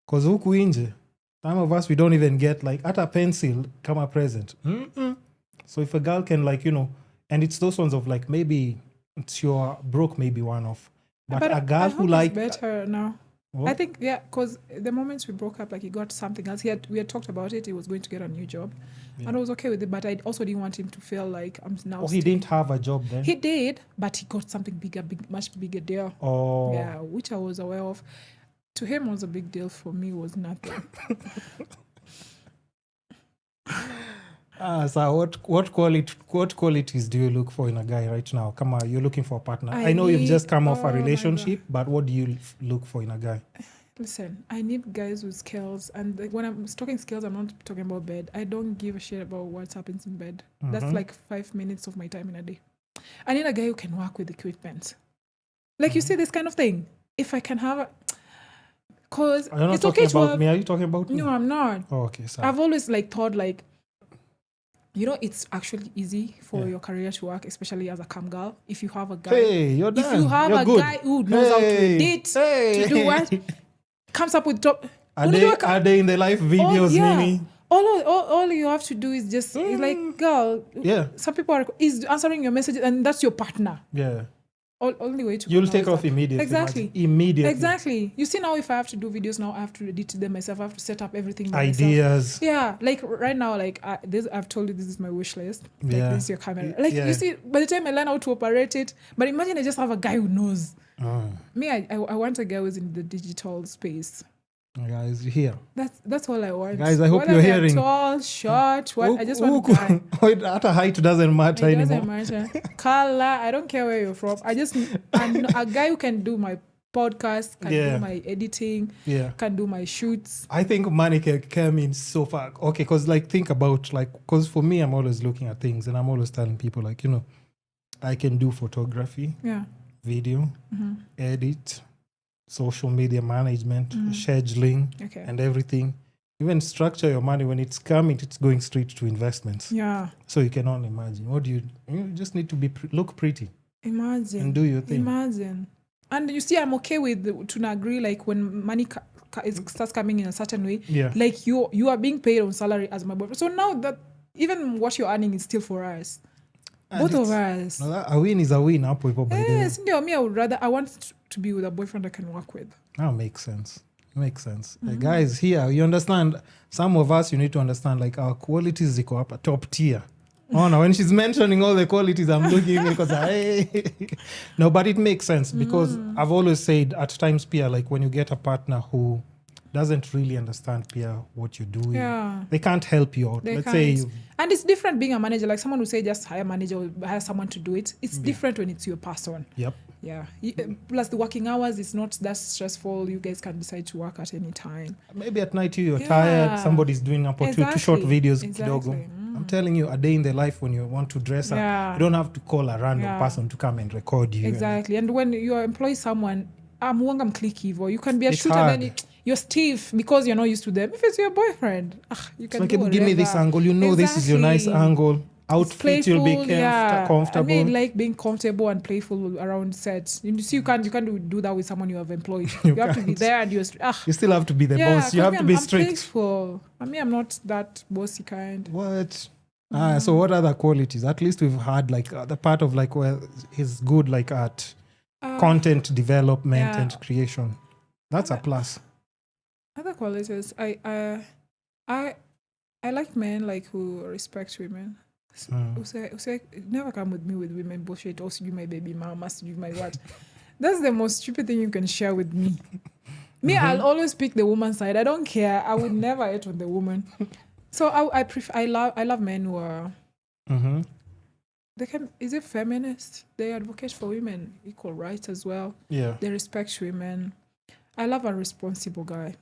Because huku inje, some of us, we don't even get, like, at a pencil, come a present. So if a girl can, like, you know, and it's those ones of, like, maybe it's your broke, maybe one off. But a girl who like... better now. What? I think, because the moments we broke up, like, he got something else. We had talked about it. He was going to get a new job. Yeah. And I was okay with it, but I also didn't want him to feel like I'm now... he didn't have a job then? He did, but he got something bigger, much bigger deal. Oh. Yeah, which I was aware of. To him, was a big deal. For me, was nothing. So what qualities do you look for in a guy right now? Come on, you're looking for a partner. I know you've just come off a relationship, but what do you look for in a guy? Listen, I need guys with skills. And when I'm talking skills, I'm not talking about bed. I don't give a shit about what happens in bed. Mm-hmm. That's like 5 minutes of my time in a day. I need a guy who can work with equipment. Like, you see this kind of thing. If I can have a... Because it's okay to have... me. Are you talking about me? No, I'm not. Oh, okay, sorry. I've always thought you know, it's actually easy for your career to work, especially as a cam girl. If you have a guy, you're done. If you have a guy who knows how to edit, to do what, comes up with top. Are they in the live videos, Nini? All you have to do is just like, girl. Yeah. Some people is answering your messages, and that's your partner. Yeah. Only way to you'll take off immediately. Exactly. Immediately. Exactly. You see, now if I have to do videos now, I have to edit them myself. I have to set up everything by Ideas. myself. Yeah. Like right now, like I've told you this is my wish list. Like this is your camera. Like you see, by the time I learn how to operate it, but imagine I just have a guy who knows. Me, I want a guy who's in the digital space. Guys, you hear? That's all I want. Guys, I hope you're hearing. Tall, short, what? I just want a guy. At a height doesn't matter anymore. It doesn't matter. Color, I don't care where you're from. I'm a guy who can do my podcast, can do my editing, can do my shoots. I think money can come in so far. Okay, because think about because for me, I'm always looking at things and I'm always telling people I can do photography, video, edit, social media management, scheduling, and everything. Even structure your money. When it's coming, it's going straight to investments. Yeah. So you cannot imagine. What do you just need to look pretty. Imagine. And do your thing. Imagine. And you see, I'm okay with to agree, when money starts coming in a certain way, like you are being paid on salary as my boyfriend. So now that even what you're earning is still for us. And Both of us. No, a win is a win. By the way. Yes, me, I would rather, I want to be with a boyfriend I can work with. That makes sense. Guys, here, you understand, some of us, you need to understand, like, our qualities ziko up at top tier. Oh, no, when she's mentioning all the qualities, I'm looking because no, but it makes sense because I've always said at times, Pia, like when you get a partner who doesn't really understand, Pia, what you're doing, they can't help you out. Let's say and it's different being a manager, like someone who say just hire a manager or hire someone to do it. It's different when it's your person. Yep. Yeah. Plus the working hours is not that stressful. You guys can decide to work at any time. Maybe at night you're tired, somebody's doing up to 2 short videos. Exactly. I'm telling you, a day in the life when you want to dress up, you don't have to call a random person to come and record you. Exactly. And when you employ someone, I'm clicky, you can be a shooter, then you're stiff because you're not used to them. If it's your boyfriend, you can do whatever. Give me this angle. You know this is your nice angle. Outfit, you'll be comfortable. I mean, like being comfortable and playful around sets. You see, you can't do that with someone you have employed. You have to be there, and you still have to be the boss. You have to be strict. I'm playful. I mean, I'm not that bossy kind. What? So what other qualities? At least we've had like the part of like where he's good like at content development and creation. That's a plus. Other qualities, I like men like who respect women. Who say never come with me with women bullshit. Also, you my baby mama, you my what? That's the most stupid thing you can share with me. I'll always pick the woman's side. I don't care. I would never hate on the woman. So I love men who are is it feminist? They advocate for women equal rights as well. Yeah. They respect women. I love a responsible guy.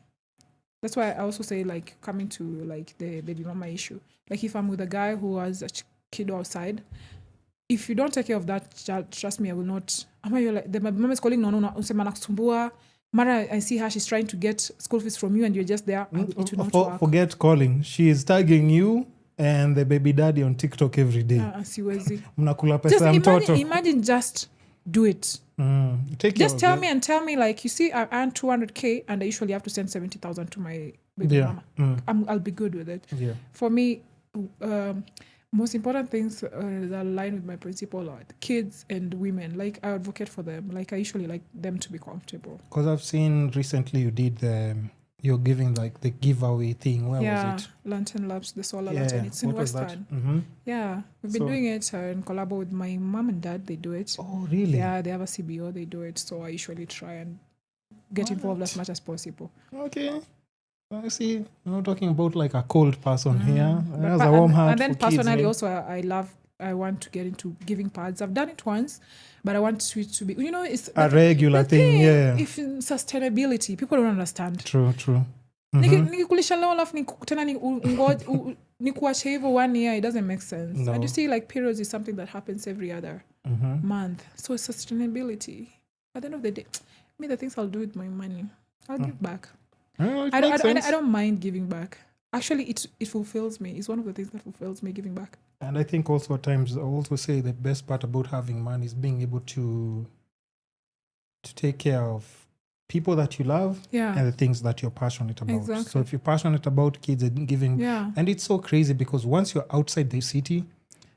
That's why I also say, like, coming to, like, the baby mama issue. Like, if I'm with a guy who has a kid outside, if you don't take care of that child, trust me, I will not. You're like, the mama is calling, no. Mara, I see her, she's trying to get school fees from you and you're just there. It will not work. Forget calling. She is tagging you and the baby daddy on TikTok every day. Mnakula pesa mtoto. Imagine just do it. Just tell me, like, you see, I earn 200K and I usually have to send 70,000 to my baby mama. I'll be good with it. Yeah. For me, most important things that align with my principle are kids and women. Like, I advocate for them. Like, I usually like them to be comfortable. Because I've seen recently you did you're giving like the giveaway thing. Where was it? Lantern Labs, the solar lantern. It's in Western. Yeah, we've been doing it in collab with my mom and dad. They do it. Oh, really? Yeah, they have a CBO. They do it. So I usually try and get involved as much as possible. Okay. I see. You're not talking about like a cold person here. There's a warm heart. And then for personally, kids, also, I want to get into giving pads. I've done it once, but I want it to be, it's a regular thing. Yeah. If in sustainability, people don't understand. True. Nikikulisha leo alafu tena nikuache hivyo 1 year, it doesn't make sense. No. And you see, like, periods is something that happens every other month. So sustainability. At the end of the day, the things I'll do with my money, I'll give back. I don't mind giving back. Actually, it fulfills me. It's one of the things that fulfills me, giving back. And I think also at times I also say the best part about having money is being able to take care of people that you love and the things that you're passionate about. Exactly. So if you're passionate about kids and giving, and it's so crazy because once you're outside the city,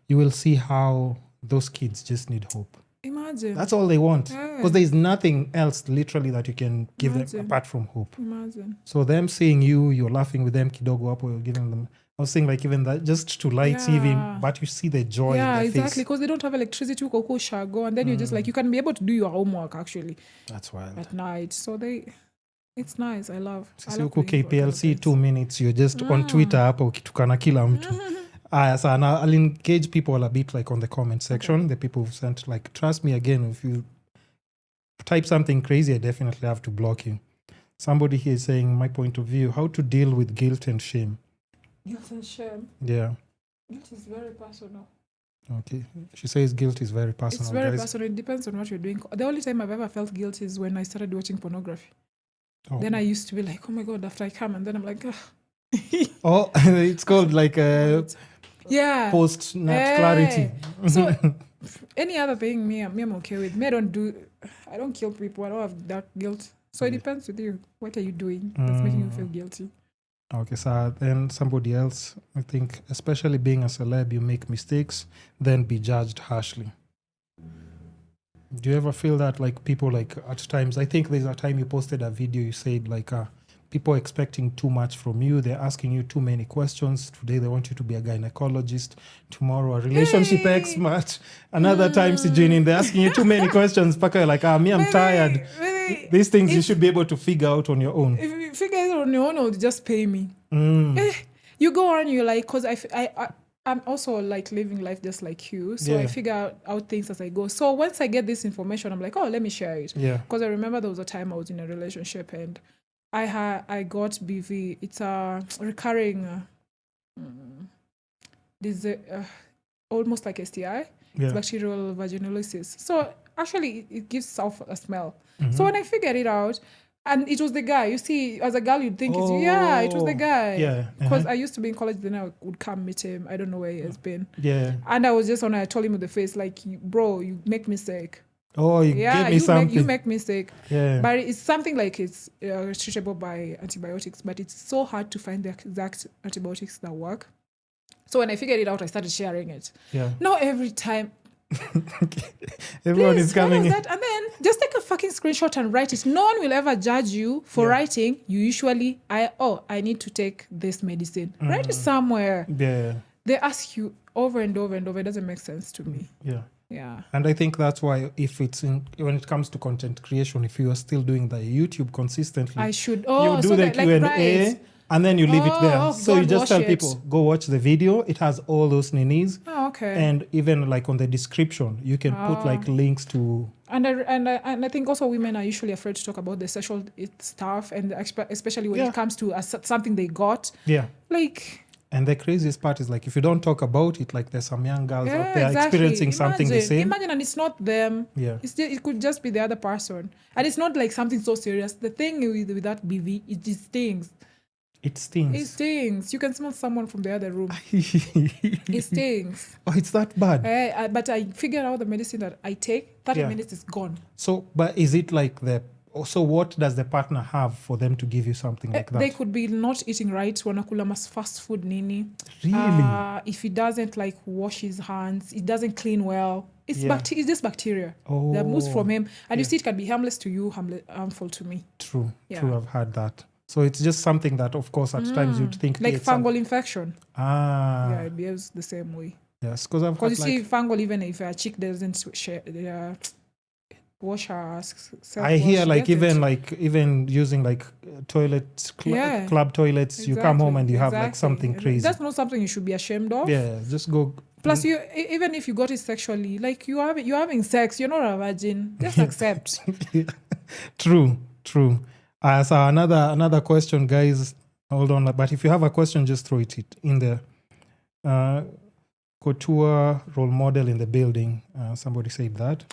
you will see how those kids just need hope. Imagine. That's all they want. Because there's nothing else literally that you can give them apart from hope. Imagine. So them seeing you're laughing with them, kidogo hapo, you're giving them, I was saying like even that just to light even, but you see the joy in their face. Yeah, exactly. Because they don't have electricity, and then you're just like, you can be able to do your homework actually. That's wild. At night. So it's nice. I love KPLC 2 minutes, you're just on Twitter hapo ukitukana kila mtu. So I'll engage people a bit like on the comment section. Okay. The people who've sent, like, trust me again, if you type something crazy, I definitely have to block you. Somebody here is saying, my point of view, how to deal with guilt and shame. Guilt and shame? Yeah. Guilt is very personal. Okay. She says guilt is very personal. It's very personal. It depends on what you're doing. The only time I've ever felt guilt is when I started watching pornography. Oh. Then I used to be like, oh my God, after I come, and then I'm like, oh, it's called like post nut clarity. So any other thing, I'm okay with. I don't kill people. I don't have that guilt. So it depends with you. What are you doing that's making you feel guilty? Okay, so then somebody else, I think, especially being a celeb, you make mistakes, then be judged harshly. Do you ever feel that, like, people, like, at times, I think there's a time you posted a video, you said, like, people are expecting too much from you. They're asking you too many questions. Today, they want you to be a gynecologist. Tomorrow, a relationship expert. Another time, Sijini, they're asking you too many questions. Paka, like, I'm tired. Really, These things you should be able to figure out on your own. If you figure it on your own, or just pay me. You go on, you're like, because I'm also like living life just like you. So I figure out things as I go. So once I get this information, I'm like, oh, let me share it. Yeah. Because I remember there was a time I was in a relationship and I got BV. It's a recurring almost like STI. It's bacterial vaginolysis. So actually it gives off a smell. So when I figured it out, and it was the guy. You see, as a girl, you'd think it was the guy. Yeah. Because I used to be in college, then I would come meet him. I don't know where he has been. Yeah. And I was just I told him with the face, like, bro, you make mistake. Oh, you gave me something. You make mistake. Yeah. But it's something like it's treatable by antibiotics, but it's so hard to find the exact antibiotics that work. So when I figured it out, I started sharing it. Yeah. Now every time, everyone is coming in. That, and then just take a fucking screenshot and write it. No one will ever judge you for writing. You usually, I need to take this medicine. Write it somewhere. Yeah. They ask you over and over and over. It doesn't make sense to me. Yeah. And I think that's why when it comes to content creation, if you are still doing the YouTube consistently, I should. You do the Q&A. And then you leave it there. So you just tell people, go watch the video. It has all those ninis. Oh, okay. And even like on the description, you can put like links to... And I think also women are usually afraid to talk about the sexual stuff, and especially when it comes to something they got. Yeah. Like... And the craziest part is, like, if you don't talk about it, like, there's some young girls out there experiencing something the same. Imagine, and it's not them. Yeah. It could just be the other person. And it's not like something so serious. The thing with that BV, it just stings. It stings. It stings. You can smell someone from the other room. It stings. Oh, it's that bad? But I figured out the medicine that I take, 30 minutes is gone. So, but is it like so what does the partner have for them to give you something like that? They could be not eating right, wanakula mas fast food nini. Really? If he doesn't like wash his hands, it doesn't clean well. It's it's just bacteria that moves from him. And you see, it can be harmless to you, harmful to me. True, I've heard that. So it's just something that, of course, at times you'd think... Like fungal infection. Yeah, it behaves the same way. Yes, because I've Because you see, fungal, even if a chick doesn't wash her self-wash, I hear, like, even using, like, toilets, club toilets, you come home and you have, like, something crazy. That's not something you should be ashamed of. Yeah, just go... Plus, you even if you got it sexually, like, you're having sex, you're not a virgin. Just accept. True. So another question, guys. Hold on. But if you have a question, just throw it in there. Couture role model in the building. Somebody said that.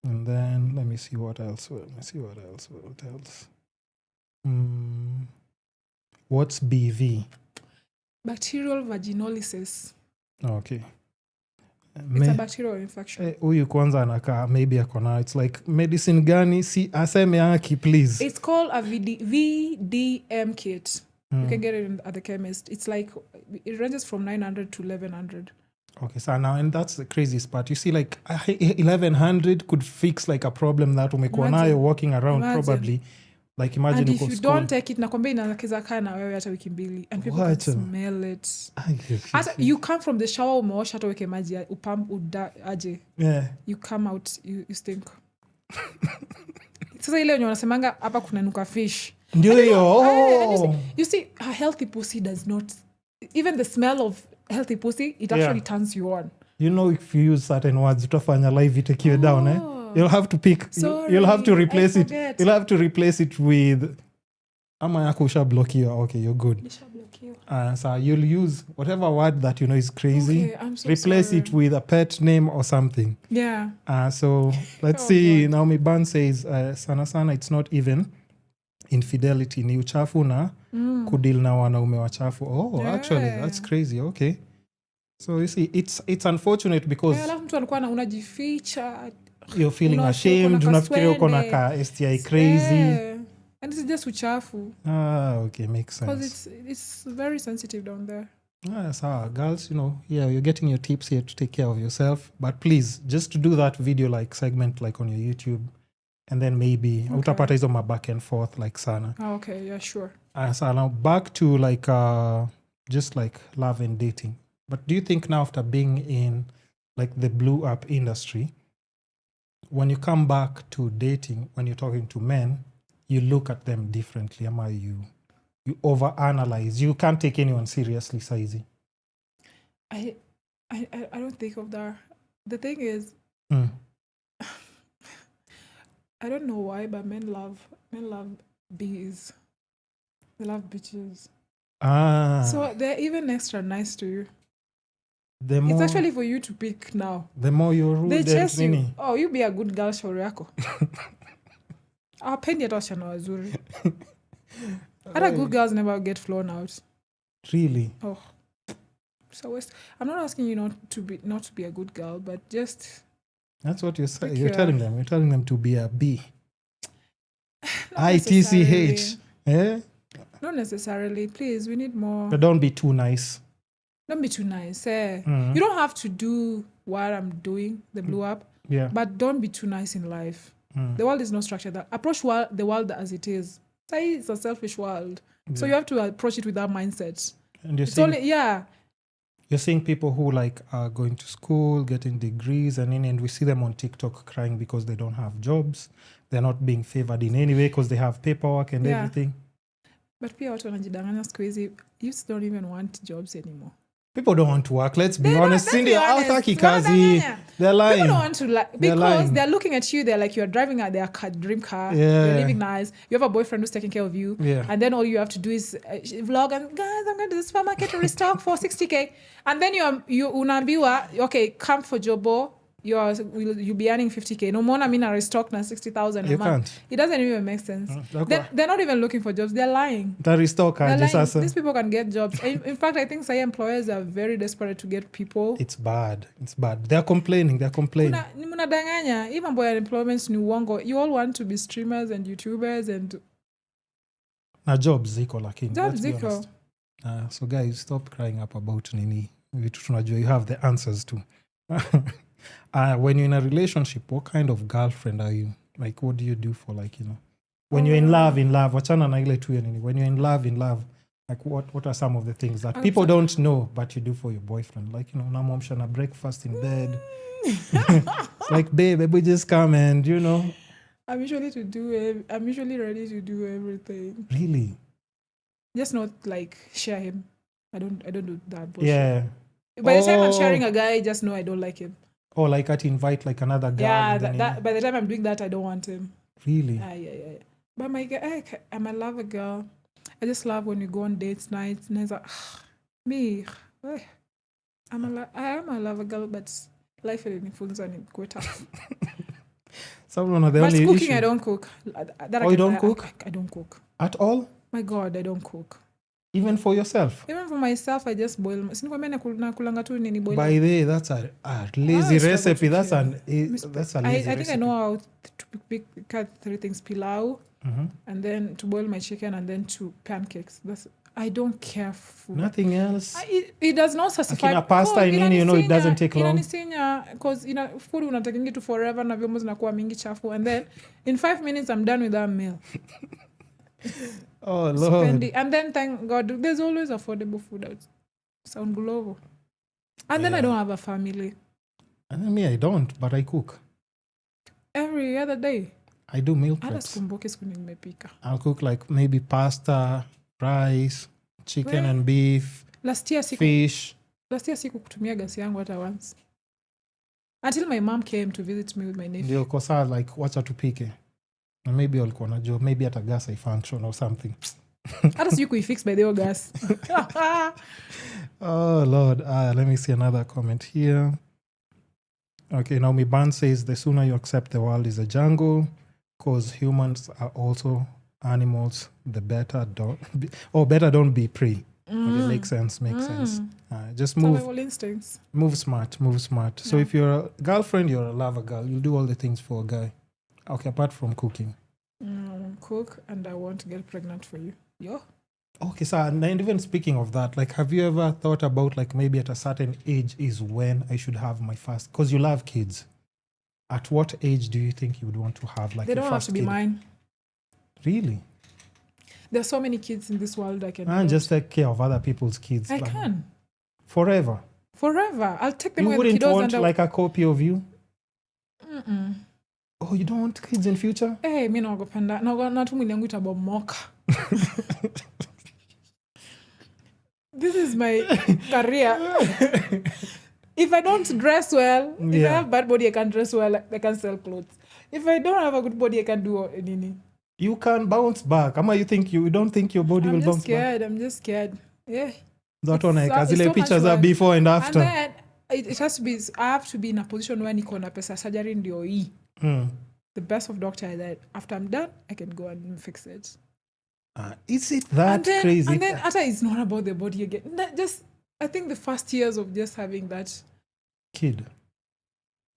And then let me see what else. What else? What's BV? Bacterial vaginolysis. Okay. It's a bacterial infection. Huyu kwanza anakaa maybe akona. It's like medicine gani? Si aseme yaki, please. It's called a VDM kit. You can get it at the chemist. It's like, it ranges from 900 to 1100. Okay, so now, and that's the craziest part. You see, like 1100 could fix like a problem that umekuwa nayo walking around. Probably. Like, imagine, and if you don't take it, nakwambia inaweza kaa na wewe hata wiki mbili, and people can smell it. You come from the shower, umeosha hata weke maji aje. Yeah. You come out, you stink. Sasa ile wenye wanasemanga hapa kuna nuka fish. Ndio hiyo. You see, a healthy pussy does not, even the smell of healthy pussy, it actually turns you on. You know, if you use certain words, utafanya live itakiwe down, eh? You'll have to pick. You'll have to replace it. You'll have to replace it with. Ama yako ushablock you. Okay, you're good. So you'll use whatever word that you know is crazy. Okay, I'm so replace sorry. it with a pet name or something. Yeah. So let's see. God. Naomi Ban says, sana it's not even infidelity. Ni uchafu na kudil na wanaume wachafu. Oh, actually, that's crazy. Okay. So you see, it's unfortunate because mtu alikuwa unajificha. You're feeling ashamed. Unafikiria uko na ka STI crazy. And it's just uchafu. Okay, makes sense. Because it's very sensitive down there. So girls, you're getting your tips here to take care of yourself. But please, just to do that video like segment like on your YouTube, and then maybe utapata hizo ma back and forth like sana. Okay, yeah, sure. So now back to like just like love and dating. But do you think now after being in like the blew up industry, when you come back to dating, when you're talking to men, you look at them differently? Am you overanalyze? You can't take anyone seriously, Saizi. I don't think of that. The thing is, I don't know why, but men love bees. They love bitches. So they're even extra nice to you. It's actually for you to pick now. The more you're rude, they chase you. Oh, you be a good girl, shauri yako. Hawapendi hata wasichana wazuri. Other good girls never get flown out. Really? Oh. So I'm not asking you not to be a good girl, but just... That's what you're saying. You're telling them. You're telling them to be a B. ITCH. Yeah? Not necessarily. Please, we need more. But don't be too nice. Don't be too nice. You don't have to do what I'm doing, the blew up. Yeah. But don't be too nice in life. The world is not structured that. Approach the world as it is. Say it's a selfish world. Yeah. So you have to approach it with that mindset. And you're seeing people who like are going to school, getting degrees, and we see them on TikTok crying because they don't have jobs. They're not being favored in any way because they have paperwork and everything. But pia watu wanajidanganya siku hizi, youths don't even want jobs anymore. People don't want to work. Let's be honest. Cindy, hawataki kazi. They're lying. People don't want to because they're looking at you. They're like, you're driving their dream car. Yeah. You're living nice. You have a boyfriend who's taking care of you. Yeah. And then all you have to do is vlog and, guys, I'm going to the supermarket to restock for 60K. And then you unaambiwa, okay, come for Jobo. You'll be earning 50K. No more, I mean, I restock now 60,000 a month. Can't. It doesn't even make sense. They're not even looking for jobs. They're lying. These people can get jobs. In fact, I think some employers are very desperate to get people. It's bad. They're complaining. Munadanganya. Even boy employments ni uongo. You all want to be streamers and YouTubers and... Na jobs ziko lakini. Jobs ziko. So guys, stop crying up about nini. You have the answers to. When you're in a relationship, what kind of girlfriend are you? Like, what do you do for when you're in love, wachana na ile tu ya nini. When you're in love, like what are some of the things that people don't know but you do for your boyfriend? Like, namwamsha na breakfast in bed. Like, babe, we just come and, I'm usually ready to do everything. Really? Just not like share him. I don't do that bullshit. Yeah. By the time I'm sharing a guy, just know I don't like him. Or like I invite like another guy. Yeah, by the time I'm doing that, I don't want him. Really? Yeah. But my guy, I'm a lover girl. I just love when we go on dates nights. And it's like, me. I am a lover girl, but life is quite tough. But cooking, issue. I don't cook. You don't cook? I don't cook. At all? My God, I don't cook. Even for yourself? Even for myself, I just boil. By the way, that's a lazy recipe. That's a lazy recipe. I think I know how to cut 3 things: pilau, and then to boil my chicken, and then to pancakes. I don't care for nothing else. It does not satisfy. Pasta it doesn't take long. Because food unatakingi to forever na vyombo zinakuwa mingi chafu, and then in 5 minutes I'm done with that meal. Oh Lord. And then thank God there's always affordable food out. Sound global. And then I don't have a family. And then me, I don't, but I cook. Every other day. I do meal preps. I'll cook like maybe pasta, rice, chicken and beef, fish. Last year siku kutumia gasi yangu hata once. Until my mom came to visit me with my nephew. Ndio kosa like wacha tupike. And maybe walikuwa najua, maybe at a gas I function or something. Hata sijui kuifix by the way gas. Oh Lord, let me see another comment here. Okay, Naomi Ban says the sooner you accept the world is a jungle, because humans are also animals, the better don't be prey. Okay, makes sense. Just move. Survival instincts. Move smart. Yeah. So if you're a girlfriend, you're a lover girl. You'll do all the things for a guy. Okay, apart from cooking. cook and I want to get pregnant for you. Yo. Okay, so and even speaking of that, like, have you ever thought about like maybe at a certain age is when I should have my first? Because you love kids. At what age do you think you would want to have like They your don't have first to be kid? mine. Really? There's so many kids in this world I can And use. just take care of other people's kids. I like, can. Forever. Forever. I'll take them You when wouldn't kiddos want and like a copy of you? Mm-mm. Oh, you don't want kids in future? Hey, mi nagopenda. Natu mwili yangu itabomoka. This is my career. If I don't dress well, if I have bad body, I can't dress well, I can sell clothes. If I don't have a good body, I can do anything. You can bounce back. Ama you don't think your body will bounce back? I'm just scared. Yeah. That one, like, it's zile so pictures much are work. before and after. And then it has to be, I have to be in a position where niko na pesa surgery ndio hii. The best of doctor is that after I'm done, I can go and fix it. Is it that crazy? And then after it's not about the body again. I think the first years of just having that kid.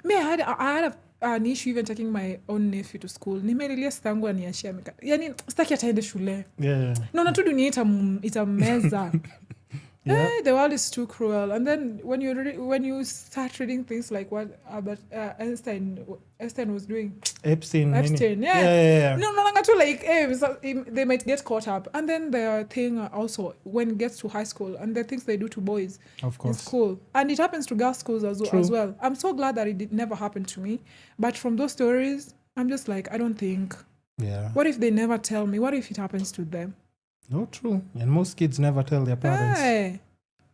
Me, I had an issue even taking my own nephew to school. Nimelilia sitangu aniashia mikate. Yani sitaki ataende shule. Yeah. Naona tu dunia itameza. Yeah. The world is too cruel. And then when you start reading things like what Albert Einstein was doing. Epstein. Yeah. No, like they might get caught up. And then the thing also when it gets to high school and the things they do to boys of course. in school. And it happens to girls' schools as well. I'm so glad that it never happened to me. But from those stories, I'm just like, I don't think. Yeah. What if they never tell me? What if it happens to them? No, true. And most kids never tell their parents. Hey,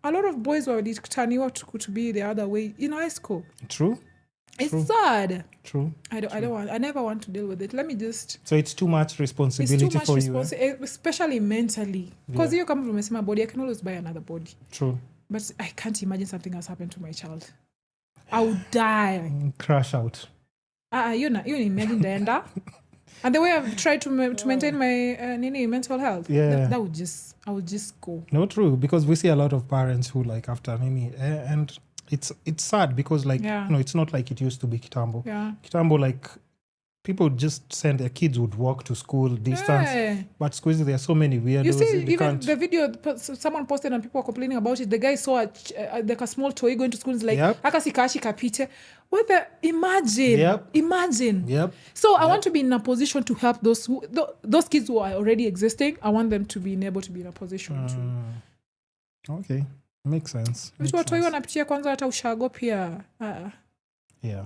a lot of boys were turning to be the other way in high school. True. It's sad. True. I never want to deal with it. Let me just. So it's too much responsibility for you. Especially mentally. Because you come from a body, I can always buy another body. True. But I can't imagine something has happened to my child. I would die. Crash out. You imagine the ender. And the way I've tried to maintain my mental health, I would just go. No, true, because we see a lot of parents who like after and it's sad because like it's not like it used to be Kitambo. Yeah. Kitambo, like people just send their kids would walk to school distance. Yeah. But squeeze, there are so many weirdos. You see, even the video someone posted and people were complaining about it. The guy saw like a small toy going to school. It's like, akasikashi kapite. What the imagine. Yep. So I want to be in a position to help those kids who are already existing. I want them to be able to be in a position to. Okay, makes sense. Watu wanapitia kwanza hata ushago pia. Yeah.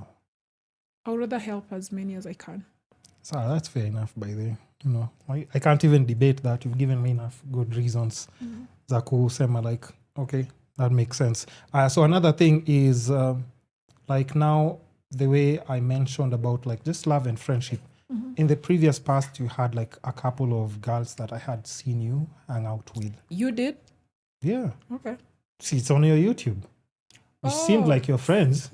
I would rather help as many as I can. So that's fair enough, by the way. I can't even debate that. You've given me enough good reasons. Zaku sema like, okay, that makes sense. So another thing is like now the way I mentioned about like just love and friendship. In the previous past, you had like a couple of girls that I had seen you hang out with. You did? Yeah. Okay. See, it's on your YouTube. You seemed like your friends.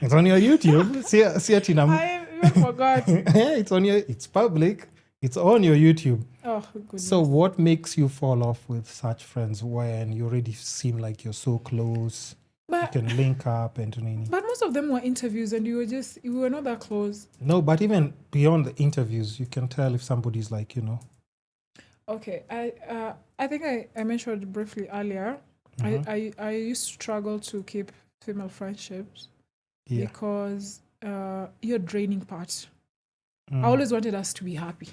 It's on your YouTube. See I even forgot. It's public. It's on your YouTube. Oh, goodness. So what makes you fall off with such friends when you already seem like you're so close? You can link up and But most of them were interviews and you were not that close. No, but even beyond the interviews, you can tell if somebody's like, Okay. I think I mentioned briefly earlier. I used to struggle to keep female friendships. Yeah. Because you're draining part. I always wanted us to be happy.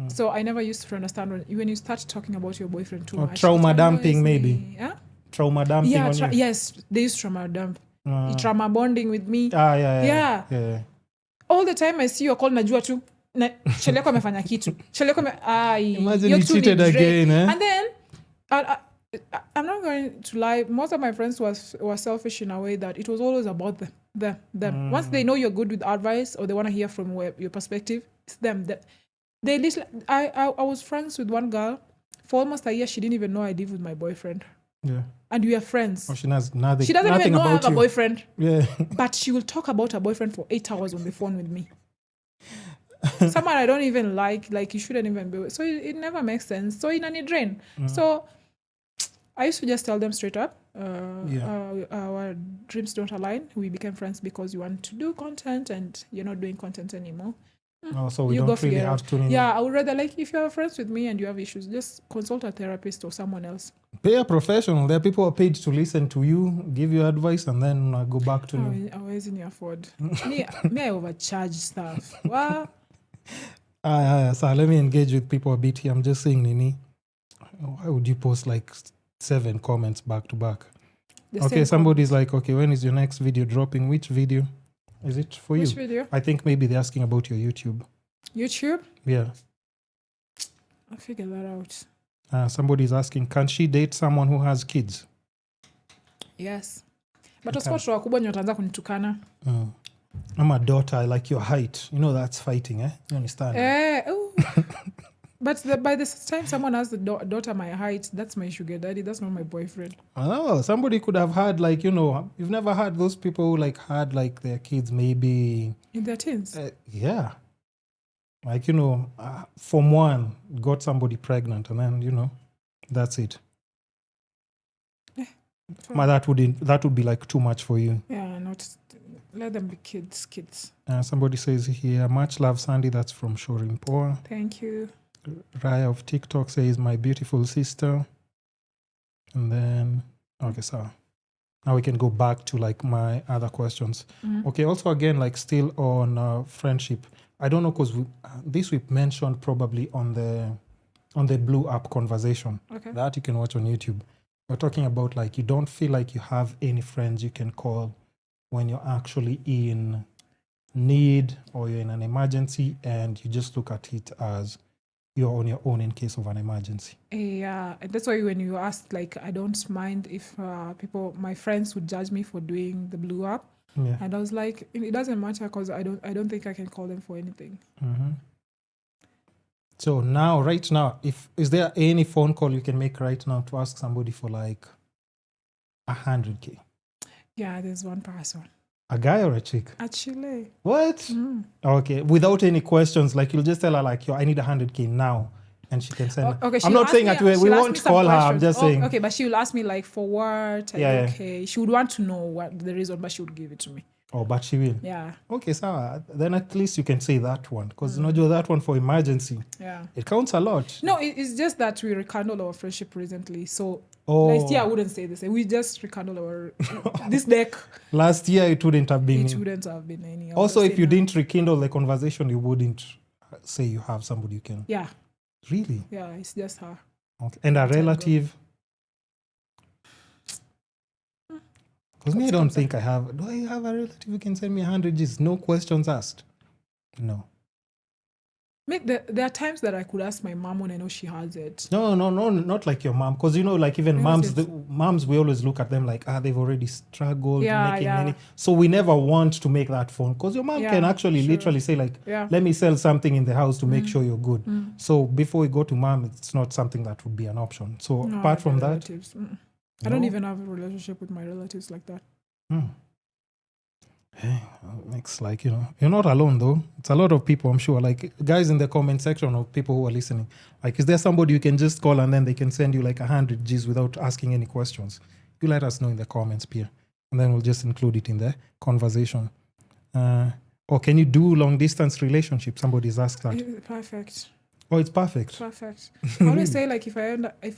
So I never used to understand when you start talking about your boyfriend too much. Trauma dumping, maybe. Yeah? Trauma dumping on you? Yes, they used trauma dump. Trauma bonding with me. Yeah. All the time I see your call, najua tu. Shele yako amefanya kitu. Imagine you cheated again, eh? And then, I'm not going to lie, most of my friends were selfish in a way that it was always about them. Once they know you're good with advice or they want to hear from your perspective, it's them. I was friends with one girl for almost a year. She didn't even know I live with my boyfriend. Yeah. And we are friends. Oh, she knows nothing. She doesn't even know I have a boyfriend. Yeah. But she will talk about her boyfriend for 8 hours on the phone with me. Someone I don't even like you shouldn't even be with. So it never makes sense. So in any drain. So I used to just tell them straight up, our dreams don't align. We became friends because you want to do content and you're not doing content anymore. Oh, so we You go don't really figure it have out. to. Yeah, I would rather, like, if you're friends with me and you have issues, just consult a therapist or someone else. Pay a professional. There are people who are paid to listen to you, give you advice, and then go back to you. How easy you afford? me, I overcharge stuff. Wow. So let me engage with people a bit here. I'm just saying, Nini, why would you post like 7 comments back to back? Okay, somebody's like, okay, when is your next video dropping? Which video is it for you? Which video? I think maybe they're asking about your YouTube. YouTube? Yeah. I'll figure that out. Somebody's asking, can she date someone who has kids? Yes. But okay. Watu wakubwa ndio wataanza kunitukana. I'm a daughter, I like your height. You know that's fighting, eh? You understand? But by the time someone has the daughter my height, that's my sugar daddy. That's not my boyfriend. Oh, somebody could have had, like, you know, you've never had those people who like had like their kids maybe in their teens. Yeah. Like, you know, Form 1 got somebody pregnant and then, you know, that's it. But that would be like too much for you. Yeah, not let them be kids. Somebody says here, much love, Sandy. That's from Shorimpoa. Thank you. Raya of TikTok says, my beautiful sister. And then, okay, so now we can go back to like my other questions. Okay, also again, like still on friendship. I don't know, because this we mentioned probably on the Blue App conversation. Okay. That you can watch on YouTube. We're talking about like you don't feel like you have any friends you can call when you're actually in need or you're in an emergency, and you just look at it as you're on your own in case of an emergency. Yeah, and that's why when you asked, like, I don't mind if my friends would judge me for doing the Blue App. Yeah. And I was like, it doesn't matter because I don't think I can call them for anything. Mm-hmm. So now, right now, is there any phone call you can make right now to ask somebody for like 100K? Yeah, there's one person. A guy or a chick? Actually. What? Okay, without any questions, like you'll just tell her like, yo, I need 100K now, and she can send. Okay, I'm not saying that we won't call her. I'm just saying. Okay, but she will ask me like for what? Yeah. Okay, she would want to know what the reason, but she would give it to me. Oh, but she will. Yeah. Okay, so then at least you can say that one, because that one for emergency. Yeah. It counts a lot. No, it's just that we rekindled our friendship recently. So last year I wouldn't say the same. We just rekindled our this deck. Last year it wouldn't have been. It wouldn't have been any. Also, if you didn't rekindle the conversation, you wouldn't say you have somebody you can. Yeah. Really? Yeah, it's just her. Okay. And a relative. Because me, I don't think I have. Do I have a relative who can send me 100 Gs? No questions asked. No. There are times that I could ask my mom when I know she has it. No, not like your mom. Because, you know, like even moms, we always look at them like, they've already struggled making money. So we never want to make that phone. Because your mom can actually literally say like, let me sell something in the house to make sure you're good. So before we go to mom, it's not something that would be an option. So apart from that. I don't even have a relationship with my relatives like that. Hey, makes like, you know, you're not alone though. It's a lot of people, I'm sure. Like guys in the comment section of people who are listening. Like, is there somebody you can just call and then they can send you like 100 Gs without asking any questions? You let us know in the comments, Pierre. And then we'll just include it in the conversation. Or can you do long distance relationship? Somebody's asked that. It's perfect. Oh, it's perfect. Perfect. I always say like if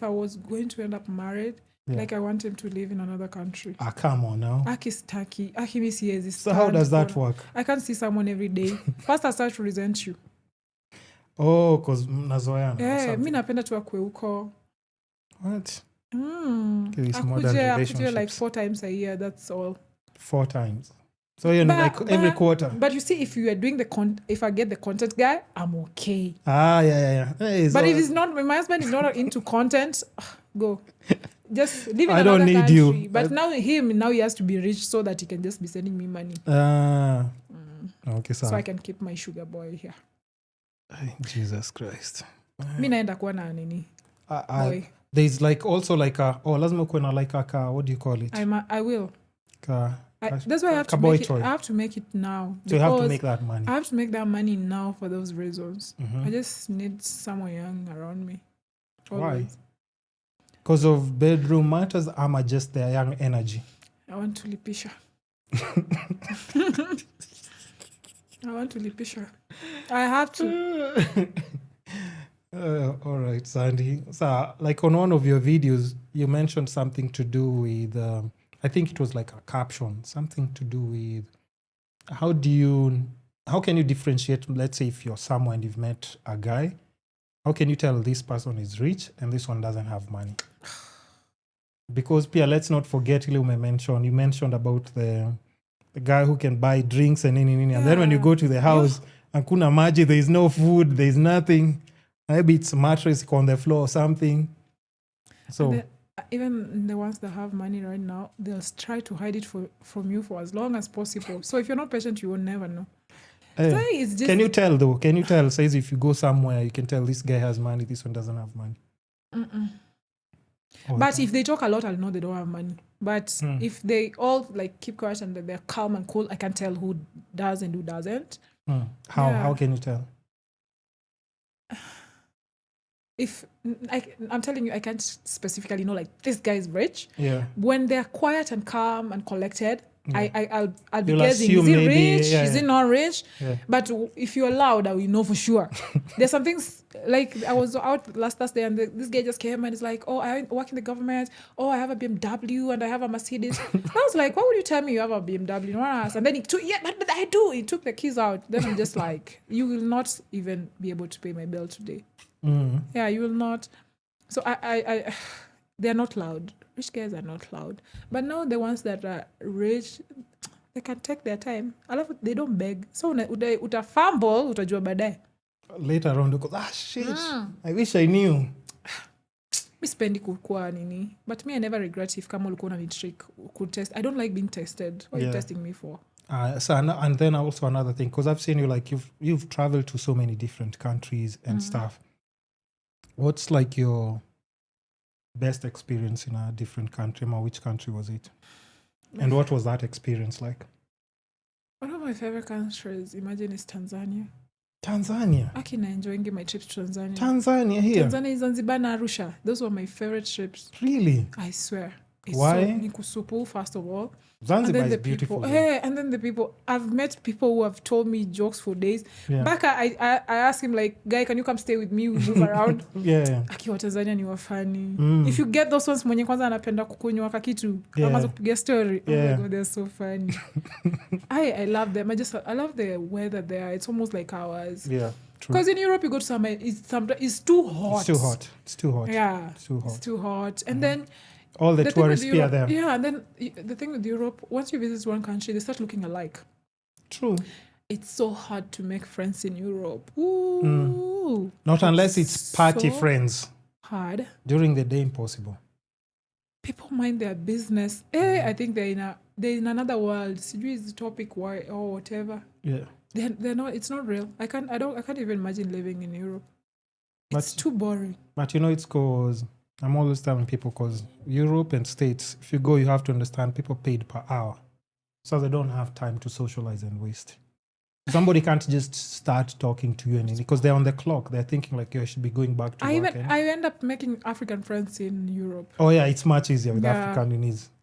I was going to end up married, like I want him to live in another country. Come on now. So how does that work? I can't see someone every day. First I start to resent you. Oh, because mnazoeana. Yeah, mi napenda tu akwe huko. What? Akuje like 4 times a year, that's all. 4 times. So you're like every quarter. But you see, if you are doing if I get the content guy, I'm okay. Yeah. Hey, but if it's not, my husband is not into content, go. Just live in I another don't need country. you. But now he has to be rich so that he can just be sending me money. Okay, so I can keep my sugar boy here. Jesus Christ. Mi naenda kuwa na nini? Boy. There's like also like lazima kuwe na like what do you call it? I will. That's why I have to make it now. So you have to make that money. I have to make that money now for those reasons. I just need someone young around me. Why? Always. Because of bedroom matters, I'm just their young energy. I want to lipisha. I have to. All right, Sandy. So, like on one of your videos, you mentioned something to do with, I think it was like a caption, something to do with how can you differentiate, let's say if you're somewhere and you've met a guy, how can you tell this person is rich and this one doesn't have money? Because Pia, let's not forget, you mentioned about the guy who can buy drinks and and then when you go to the house, and kuna maji, there is no food, there is nothing. Maybe it's a mattress on the floor or something. So even the ones that have money right now, they'll try to hide it from you for as long as possible. So if you're not patient, you will never know. So it's just, can you tell though? Can you tell? Says if you go somewhere, you can tell this guy has money, this one doesn't have money. But if they talk a lot, I'll know they don't have money. But if they all like keep quiet and they're calm and cool, I can tell who does and who doesn't. How can you tell? If I'm telling you, I can't specifically know like this guy is rich. Yeah. When they're quiet and calm and collected, I'll be You'll guessing, is he rich? Is he Yeah. not rich? Yeah. But if you're loud, I will know for sure. There's some things, like I was out last Thursday and this guy just came and is like, oh, I work in the government. Oh, I have a BMW and I have a Mercedes. I was like, why would you tell me you have a BMW? No one asked. And then he took, but I do. He took the keys out. Then I'm just like, you will not even be able to pay my bill today. Yeah, you will not. So I they're not loud. Rich guys are not loud. But now the ones that are rich, they can take their time. They don't beg. So utafumble, utajua baadaye. Later on, because shit, I wish I knew. Mi sipendi kukua nini. But me, I never regret if kama ulikuwa na trick could test. I don't like being tested. What are you testing me for? And then also another thing, because I've seen you like you've traveled to so many different countries and stuff. What's like your best experience in a different country? Or which country was it? And what was that experience like? One of my favorite countries, imagine, is Tanzania. Tanzania? Aki na enjoying my trips to Tanzania. Tanzania here? Tanzania, Zanzibar, na Arusha. Those were my favorite trips. Really? I swear. It's why? So nikusupu, first of all. Zanzibar is beautiful. And then the people, I've met people who have told me jokes for days. Yeah. Back, I asked him like, guy, can you come stay with me? We move around. Yeah. Akiwa Tanzania ni wafani. If you get those ones mwenye kwanza anapenda kukunywa kakitu, kama kupiga story. Oh my God, they're so funny. I love them. I love the weather there. It's almost like ours. Yeah. Because in Europe you go to somewhere, it's too hot. It's too hot. Yeah. It's too hot. And then all the tourists are there. Yeah, and then the thing with Europe, once you visit one country, they start looking alike. True. It's so hard to make friends in Europe. Ooh. Not unless it's party friends. Hard. During the day, impossible. People mind their business. I think they're in another world. Sijui is the topic why or whatever. Yeah. They're not. It's not real. I can't even imagine living in Europe. It's too boring. But it's because I'm always telling people, because Europe and States, if you go, you have to understand people paid per hour. So they don't have time to socialize and waste. Somebody can't just start talking to you because they're on the clock. They're thinking like, I should be going back to work. I end up making African friends in Europe. Oh yeah, it's much easier with African.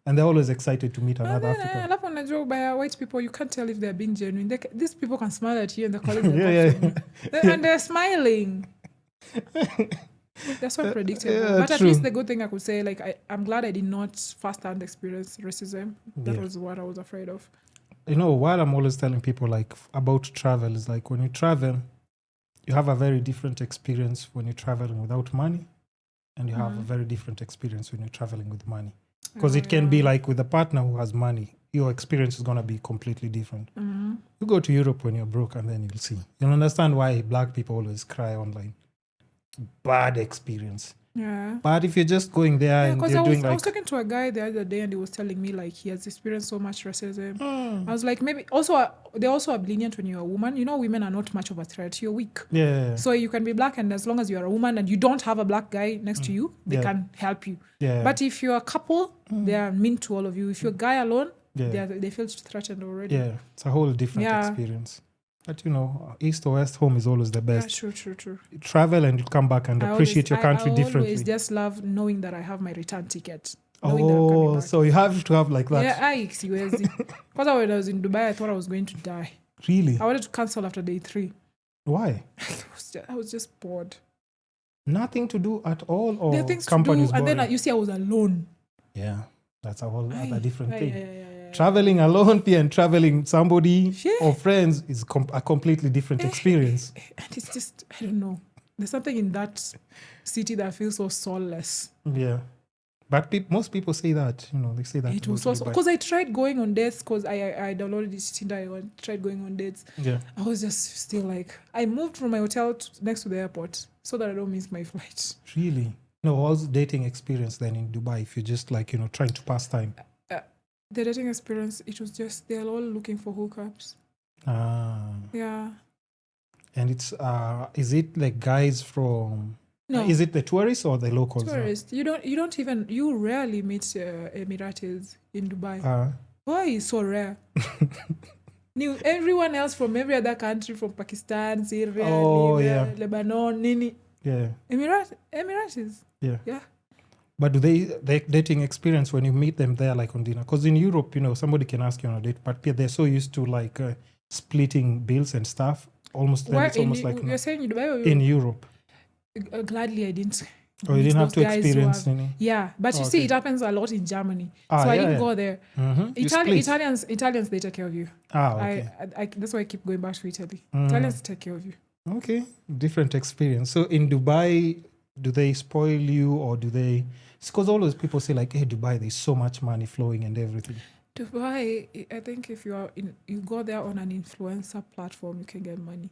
And they're always excited to meet another African. I love when I joke by white people, you can't tell if they're being genuine. These people can smile at you and they're calling them and they're smiling. That's so predictable. But at least the good thing I could say, like, I'm glad I did not firsthand experience racism. That was what I was afraid of. What I'm always telling people, like, about travel is, like, when you travel, you have a very different experience when you're traveling without money, and you have a very different experience when you're traveling with money. Because it can be like with a partner who has money, your experience is going to be completely different. You go to Europe when you're broke, and then you'll see. You'll understand why black people always cry online. Bad experience. Yeah. But if you're just going there and you're doing like... I was talking to a guy the other day and he was telling me like he has experienced so much racism. I was like, maybe... Also, they're also lenient when you're a woman. Women are not much of a threat. You're weak. Yeah. So you can be black, and as long as you're a woman and you don't have a black guy next to you, they can help you. Yeah. But if you're a couple, they are mean to all of you. If you're a guy alone, they feel threatened already. Yeah. It's a whole different experience. But east or west, home is always the best. Yeah, true. You travel and you come back and appreciate your country differently. I always just love knowing that I have my return ticket. Oh, so you have to have like that. Yeah, siwezi. Because when I was in Dubai, I thought I was going to die. Really? I wanted to cancel after day 3. Why? I was just bored. Nothing to do at all, or There are things to companies do, and boring? then you see I was alone. Yeah, that's a whole other different thing. Yeah. Traveling alone and traveling somebody Yeah. or friends is a completely different experience. And it's just, I don't know. There's something in that city that feels so soulless. Yeah. But most people say that, they say that. It was also because I tried going on dates because I downloaded this Tinder. I tried going on dates. Yeah. I was just still like, I moved from my hotel next to the airport so that I don't miss my flight. Really? No, what's the dating experience then in Dubai if you're just like, trying to pass time? The dating experience, it was just, they're all looking for hookups. Ah. Yeah. And it's, is it like guys from... No. Is it the tourists or the locals? Tourists. You rarely meet Emiratis in Dubai. Why is so rare? Everyone else from every other country, from Pakistan, Syria, Lebanon, Nini. Yeah. Emiratis. Yeah. Yeah. But do they dating experience when you meet them there, like on dinner? Because in Europe, somebody can ask you on a date, but they're so used to like splitting bills and stuff. Almost, then it's almost like you're saying in Dubai or in Europe. Gladly, I didn't. Oh, you didn't have to experience any? Yeah, but you see, it happens a lot in Germany. So I didn't go there. Mm-hmm. Italians, they take care of you. Okay. I that's why I keep going back to Italy. Italians take care of you. Okay, different experience. So in Dubai, do they spoil you or do they... Because all those people say like, hey, Dubai, there's so much money flowing and everything. Dubai, I think if you go there on an influencer platform, you can get money.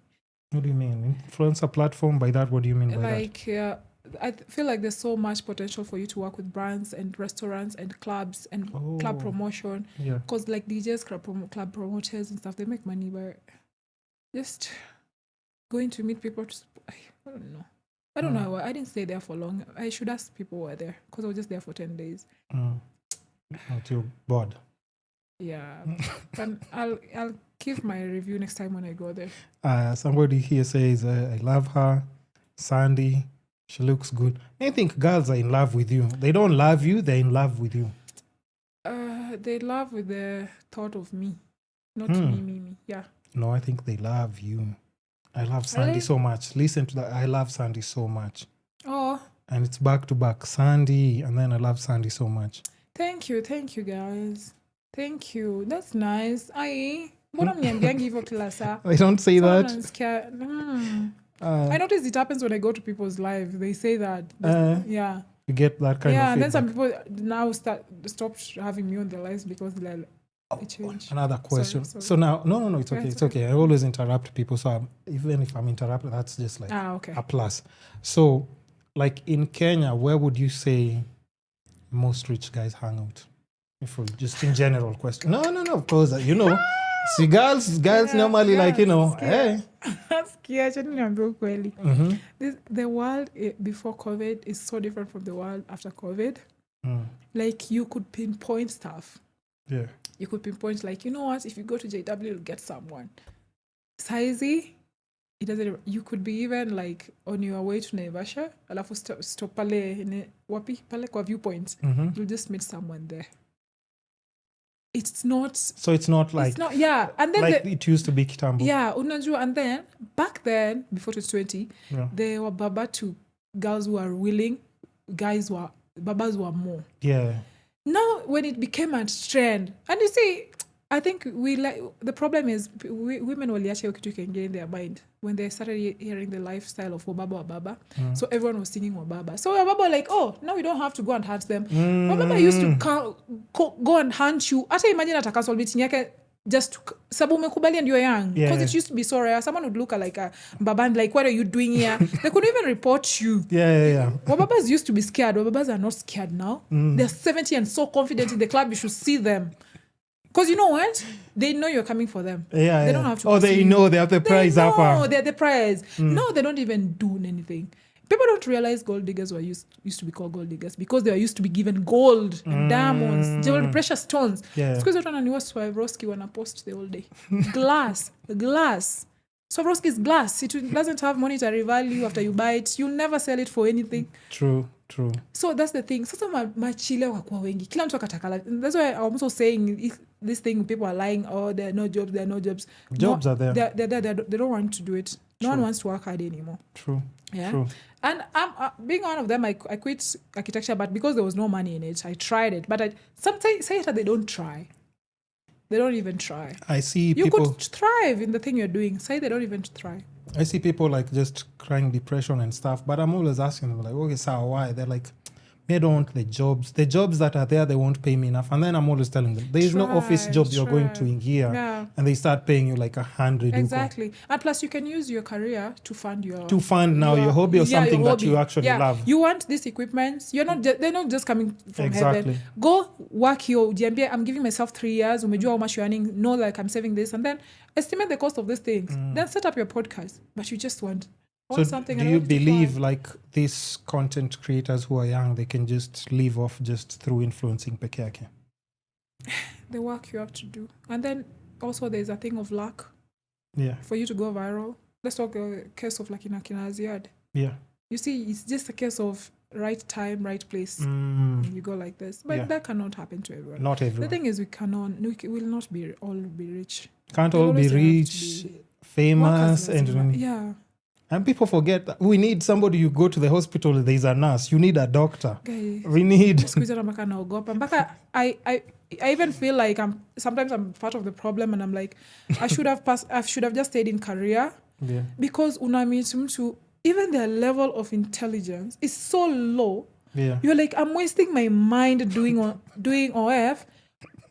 What do you mean? Influencer platform? By that, what do you mean by that? I feel like there's so much potential for you to work with brands and restaurants and clubs and club promotion. Yeah. Because like DJs, club promoters and stuff, they make money by just going to meet people. I don't know. I didn't stay there for long. I should ask people who were there because I was just there for 10 days. Not too bored. Yeah. And I'll give my review next time when I go there. Somebody here says, I love her. Sandy, she looks good. I think girls are in love with you. They don't love you, they're in love with you. They love with the thought of me. Not me. Yeah. No, I think they love you. I love Sandy so much. Listen to that. I love Sandy so much. Oh. And it's back to back. Sandy, and then I love Sandy so much. Thank you guys. Thank you. That's nice. Mbona mniambiangi hivyo kila saa? I don't say that. I notice it happens when I go to people's lives. They say that. Yeah. You get that kind of feedback. Yeah, and then some people now stopped having me on their lives because they're another question. Sorry. So now, no, it's okay. It's okay. I always interrupt people. So even if I'm interrupted, that's just like a plus. So like in Kenya, where would you say most rich guys hang out? If we just in general question. No, of course, see girls normally like, hey. The world before COVID is so different from the world after COVID. Like you could pinpoint stuff. Yeah. You could pinpoint like, you know what, if you go to JW, you'll get someone. Saizi, it doesn't. You could be even like on your way to Naivasha, alafu stop pale wapi pale kwa viewpoint. You'll just meet someone there. It's not. So it's not like. It's not. Yeah, and then like it used to be Kitambo. Yeah, unajua, and then back then before 2020, there were baba to girls who are willing, guys were babas were more. Yeah. Now, when it became a trend, and you see, I think the problem is women waliacha kitu kingine in their mind when they started hearing the lifestyle of Wababa. So everyone was singing Wababa. So Wababa were like, oh, now we don't have to go and hunt them. Wababa used to go and hunt you. Hata imagine ataka solve it yake just sababu umekubali and you're young. Because it used to be so rare. Someone would look like a baban, like, what are you doing here? They couldn't even report you. Yeah. Wababas used to be scared. Wababas are not scared now. They're 70 and so confident in the club. You should see them. Because you know what? They know you're coming for them. Yeah. They don't have to. Oh, they know they have the prize up. No, they're the prize. No, they don't even do anything. People don't realize gold diggers were used to be called gold diggers because they were used to be given gold and diamonds, jewelry, precious stones. Yeah. Because what one was Swarovski when I post the whole day. Glass. Swarovski is glass. It doesn't have monetary value after you buy it. You'll never sell it for anything. True. True. So that's the thing. Sasa machile wakwa wengi. Kila mtu akataka. That's why I'm also saying this thing people are lying, there are no jobs, there are no jobs. Jobs are there. They don't want to do it. No one wants to work hard anymore. True. Yeah. True. And I'm being one of them, I quit architecture, but because there was no money in it, I tried it. But sometimes say that they don't try. They don't even try. I see you people... You could thrive in the thing you're doing. Say they don't even try. I see people like just crying depression and stuff, but I'm always asking them like, okay, so why? They're like, they don't want the jobs. The jobs that are there, they won't pay me enough. And then I'm always telling them, there is no office job you're going to in here. Yeah. And they start paying you like 100. Exactly. And plus you can use your career to fund your hobby or something that you actually love. You want this equipment. They're not just coming from heaven. Go work here. I'm giving myself 3 years. Umejua how much you're earning. Know like I'm saving this. And then estimate the cost of these things. Then set up your podcast. But you just want something. Do you believe like these content creators who are young, they can just live off just through influencing peke yake? The work you have to do. And then also there's a thing of luck. Yeah. For you to go viral. Let's talk a case of like in Aziad. Yeah. You see, it's just a case of right time, right place. You go like this. But that cannot happen to everyone. Not everyone. The thing is we will not all be rich. Can't all be rich, famous, and... Yeah. And people forget that we need somebody. You go to the hospital, there's a nurse. You need a doctor. Guys, we need... I even feel like sometimes I'm part of the problem and I'm like, I should have just stayed in career. Yeah. Because even their level of intelligence is so low. Yeah. You're like, I'm wasting my mind doing OF.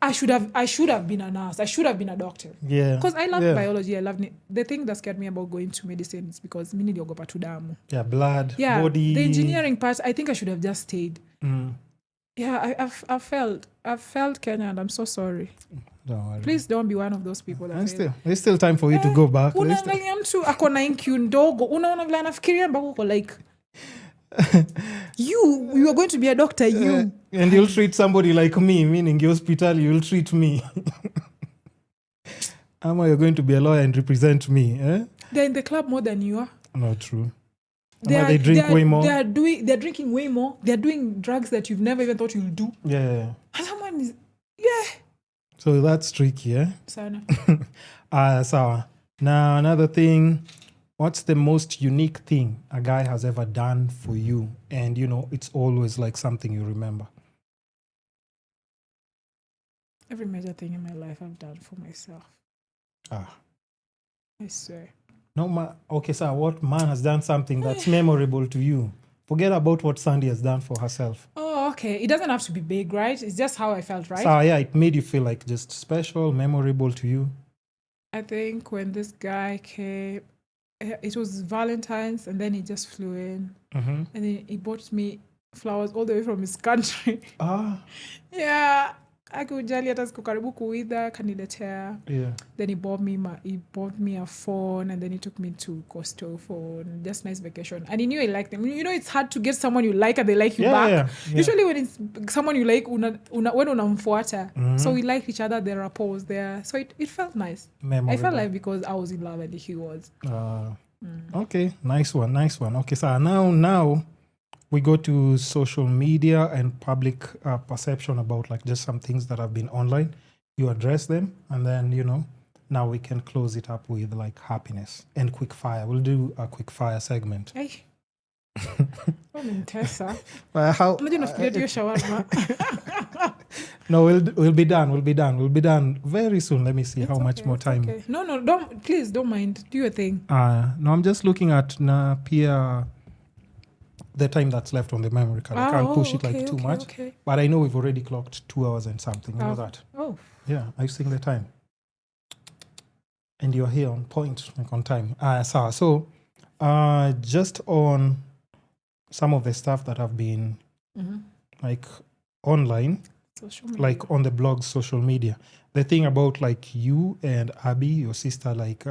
I should have been a nurse. I should have been a doctor. Yeah. Because I love biology. I love the thing that scared me about going to medicine is because mini diogopa to damu. Yeah, blood, yeah, body. The engineering part, I think I should have just stayed. Yeah, I felt Kenya, and I'm so sorry. Don't worry. Please don't be one of those people that there's still time for you to go back. Unaangalia mtu ako na IQ ndogo, unaona vile anafikiria mpaka uko like you are going to be a doctor, you. And you'll treat somebody like me, meaning your hospital, you'll treat me. Ama, you're going to be a lawyer and represent me. They're in the club more than you are. Not true. They drink way more. They're drinking way more. They're doing drugs that you've never even thought you'll do. Yeah. And someone is, So that's tricky, eh? Sana. Sawa. Now, another thing, what's the most unique thing a guy has ever done for you? And, it's always like something you remember. Every major thing in my life I've done for myself. I swear. No, okay, so what man has done something that's memorable to you? Forget about what Sandy has done for herself. Oh, okay. It doesn't have to be big, right? It's just how I felt, right? So, yeah, it made you feel like just special, memorable to you. I think when this guy came, it was Valentine's, and then he just flew in. And then he bought me flowers all the way from his country. Yeah. Akujali hata siku karibu kuwidha kaniletea. Yeah. Then he bought me a phone, and then he took me to Coastal phone. Just nice vacation. And he knew I liked them. It's hard to get someone you like and they like you back. Yeah. Usually when it's someone you like, when unamfuata. So we liked each other, their rapport there. So it felt nice. Memorable. I felt like because I was in love and he was. Okay, nice one. Okay, so now we go to social media and public perception about like just some things that have been online. You address them, and then, now we can close it up with like happiness and quick fire. We'll do a quick fire segment. Hey. Tessa. How? No, we'll be done. We'll be done very soon. Let me see how much more time. Okay. No, don't mind. Do your thing. No, I'm just looking at Pia. The time that's left on the memory card. I can't push it too much. Okay. But I know we've already clocked 2 hours and something. You know that? Oh. Yeah, I've seen the time. And you're here on point, like on time. So, just on some of the stuff that have been like online, like on the blog, social media. The thing about like you and Abby, your sister, like...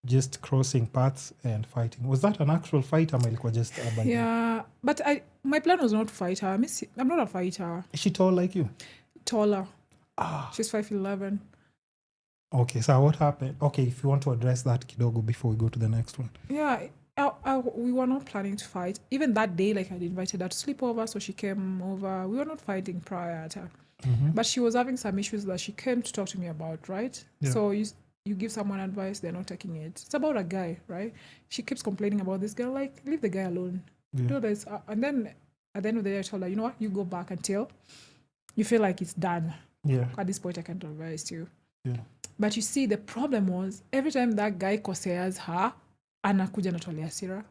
just crossing paths and fighting. Was that an actual fight or just a buddy? Yeah, but my plan was not to fight her. I'm not a fighter. Is she tall like you? Taller. She's 5'11". Okay, so what happened? Okay, if you want to address that kidogo before we go to the next one. Yeah, we were not planning to fight. Even that day, like, I'd invited her to sleep over, so she came over. We were not fighting prior to her. But she was having some issues that she came to talk to me about, right? Yeah. So you give someone advice, they're not taking it. It's about a guy, right? She keeps complaining about this girl, like, leave the guy alone. Do this. And then at the end of the day, I told her, you know what? You go back until you feel like it's done. Yeah. At this point, I can't advise you. Yeah. But you see, the problem was, every time that guy koseas her, anakuja natolea hasira.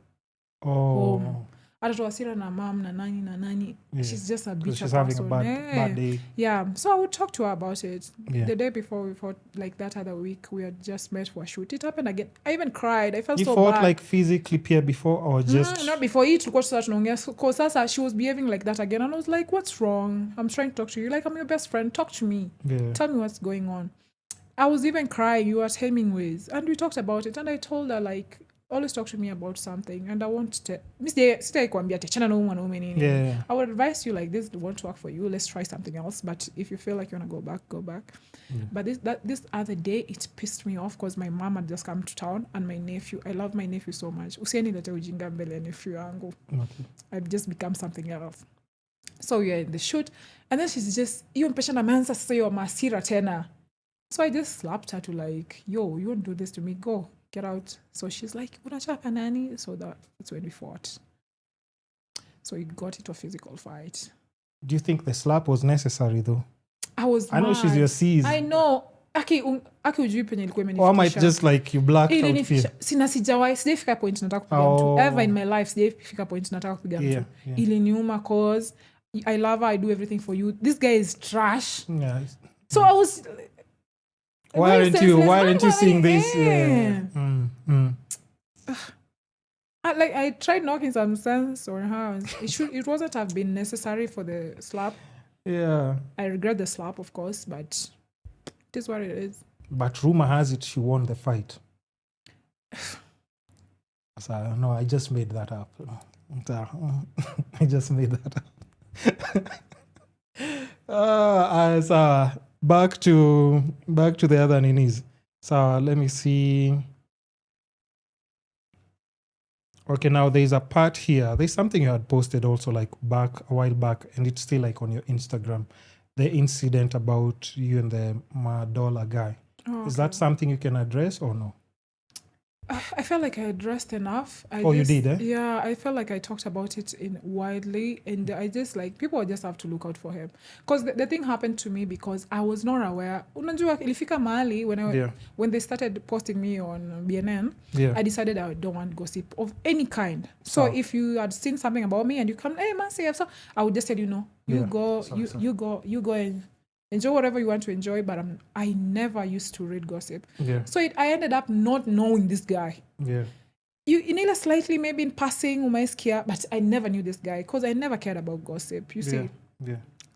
Oh. Atatoa hasira na mom na nani. Yeah. She's just a bitch. She's having a bad day. Yeah. So I would talk to her about it. Yeah. The day before we fought, like that other week, we had just met for a shoot. It happened again. I even cried. I felt You so fought bad. like physically peer before or just... Not before. Hii tulikuwa tusa tunaongea. Because sasa she was behaving like that again. And I was like, what's wrong? I'm trying to talk to you. Like, I'm your best friend. Talk to me. Yeah. Tell me what's going on. I was even crying. You were at Hemingway's. And we talked about it. And I told her, like, always talk to me about something. And I want to... Yeah. I would advise you, like, this won't work for you. Let's try something else. But if you feel like you want to go back, go back. Yeah. But this other day, it pissed me off because my mom had just come to town and my nephew. I love my nephew so much. Usienilete ujinga mbele ya nephew yangu. Okay. I've just become something else. So we are in the shoot. And then she's just... Iyo mpesha na mansa sasa yo masira tena. So I just slapped her to like, yo, you won't do this to me. Go, get out. So she's like, unachapa nani? So that's when we fought. So it got into a physical fight. Do you think the slap was necessary though? I was I know mad. she's your C's. I know. Aki ujui penye ilikuwa imenifikisha. Or I might just like you blacked out here. Sijafika point nataka kupiga mtu. Ever in my life, sijafika point nataka kupiga mtu. Yeah. Iliniuma cause I love her, I do everything for you. This guy is trash. Yeah. So I was... Why aren't you seeing this? Yeah. I tried knocking some sense on her. It wasn't have been necessary for the slap. Yeah. I regret the slap, of course, but it is what it is. But rumor has it she won the fight. So no, I just made that up. I just made that up. So back to the other ninis. So let me see. Okay, now there's a part here. There's something you had posted also like a while back, and it's still like on your Instagram. The incident about you and the Madola guy. Oh, Is that something you can address or no? I felt like I addressed enough. You did, eh? Yeah, I felt like I talked about it widely, and I just like, people just have to look out for him. Because the thing happened to me because I was not aware. Unajua, ilifika mahali when they started posting me on BNN, I decided I don't want gossip of any kind. So if you had seen something about me and you come, hey, man, so I would just tell you, no, you go and enjoy whatever you want to enjoy, but I never used to read gossip. Yeah. So I ended up not knowing this guy. Yeah. You know, slightly maybe in passing, umaisikia, but I never knew this guy because I never cared about gossip. You see,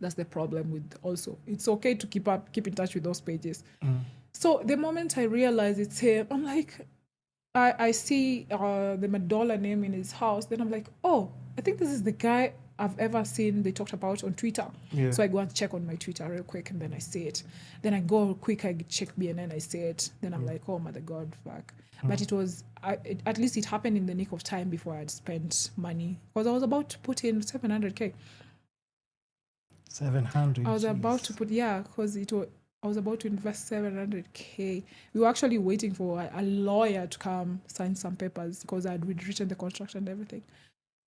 that's the problem with also. It's okay to keep in touch with those pages. So the moment I realized it's him, I'm like, I see the Madola name in his house. Then I'm like, oh, I think this is the guy I've ever seen they talked about on Twitter. Yeah. So I go and check on my Twitter real quick and then I see it. Then I go quick, I check BNN, I see it. Then I'm like, oh, mother God, fuck. But it was, at least it happened in the nick of time before I had spent money. Because I was about to put in 700K. 700? I was about to put, because I was about to invest 700K. We were actually waiting for a lawyer to come sign some papers because I had written the contract and everything.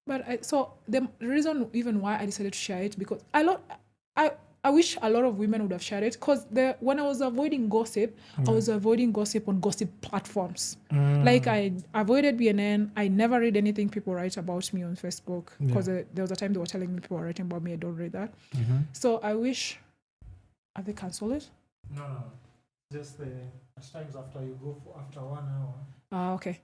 But so the reason even why I decided to share it, because I wish a lot of women would have shared it, because when I was avoiding gossip, I was avoiding gossip on gossip platforms. Like I avoided BNN. I never read anything people write about me on Facebook, because there was a time they were telling me people were writing about me. I don't read that. So I wish... Have they cancelled it? No. Just at times after you go after 1 hour. Okay.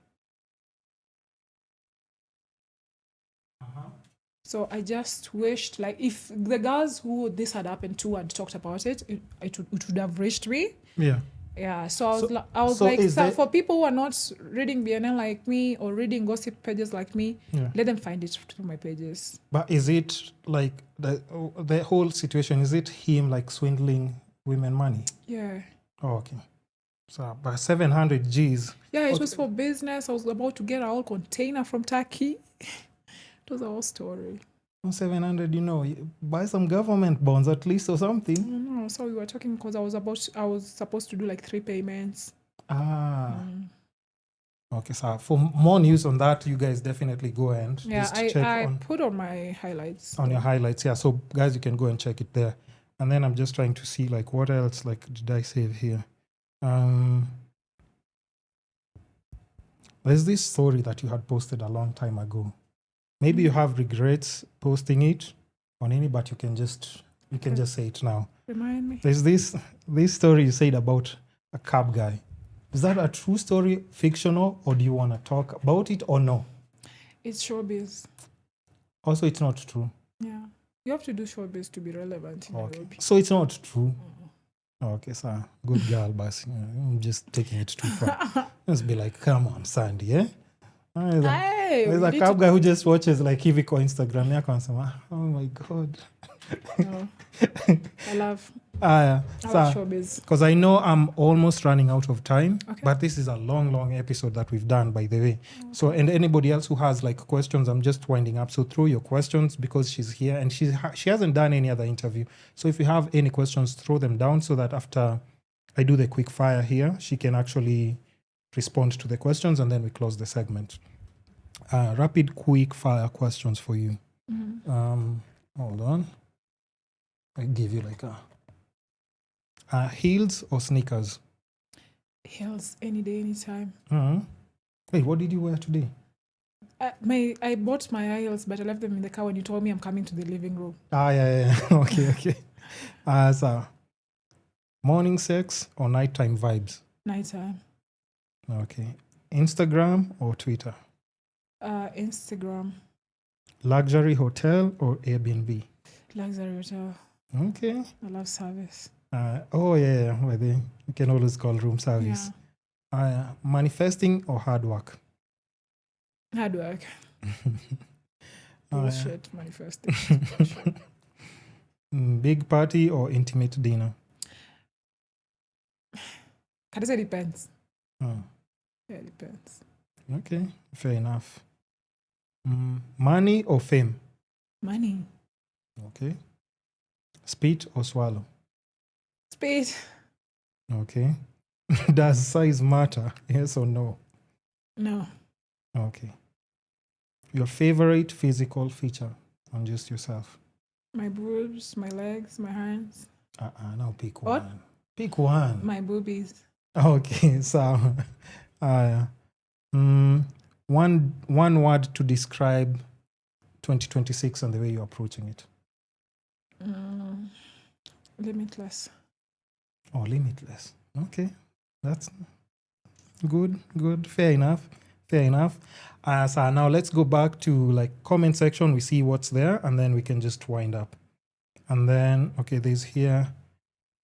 So I just wished, like, if the girls who this had happened to had talked about it, it would have reached me. Yeah. Yeah. So I was like, for people who are not reading BNN like me or reading gossip pages like me, let them find it through my pages. But is it like the whole situation? Is it him like swindling women money? Yeah. Oh, okay. So, by 700 Gs. Yeah, it was for business. I was about to get a whole container from Turkey. It was a whole story. 700, buy some government bonds at least or something. No, so we were talking because I was supposed to do like 3 payments. Okay, so for more news on that, you guys definitely go and I put on my highlights. On your highlights, yeah. So guys, you can go and check it there. And then I'm just trying to see like what else did I save here? There's this story that you had posted a long time ago. Maybe you have regrets posting it on any, but you can just say it now. Remind me. There's this story you said about a cab guy. Is that a true story, fictional, or do you want to talk about it or no? It's showbiz. Also, it's not true. Yeah. You have to do showbiz to be relevant in Nairobi. So it's not true. Okay, so good girl, but I'm just taking it too far. Just be like, come on, Sandy, eh? There's a cab guy who just watches like Hiviko Instagram. Oh my God. No. I love showbiz. Because I know I'm almost running out of time, but this is a long episode that we've done, by the way. So, and anybody else who has like questions, I'm just winding up. So throw your questions because she's here and she hasn't done any other interview. So if you have any questions, throw them down so that after I do the quick fire here, she can actually respond to the questions and then we close the segment. Rapid quick fire questions for you. Hold on. I give you like heels or sneakers? Heels, any day, anytime. Wait, what did you wear today? I bought my heels, but I left them in the car when you told me I'm coming to the living room. Yeah. Okay. So morning sex or nighttime vibes? Nighttime. Okay. Instagram or Twitter? Instagram. Luxury hotel or Airbnb? Luxury hotel. Okay. I love service. Well, you can always call room service. Yeah. Manifesting or hard work? Hard work. Bullshit, manifesting. Big party or intimate dinner? Can I say depends? Yeah, it depends. Okay, fair enough. Money or fame? Money. Okay. Spit or swallow? Spit. Okay. Does size matter? Yes or no? No. Okay. Your favorite physical feature on just yourself? My boobs, my legs, my hands. Now pick what? one. Pick one. My boobies. Okay, so one word to describe 2026 and the way you're approaching it. Limitless. Oh, limitless. Okay, that's good. Fair enough. So now let's go back to like comment section. We see what's there, and then we can just wind up. And then there's here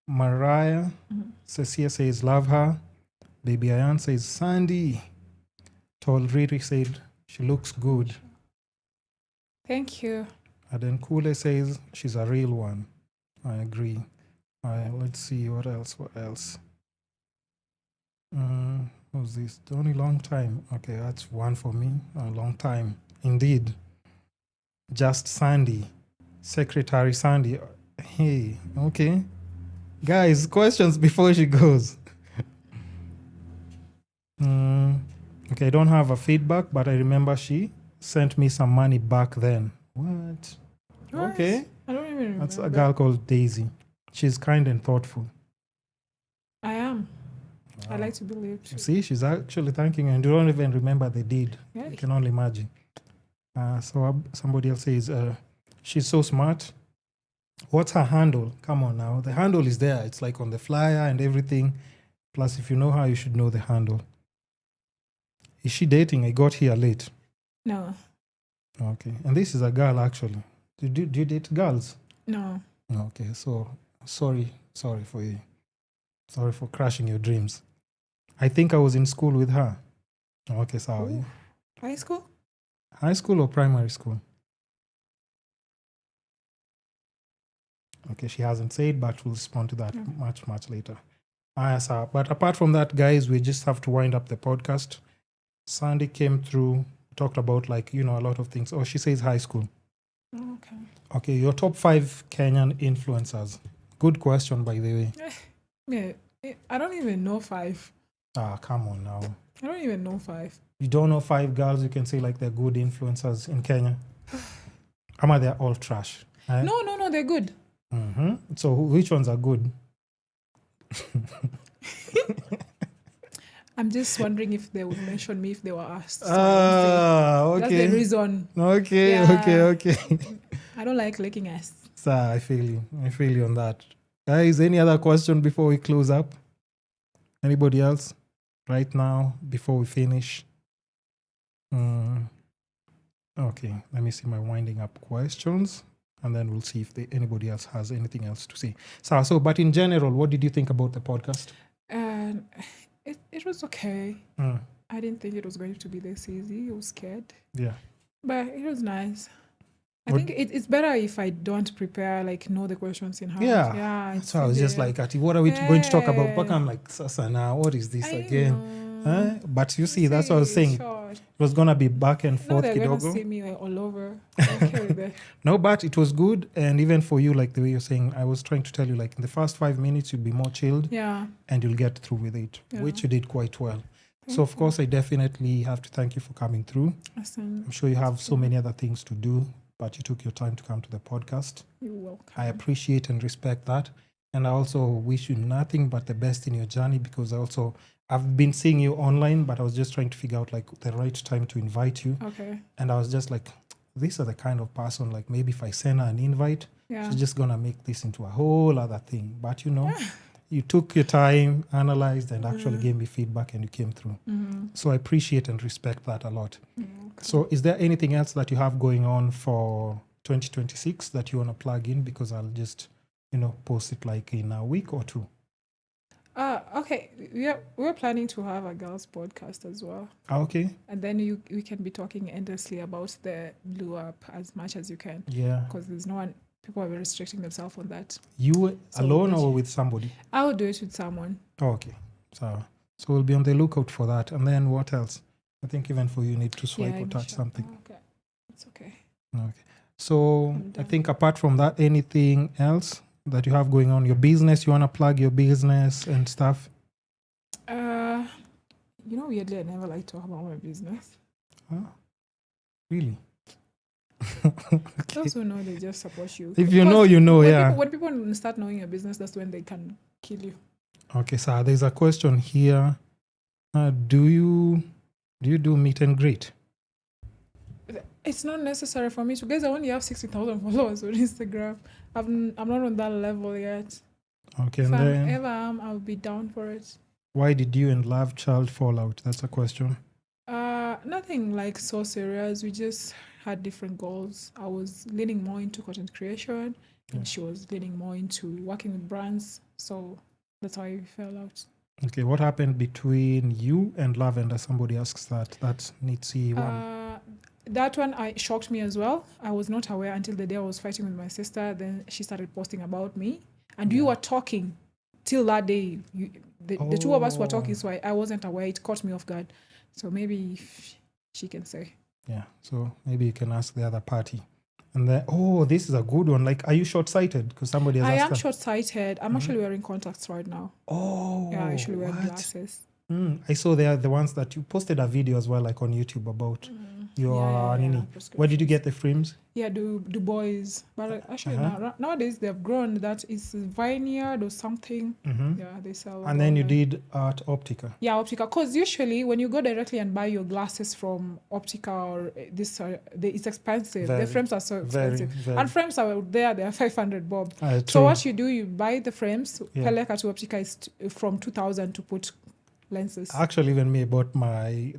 Mariah. Cecilia says love her. Baby Ayan says Sandy. Tall Riri said she looks good. Thank you. And then Kule says she's a real one. I agree. Let's see what else. What's this? Only long time. Okay, that's one for me. A long time. Indeed. Just Sandy. Secretary Sandy. Hey, okay. Guys, questions before she goes. Okay, I don't have a feedback, but I remember she sent me some money back then. What? Okay. I don't even remember. That's a girl called Daisy. She's kind and thoughtful. I am. Wow. I like to believe too. See, she's actually thanking you and you don't even remember the deed. Yeah. You can only imagine. So somebody else says, she's so smart. What's her handle? Come on now. The handle is there. It's like on the flyer and everything. Plus, if you know her, you should know the handle. Is she dating? I got here late. No. Okay. And this is a girl, actually. Do you date girls? No. Okay. So, sorry for you. Sorry for crashing your dreams. I think I was in school with her. Okay, so how are you? High school? High school or primary school? Okay, she hasn't said, but we'll respond to that much later. Yes, sir. But apart from that, guys, we just have to wind up the podcast. Sandy came through, talked about like, a lot of things. Oh, she says high school. Oh, okay. Okay, your top 5 Kenyan influencers. Good question, by the way. Yeah, I don't even know 5. Come on now. I don't even know 5. You don't know 5 girls you can say like they're good influencers in Kenya? Ama they're all trash? Eh? No, they're good. Mm-hmm. So which ones are good? I'm just wondering if they would mention me if they were asked. So Okay. that's the reason. Okay, Yeah. okay. I don't like licking ass. Sir, I feel you on that. Guys, any other question before we close up? Anybody else? Right now, before we finish? Okay, let me see my winding up questions, and then we'll see if anybody else has anything else to say. So, but in general, what did you think about the podcast? It was okay. I didn't think it was going to be this easy. I was scared. Yeah. But it was nice. I think it's better if I don't prepare, like, know the questions in hand. Yeah. So I was just like, Ati, what are we going to talk about? But I'm like, Sasa, now, what is this again? Huh? But you see, that's what I was saying. It was going to be back and forth. They're going to see me all over. Okay, no, but it was good. And even for you, like the way you're saying, I was trying to tell you, like, in the first 5 minutes, you'll be more chilled. Yeah. And you'll get through with it, which you did quite well. So, of course, I definitely have to thank you for coming through. Awesome. I'm sure you have so many other things to do, but you took your time to come to the podcast. You're welcome. I appreciate and respect that. And I also wish you nothing but the best in your journey, because I've been seeing you online, but I was just trying to figure out like the right time to invite you. Okay. And I was just like, this is the kind of person, like maybe if I send her an invite, she's just going to make this into a whole other thing. But you took your time, analyzed, and actually gave me feedback, and you came through. So I appreciate and respect that a lot. Okay. So is there anything else that you have going on for 2026 that you want to plug in? Because I'll just, post it like in a week or 2. Okay. We're planning to have a girls podcast as well. Okay. And then we can be talking endlessly about the blue up as much as you can. Yeah. Because there's no one. People are restricting themselves on that. You alone or with somebody? I will do it with someone. Okay. So we'll be on the lookout for that. And then what else? I think even for you need to swipe or touch something. Okay. It's okay. Okay. So I think apart from that, anything else that you have going on? Your business, you want to plug your business and stuff? Weirdly, I never like to talk about my business. Huh? Really? Those who know, they just support you. If you know, you know, when people start knowing your business, that's when they can kill you. Okay, so there's a question here. Do you do meet and greet? It's not necessary for me to. Guys, I only have 60,000 followers on Instagram. I'm not on that level yet. Okay, if and I then ever am, I'll be down for it. Why did you and Love Child fall out? That's a question. Nothing like so serious. We just had different goals. I was leaning more into content creation, and she was leaning more into working with brands. So that's how we fell out. Okay, what happened between you and Lavender? Somebody asks that. That needs one. That one shocked me as well. I was not aware until the day I was fighting with my sister. Then she started posting about me. And we were talking till that day. The two of us were talking, so I wasn't aware. It caught me off guard. So maybe if she can say. Yeah, so maybe you can ask the other party. And then, this is a good one. Like, are you short-sighted? Because somebody has asked I am short-sighted. I'm actually wearing contacts right now. Oh, yeah, I actually wear glasses. I saw they are the ones that you posted a video as well, like on YouTube about your nini. Where did you get the frames? Yeah, Du Bois. But actually nowadays they've grown. That is Vineyard or something. Yeah, they sell. And then you did at Optica. Yeah, Optica. Because usually when you go directly and buy your glasses from Optica or this, it's expensive. The frames are so expensive. Very. And frames are there. They are 500 bob. So what you do, you buy the frames. Peleka to Optica is from 2,000 to put lenses. Actually, even me, I bought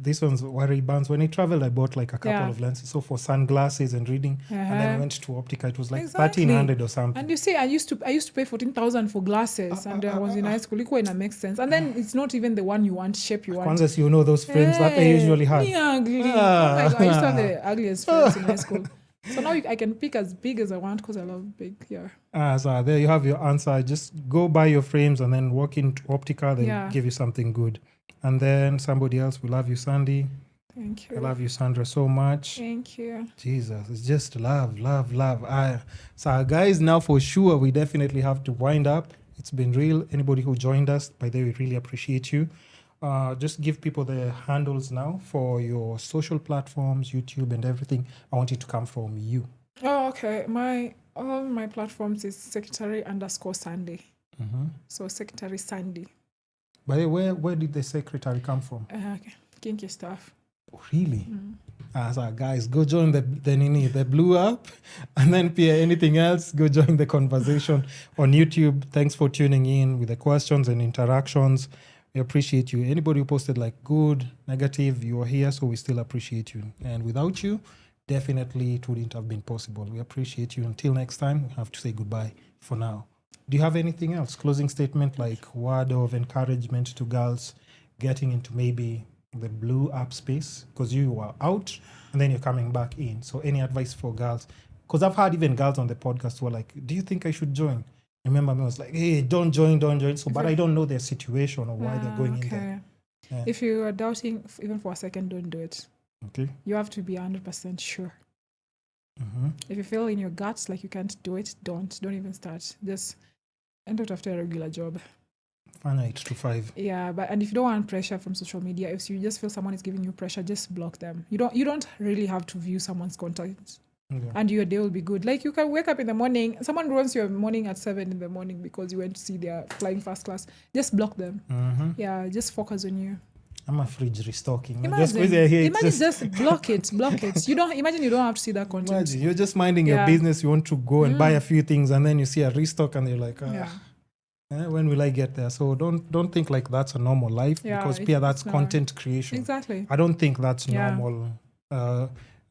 these ones were Ray-Bans. When I traveled, I bought like a couple of lenses. So for sunglasses and reading, and then I went to Optica. It was like 1,300 or something. And you see, I used to pay 14,000 for glasses, and I was in high school. It makes sense. And then it's not even the one you want, shape you want. Once you know those frames that they usually have. Me ugly. Oh my God, I used to have the ugliest frames in high school. So now I can pick as big as I want because I love big. Yeah. So there you have your answer. Just go buy your frames and then walk into Optica. They'll give you something good. And then somebody else, we love you, Sandy. Thank you. I love you, Sandra, so much. Thank you. Jesus, it's just love. So guys, now for sure, we definitely have to wind up. It's been real. Anybody who joined us, by the way, we really appreciate you. Just give people the handles now for your social platforms, YouTube and everything. I want it to come from you. Oh, okay. All my platforms is secretary_Sandy. So Secretary Sandy. By the way, where did the secretary come from? Okay. Kinky stuff. Oh, really? So guys, go join the Blue app, and then anything else, go join the conversation on YouTube. Thanks for tuning in with the questions and interactions. We appreciate you. Anybody who posted like good, negative, you are here, so we still appreciate you. And without you, definitely it wouldn't have been possible. We appreciate you. Until next time, we have to say goodbye for now. Do you have anything else? Closing statement, like word of encouragement to girls getting into maybe the Blue app space? Because you were out and then you're coming back in. So any advice for girls? Because I've had even girls on the podcast who are like, do you think I should join? Remember me, I was like, hey, don't join. So, but I don't know their situation or why they're going in there. Yeah. If you are doubting even for a second, don't do it. Okay. You have to be 100% sure. If you feel in your guts like you can't do it, don't even start. Just end up after a regular job. Find 8 to 5. Yeah, and if you don't want pressure from social media, if you just feel someone is giving you pressure, just block them. You don't really have to view someone's content. And your day will be good. Like you can wake up in the morning, someone ruins your morning at 7 in the morning because you went to see their flying first class. Just block them. Yeah, just focus on you. I'm a fridge restocking. Imagine just block it. You don't have to see that content. Imagine, you're just minding your business. You want to go and buy a few things, and then you see a restock, and you're like, when will I get there? So don't think like that's a normal life, because that's content creation. Exactly. I don't think that's normal.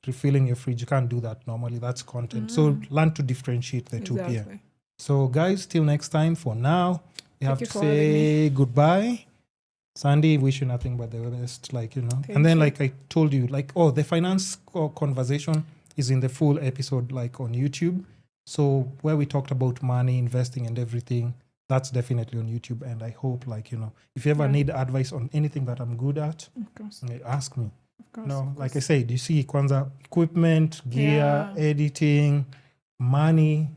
Refilling your fridge, you can't do that normally. That's content. So learn to differentiate the two here. So guys, till next time. For now, we have to say goodbye. Sandy, wish you nothing but the best, and then like I told you, the finance conversation is in the full episode, on YouTube. So where we talked about money, investing and everything, that's definitely on YouTube. And I hope if you ever need advice on anything that I'm good at, ask me. Like I said, you see Kwanzaa, equipment, gear, editing, money.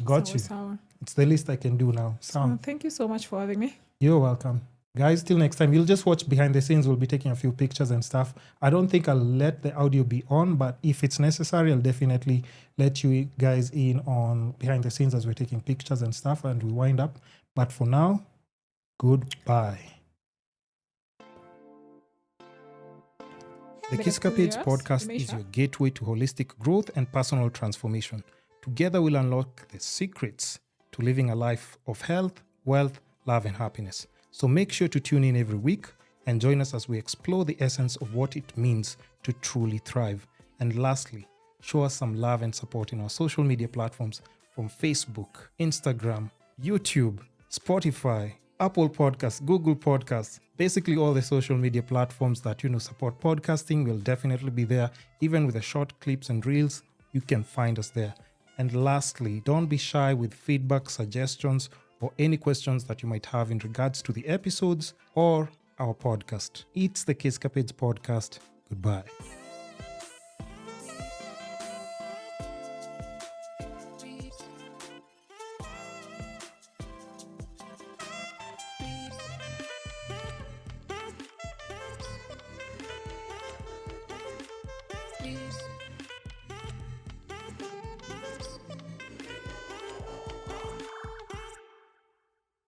Got you. It's the least I can do now. So thank you so much for having me. You're welcome. Guys, till next time, you'll just watch behind the scenes. We'll be taking a few pictures and stuff. I don't think I'll let the audio be on, but if it's necessary, I'll definitely let you guys in on behind the scenes as we're taking pictures and stuff and we wind up. But for now, goodbye. The Kisscapades podcast is your gateway to holistic growth and personal transformation. Together, we'll unlock the secrets to living a life of health, wealth, love, and happiness. So make sure to tune in every week and join us as we explore the essence of what it means to truly thrive. And lastly, show us some love and support in our social media platforms from Facebook, Instagram, YouTube, Spotify, Apple Podcasts, Google Podcasts, basically all the social media platforms that support podcasting will definitely be there. Even with the short clips and reels, you can find us there. And lastly, don't be shy with feedback, suggestions, or any questions that you might have in regards to the episodes or our podcast. It's the Kisscapades Podcast. Goodbye.